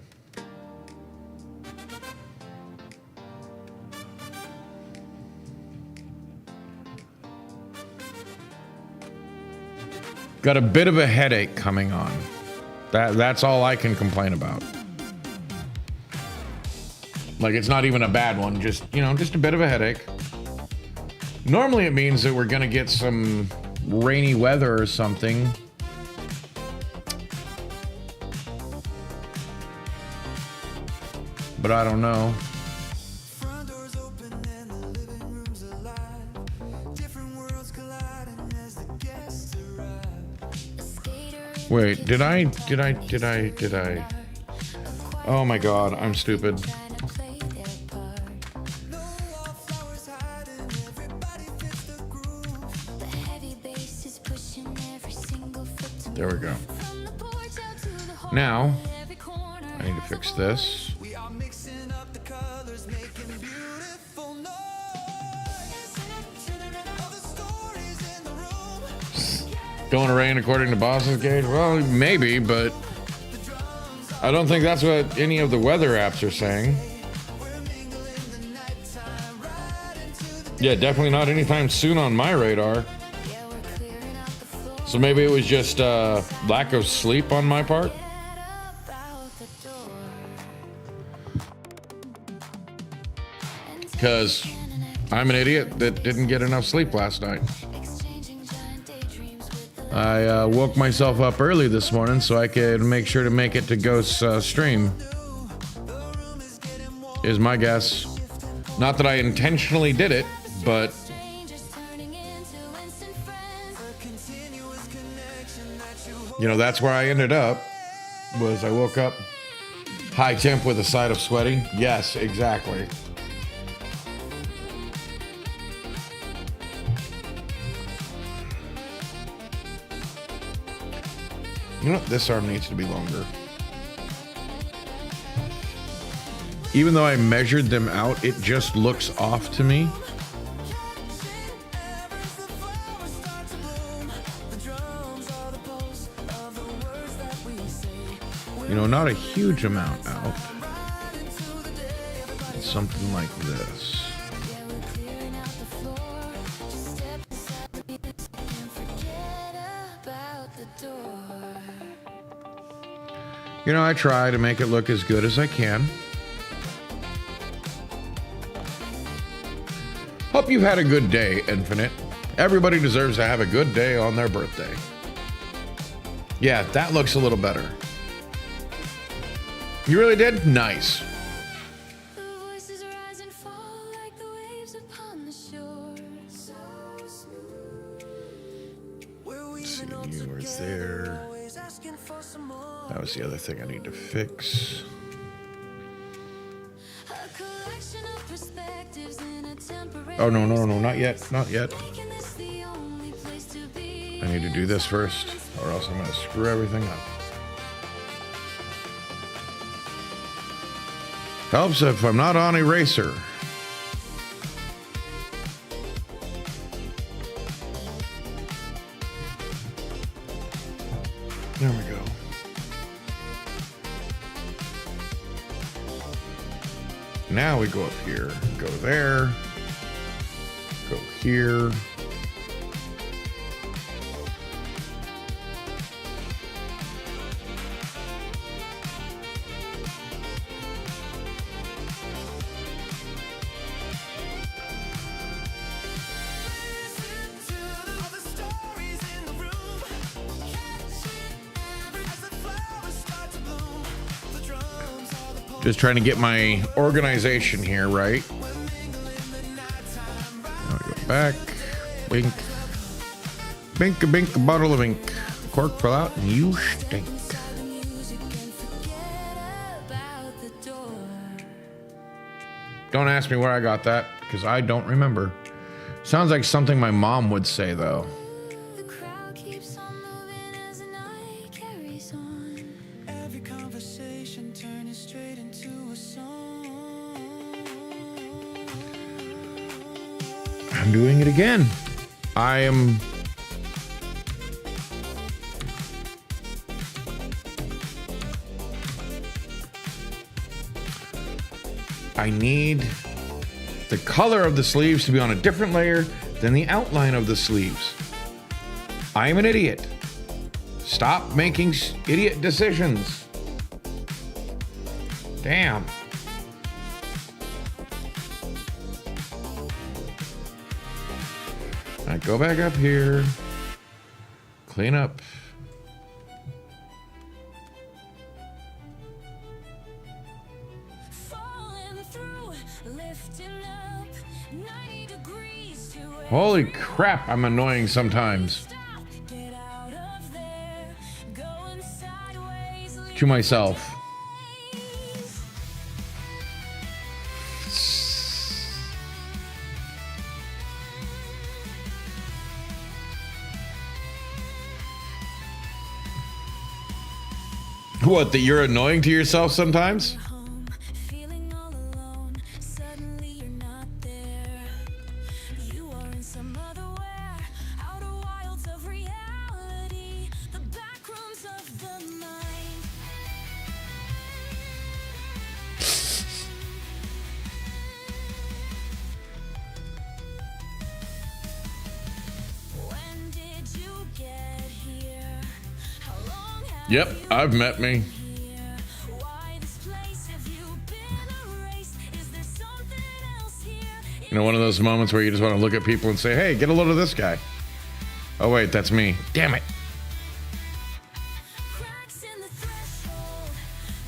Got a bit of a headache coming on. That's all I can complain about. Like it's not even a bad one, just, you know, just a bit of a headache. Normally it means that we're gonna get some rainy weather or something. But I don't know. Front doors open and the living room's alive. Different worlds colliding as the guests arrive. Wait, did I? Oh my god, I'm stupid. No wallflowers hiding, everybody fits the groove. The heavy bass is pushing every single foot to There we go. from the porch out to the hall. Now, Every corner. I need to fix this. We are mixing up the colors, making beautiful noise. All the stories in the room. Going to rain according to Boston's gauge? Well, maybe, but I don't think that's what any of the weather apps are saying. Yeah, definitely not anytime soon on my radar. Yeah, we're clearing out the floor. So maybe it was just lack of sleep on my part. Get up out the door. Because I'm an idiot that didn't get enough sleep last night. Exchanging giant daydreams with the I woke myself up early this morning so I could make sure to make it to Ghost's stream. Is my guess. Not that I intentionally did it, but strangers turning into instant friends. you know, that's where I ended up. Was I woke up high temp with a side of sweating? Yes, exactly. You know what? This arm needs to be longer. Even though I measured them out, it just looks off to me. You know, not a huge amount out. It's something like this. Yeah, we're clearing out the floor. Just step inside me and forget about the door. You know, I try to make it look as good as I can. Hope you've had a good day, Infinite. Everybody deserves to have a good day on their birthday. Yeah, that looks a little better. You really did? Nice. The voices rise and fall like the waves upon the shore. So smooth. See, you were there. Always asking for some more. That was the other thing I need to fix. A collection of perspectives in a temporary. Oh, no, not yet, not yet. Making this the only place to be. I need to do this first, or else I'm going to screw everything up. Helps if I'm not on eraser. There we go. Now we go up here, go there, go here. All the stories in the room. As the flowers start to bloom. The drums are the pulse. Just trying to get my organization here right. Now we go back. Wink. Bink a bink, a bottle of ink. Cork fell out and you stink. Music and forget about the door. Don't ask me where I got that, because I don't remember. Sounds like something my mom would say, though. The crowd keeps on moving as the night carries on. Every conversation turning straight into a song. I'm doing it again. I need the color of the sleeves to be on a different layer than the outline of the sleeves. I am an idiot. Stop making idiot decisions. Damn. Go back up here. Clean up. Falling through, lifting up, 90 degrees to it. Holy crap, I'm annoying sometimes. Stop, get out of there, going sideways, To myself. What, that you're annoying to yourself sometimes? home, feeling all alone. Suddenly you're not there. You are in some otherwhere, outer wilds of reality, the back rooms of the mind. When did you get here? How long have Yep, you I've met me. here? Why this place? Have you been erased? Is there something else here? You know, one of those moments where you just want to look at people and say, hey, get a load of this guy. Oh, wait, that's me. Damn it. Cracks in the threshold,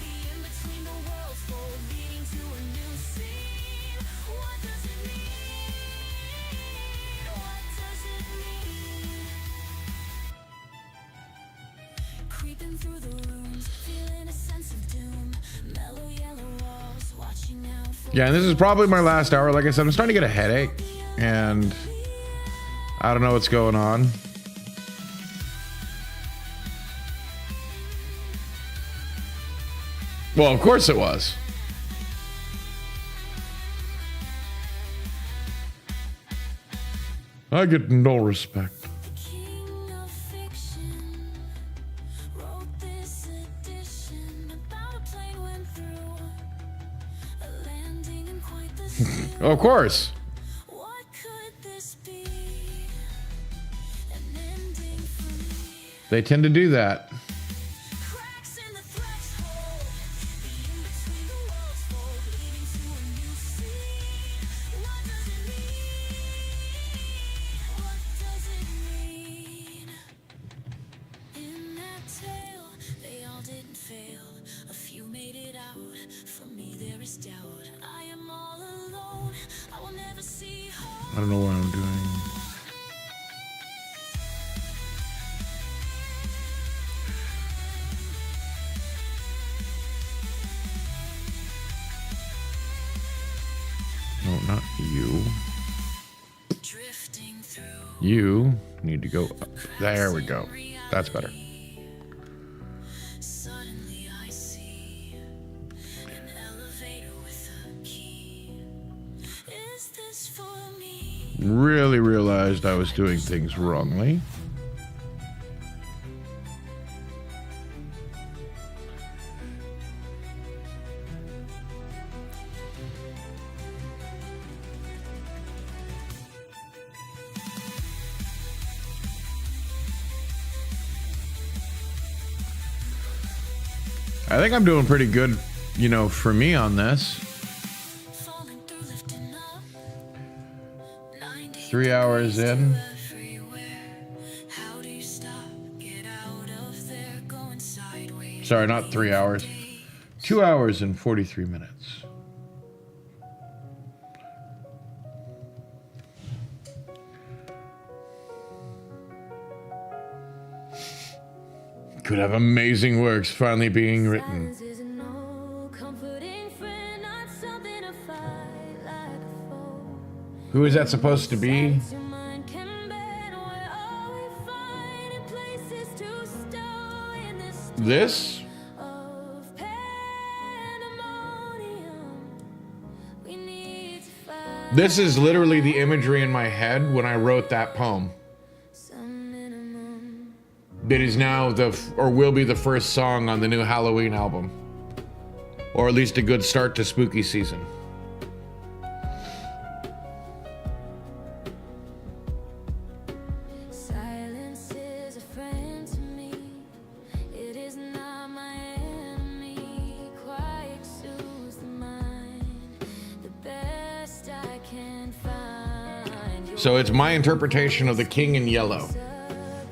the in between the worlds fold, leading to a new scene. What does it mean? What does it mean? Creeping through the rooms, feeling a sense of doom. Mellow yellow walls, watching out for. Yeah, and this is probably my last hour. Like I said, I'm starting to get a headache, and I don't know what's going on. Well, of course it was. I get no respect. King of fiction wrote this edition about a plane went through a landing in quite the city. Of course. What could this be? An ending for me. They tend to do that. Cracks in the threshold, the in between the worlds fold, leading to a new scene. What does it mean? What does it mean? In that tale, they all didn't fail. A few made it out. For me, there is doubt. I am all alone. I will never see hope. I don't know what I'm doing. No, not you. Drifting through. You need to go up. There we go. That's better. Suddenly I see an elevator with a key. Is this for me? Really realized I was doing things wrongly. I think I'm doing pretty good, you know, for me on this. Falling through, lifting up. 90 3 hours in. everywhere. How do you stop? Get out of there, going sideways. Sorry, not 3 hours. 2 hours and 43 minutes. Could have amazing works finally being written. Silence is no comforting friend, not something to fight like a foe. Who is that supposed to be? Your mind can bend, where are we finding places to stow in this This? of pandemonium? We need to find This is literally the imagery in my head when I wrote that poem. some minimum. That is now or will be the first song on the new Halloween album. Or at least a good start to spooky season. Silence is a friend to me. It is not my enemy. Quiet soothes the mind. The best I can find. So it's my interpretation of the King in Yellow.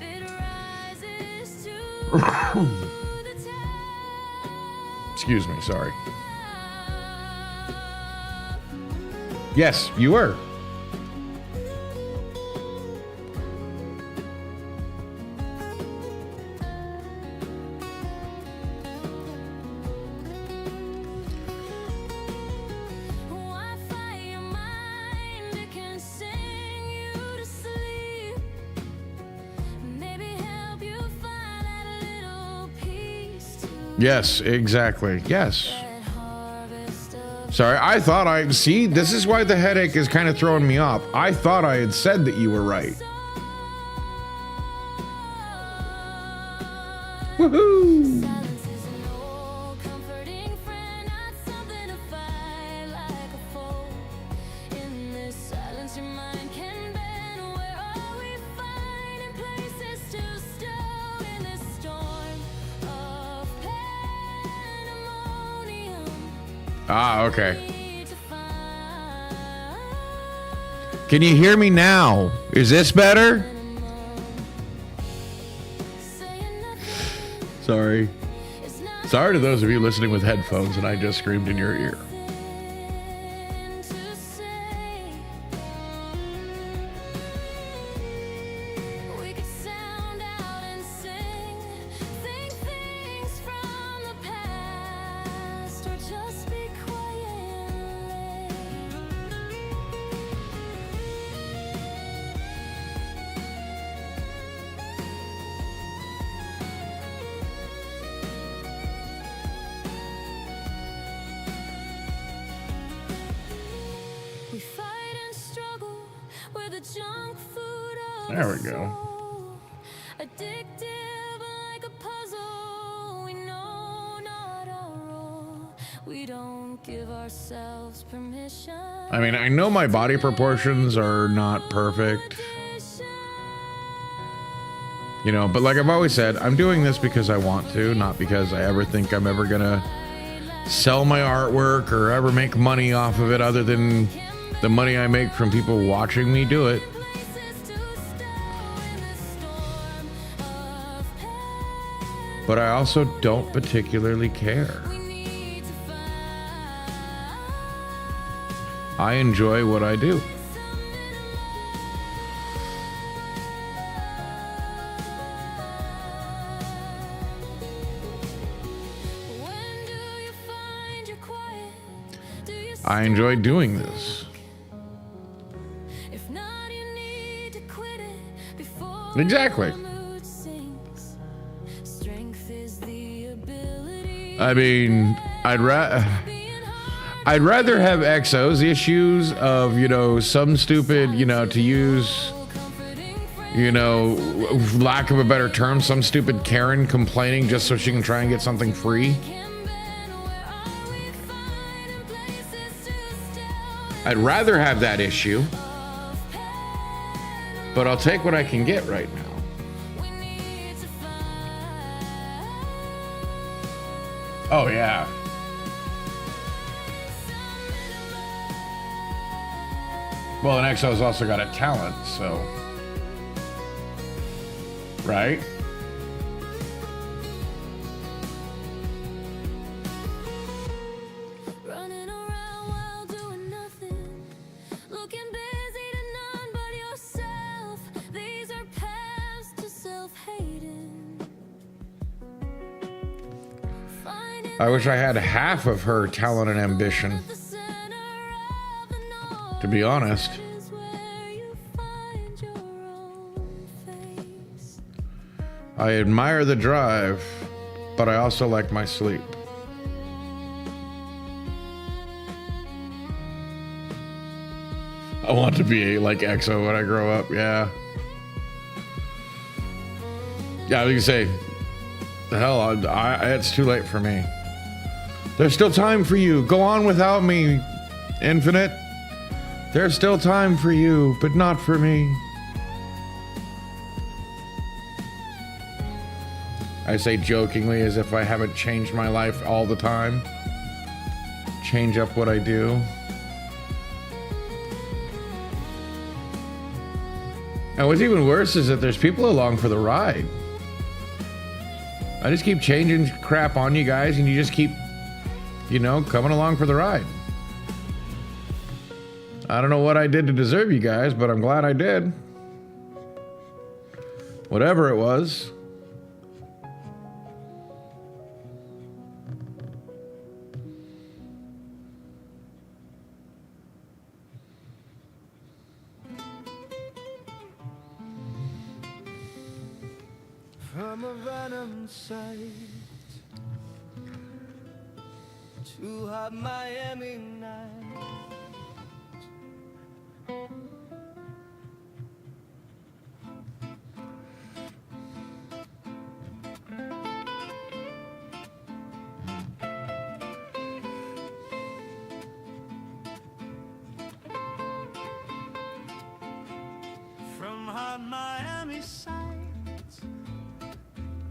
It rises to the top. Excuse me, sorry. Yes, you were. Wi-Fi your mind, it can sing you to sleep. Maybe help you find that little piece to Yes, exactly. Yes. that harvest of Sorry, I thought I see. This is why the headache is kind of throwing me off. I thought I had said that you were right. Woohoo! silence is an old comforting friend, not something to fight like a foe. In this silence, your mind can bend. Where are we finding places to stow in this storm of pandemonium? Ah, okay. Need to find Can you hear me now? Is this better? saying nothing Sorry. is not Sorry to those of you listening with headphones and I just screamed in your ear. nothing to say. We could sound out and sing, think things from the past, or just be quiet and we fight and struggle with the junk food of There the we go. soul. Addictive like a puzzle. We know not our role. We don't give ourselves permission. I mean, I know my body proportions are not perfect, you know, but like I've always said, I'm doing this because I want to, not because I ever think I'm ever gonna sell my artwork or ever make money off of it other than the money I make from people watching me do it. Places to stow in this storm of But I also don't particularly care. we need to find. I enjoy what I do. When do you find your quiet? Do you I enjoy doing this. If not, you need to quit it before Exactly. the mood sinks. Strength is the ability I mean, I'd rather have XO's issues of, you know, some stupid, you know, to use, you know, lack of a better term, some stupid Karen complaining just so she can try and get something free. I'd rather have that issue, but I'll take what I can get right now. Oh, yeah. Well, and XO's also got a talent, so. Right? Running around while doing nothing, looking busy to none but yourself. These are paths to self-hating. Finding I wish I had half of her talent and ambition, the center of the north to be honest. is where you find your own face. I admire the drive, but I also like my sleep. I want to be like EXO when I grow up, yeah. Yeah, I was gonna say, the hell, it's too late for me. There's still time for you. Go on without me, Infinite. There's still time for you, but not for me. I say jokingly as if I haven't changed my life all the time. Change up what I do. And what's even worse is that there's people along for the ride. I just keep changing crap on you guys, and you just keep, you know, coming along for the ride. I don't know what I did to deserve you guys, but I'm glad I did. Whatever it was. From a random sight to hot Miami night. From hot Miami sights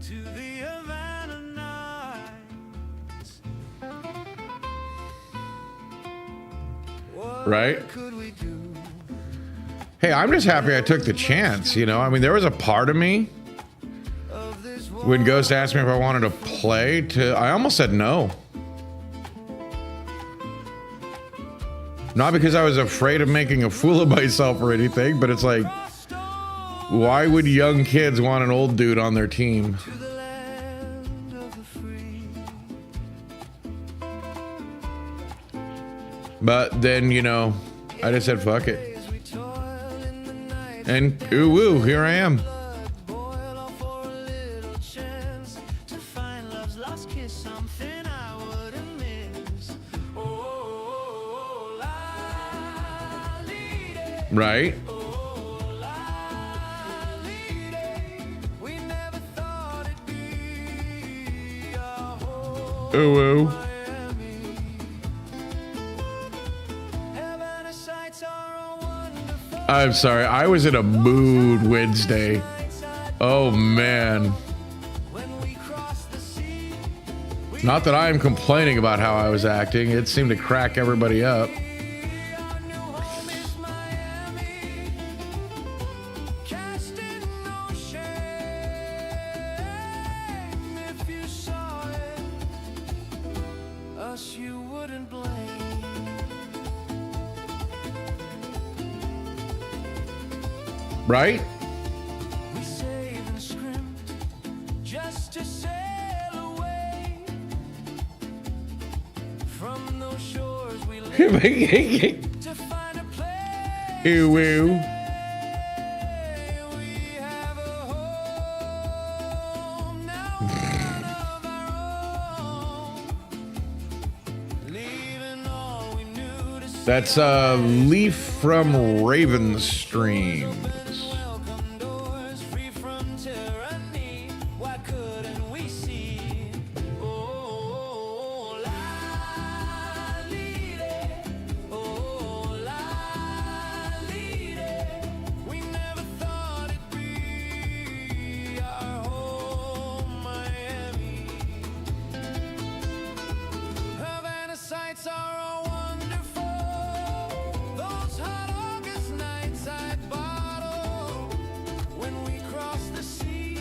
to the Havana nights. What Right? could we do? Hey, I'm just happy I took the chance, you know? I mean, there was a part of me Of this world, when Ghost asked me if I wanted to play I almost said no. Not because I was afraid of making a fool of myself or anything, but it's like, why would young kids want an old dude on their team? to the land of the free. But then, you know, I just said, fuck it. As we toil in the night, And ooh woo, here I am. blood boil all for a little chance to find love's lost kiss, something I wouldn't miss. Oh, la, lady, Right? we never thought it'd be our home. Ooh woo. Miami. Havana sights are a wonderful I'm sorry, I was in a mood Wednesday. Oh man. when we cross the sea. Not that I am complaining about how I was acting, it seemed to crack everybody up. Our new home is Miami. Casting no shame. If you saw it, us you wouldn't blame. Right? We saved and scrimped just to sail away from those shores we lived to find a place. Ooh woo. We have a home now, one of our own. Leaving all we knew to say That's Leaf from Ravenstream. welcome doors, free from tyranny. Why couldn't we see? Oh, la, lady. Oh, la, lady. We never thought it'd be our home, Miami. Havana sights are all wonderful. Those hot August nights I'd bottle. When we crossed the sea,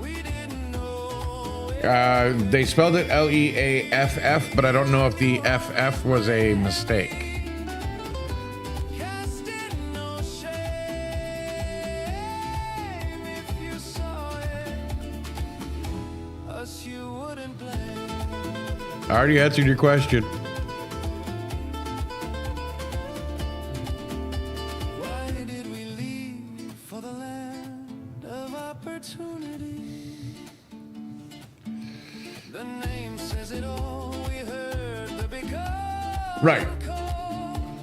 we didn't know it. They spelled it Leaff, but I don't know if the FF was a mistake. Casting no shame. If you saw it, us you wouldn't blame. I already answered your question. Why did we leave for the land of opportunity? The name says it all. We heard the big call Right.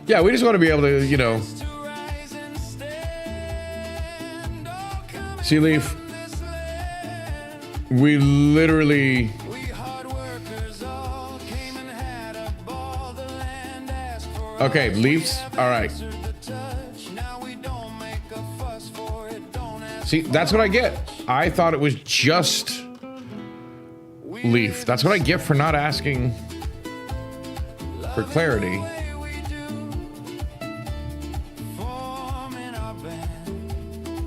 Yeah, we just want to be able to, you know, to rise and stand. All coming see, Leaf, from this land. we literally, We hard workers all came and had a ball. The land asked for okay, us. Leafs, all right. Answered the touch. Now we don't make a fuss for it. Don't ask See, that's what I get. I thought it was just Leaf. That's what I get for not asking for clarity. the way we do. Forming our band.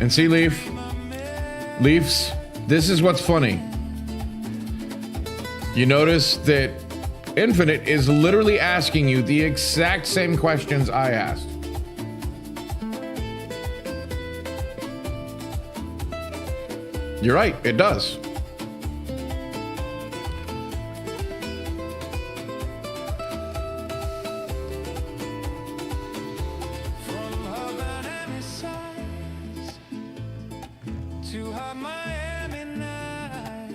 And see, Leafs, this is what's funny. You notice that Infinite is literally asking you the exact same questions I asked. You're right, it does. From Havana sighs to hot Miami nights.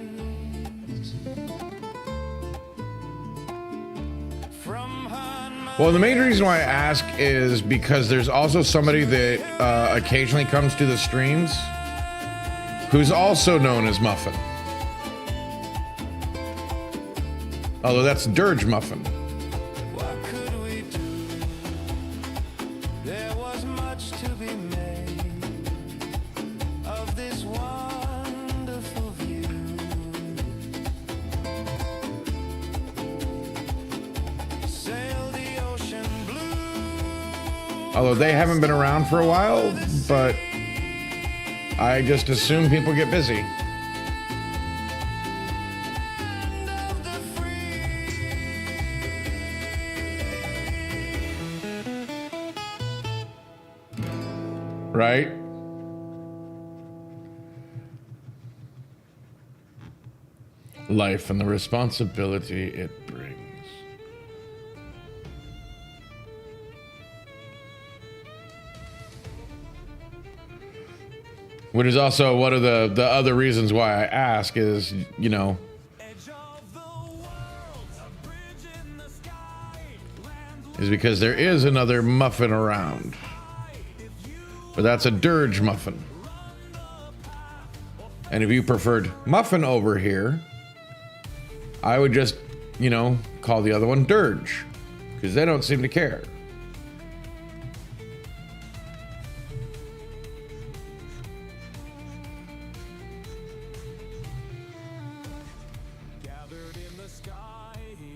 From hot Well, the main reason why I ask is because there's also somebody that occasionally comes to the streams who's also known as Muffin. Although that's Dirge Muffin. What could we do? There was much to be made of this wonderful view. Sail the ocean blue. Although they haven't been around for a while, but I just assume people get busy. Of the free. Right? Life and the responsibility it brings. Which is also one of the other reasons why I ask is, you know, Edge of the world, a bridge in the sky, land is because there is another muffin around. But that's a Dirge Muffin. And if you preferred Muffin over here, I would just, you know, call the other one Dirge. Because they don't seem to care. gathered in the sky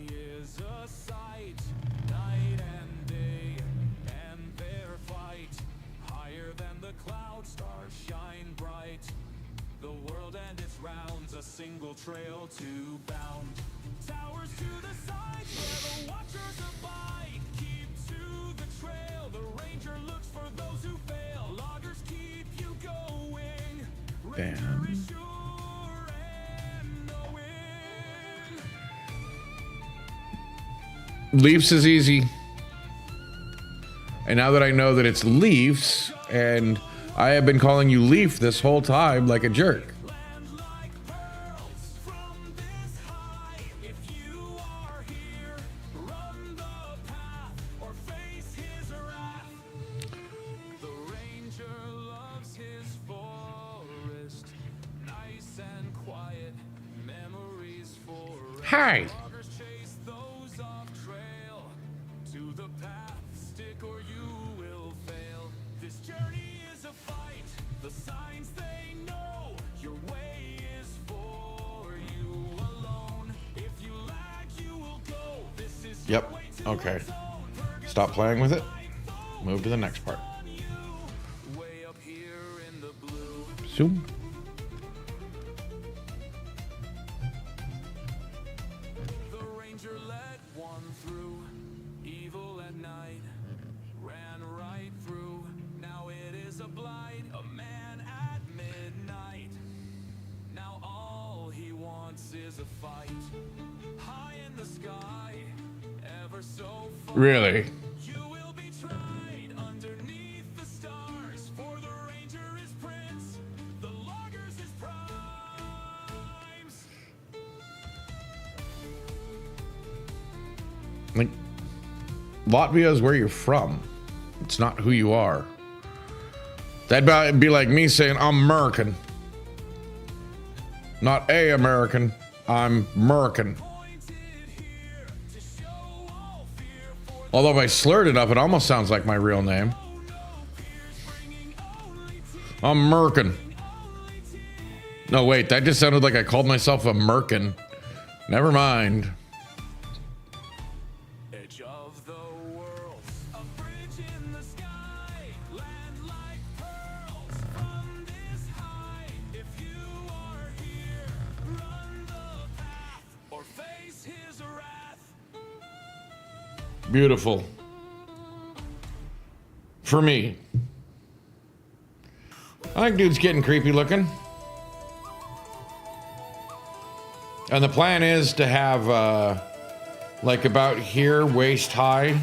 is a sight, night and day, and their fight. Higher than the clouds, stars shine bright. The world and its rounds, a single trail to bound. Towers to the sides where the watchers abide. Keep to the trail, the ranger looks for those who fail. Loggers keep you going. Damn. Ranger is sure and knowing. Leafs is easy. And now that I know that it's Leafs, and I have been calling you Leaf this whole time like a jerk. Land like pearls from this high. If you are here, run the path or face his wrath. The ranger loves his forest, nice and quiet, memories forever. Hi. Loggers chase those off trail. To the path, stick or you will fail. This journey is a fight. The signs they know. Your way is for you alone. If you lag, you will go. This is your Yep. way to Okay. its own. Stop playing with it. Move to the next part. Way up here in the blue. Zoom. The ranger let one through. Evil at night ran right through. Now it is a blight, a man at midnight. Now all he wants is a fight. High in the sky, ever so far. Really? You will be tried underneath the stars. For the ranger is prince, the loggers is primes. Like, Latvia is where you're from. It's not who you are. That'd be like me saying I'm American. Not a American. I'm American. Although if I slurred it up, it almost sounds like my real name. I'm Merkin. No, wait, that just sounded like I called myself a Merkin. Never mind. Edge of the world, a bridge in the sky, land like pearls from Beautiful. For me. I think dude's getting creepy looking. And the plan is to have, like about here, waist high,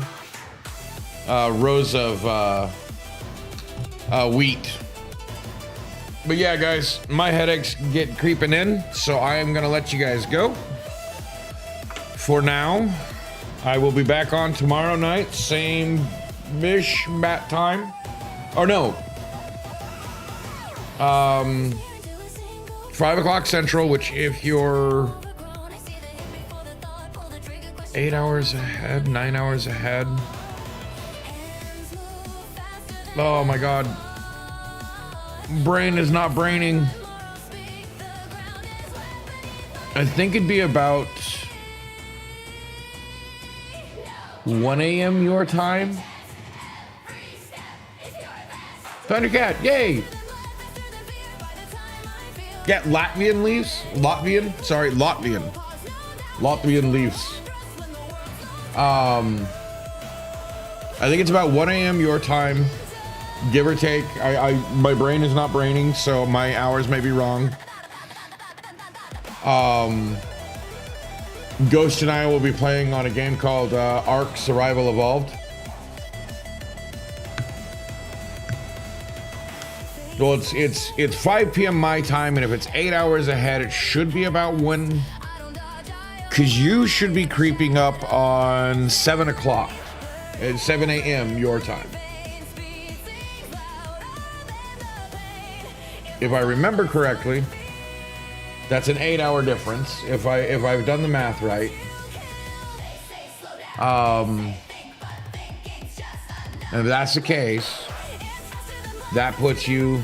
rows of wheat. But yeah, guys, my headaches get creeping in, so I am gonna let you guys go. For now, I will be back on tomorrow night, same-ish bat time. Or no. 5 o'clock Central, which if you're 8 hours ahead, 9 hours ahead. Oh my God. Brain is not braining. I think it'd be about 1 a.m. your time. Thundercat, yay! Yeah, Latvian leaves. Latvian leaves. I think it's about 1 a.m. your time, give or take. My brain is not braining, so my hours may be wrong. Ghost and I will be playing on a game called Ark Survival Evolved. Well, it's 5 p.m. my time, and if it's 8 hours ahead, it should be about 1. Because you should be creeping up on 7 o'clock. At 7 a.m. your time. If I remember correctly, that's an 8-hour difference. If I've done the math right. And if that's the case, that puts you...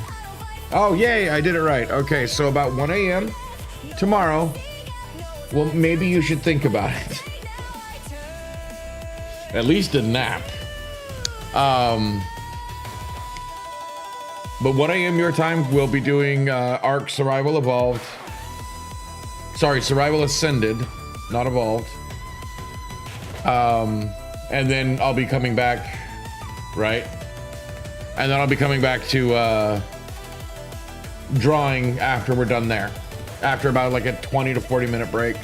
Oh, yay, I did it right. Okay, so about 1 a.m. tomorrow. Well, maybe you should think about it. At least a nap. But 1 a.m. your time, we'll be doing Ark Survival Evolved. Sorry, Survival Ascended, not Evolved. And then I'll be coming back, right? And then I'll be coming back to drawing after we're done there. After about like a 20 to 40 minute break.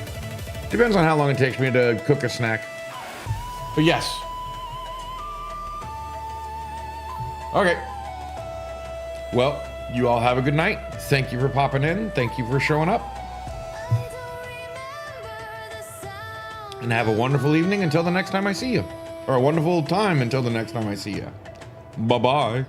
Depends on how long it takes me to cook a snack. But yes. Okay. Well, you all have a good night. Thank you for popping in. Thank you for showing up. And have a wonderful evening until the next time I see you. Or a wonderful time until the next time I see you. Bye-bye.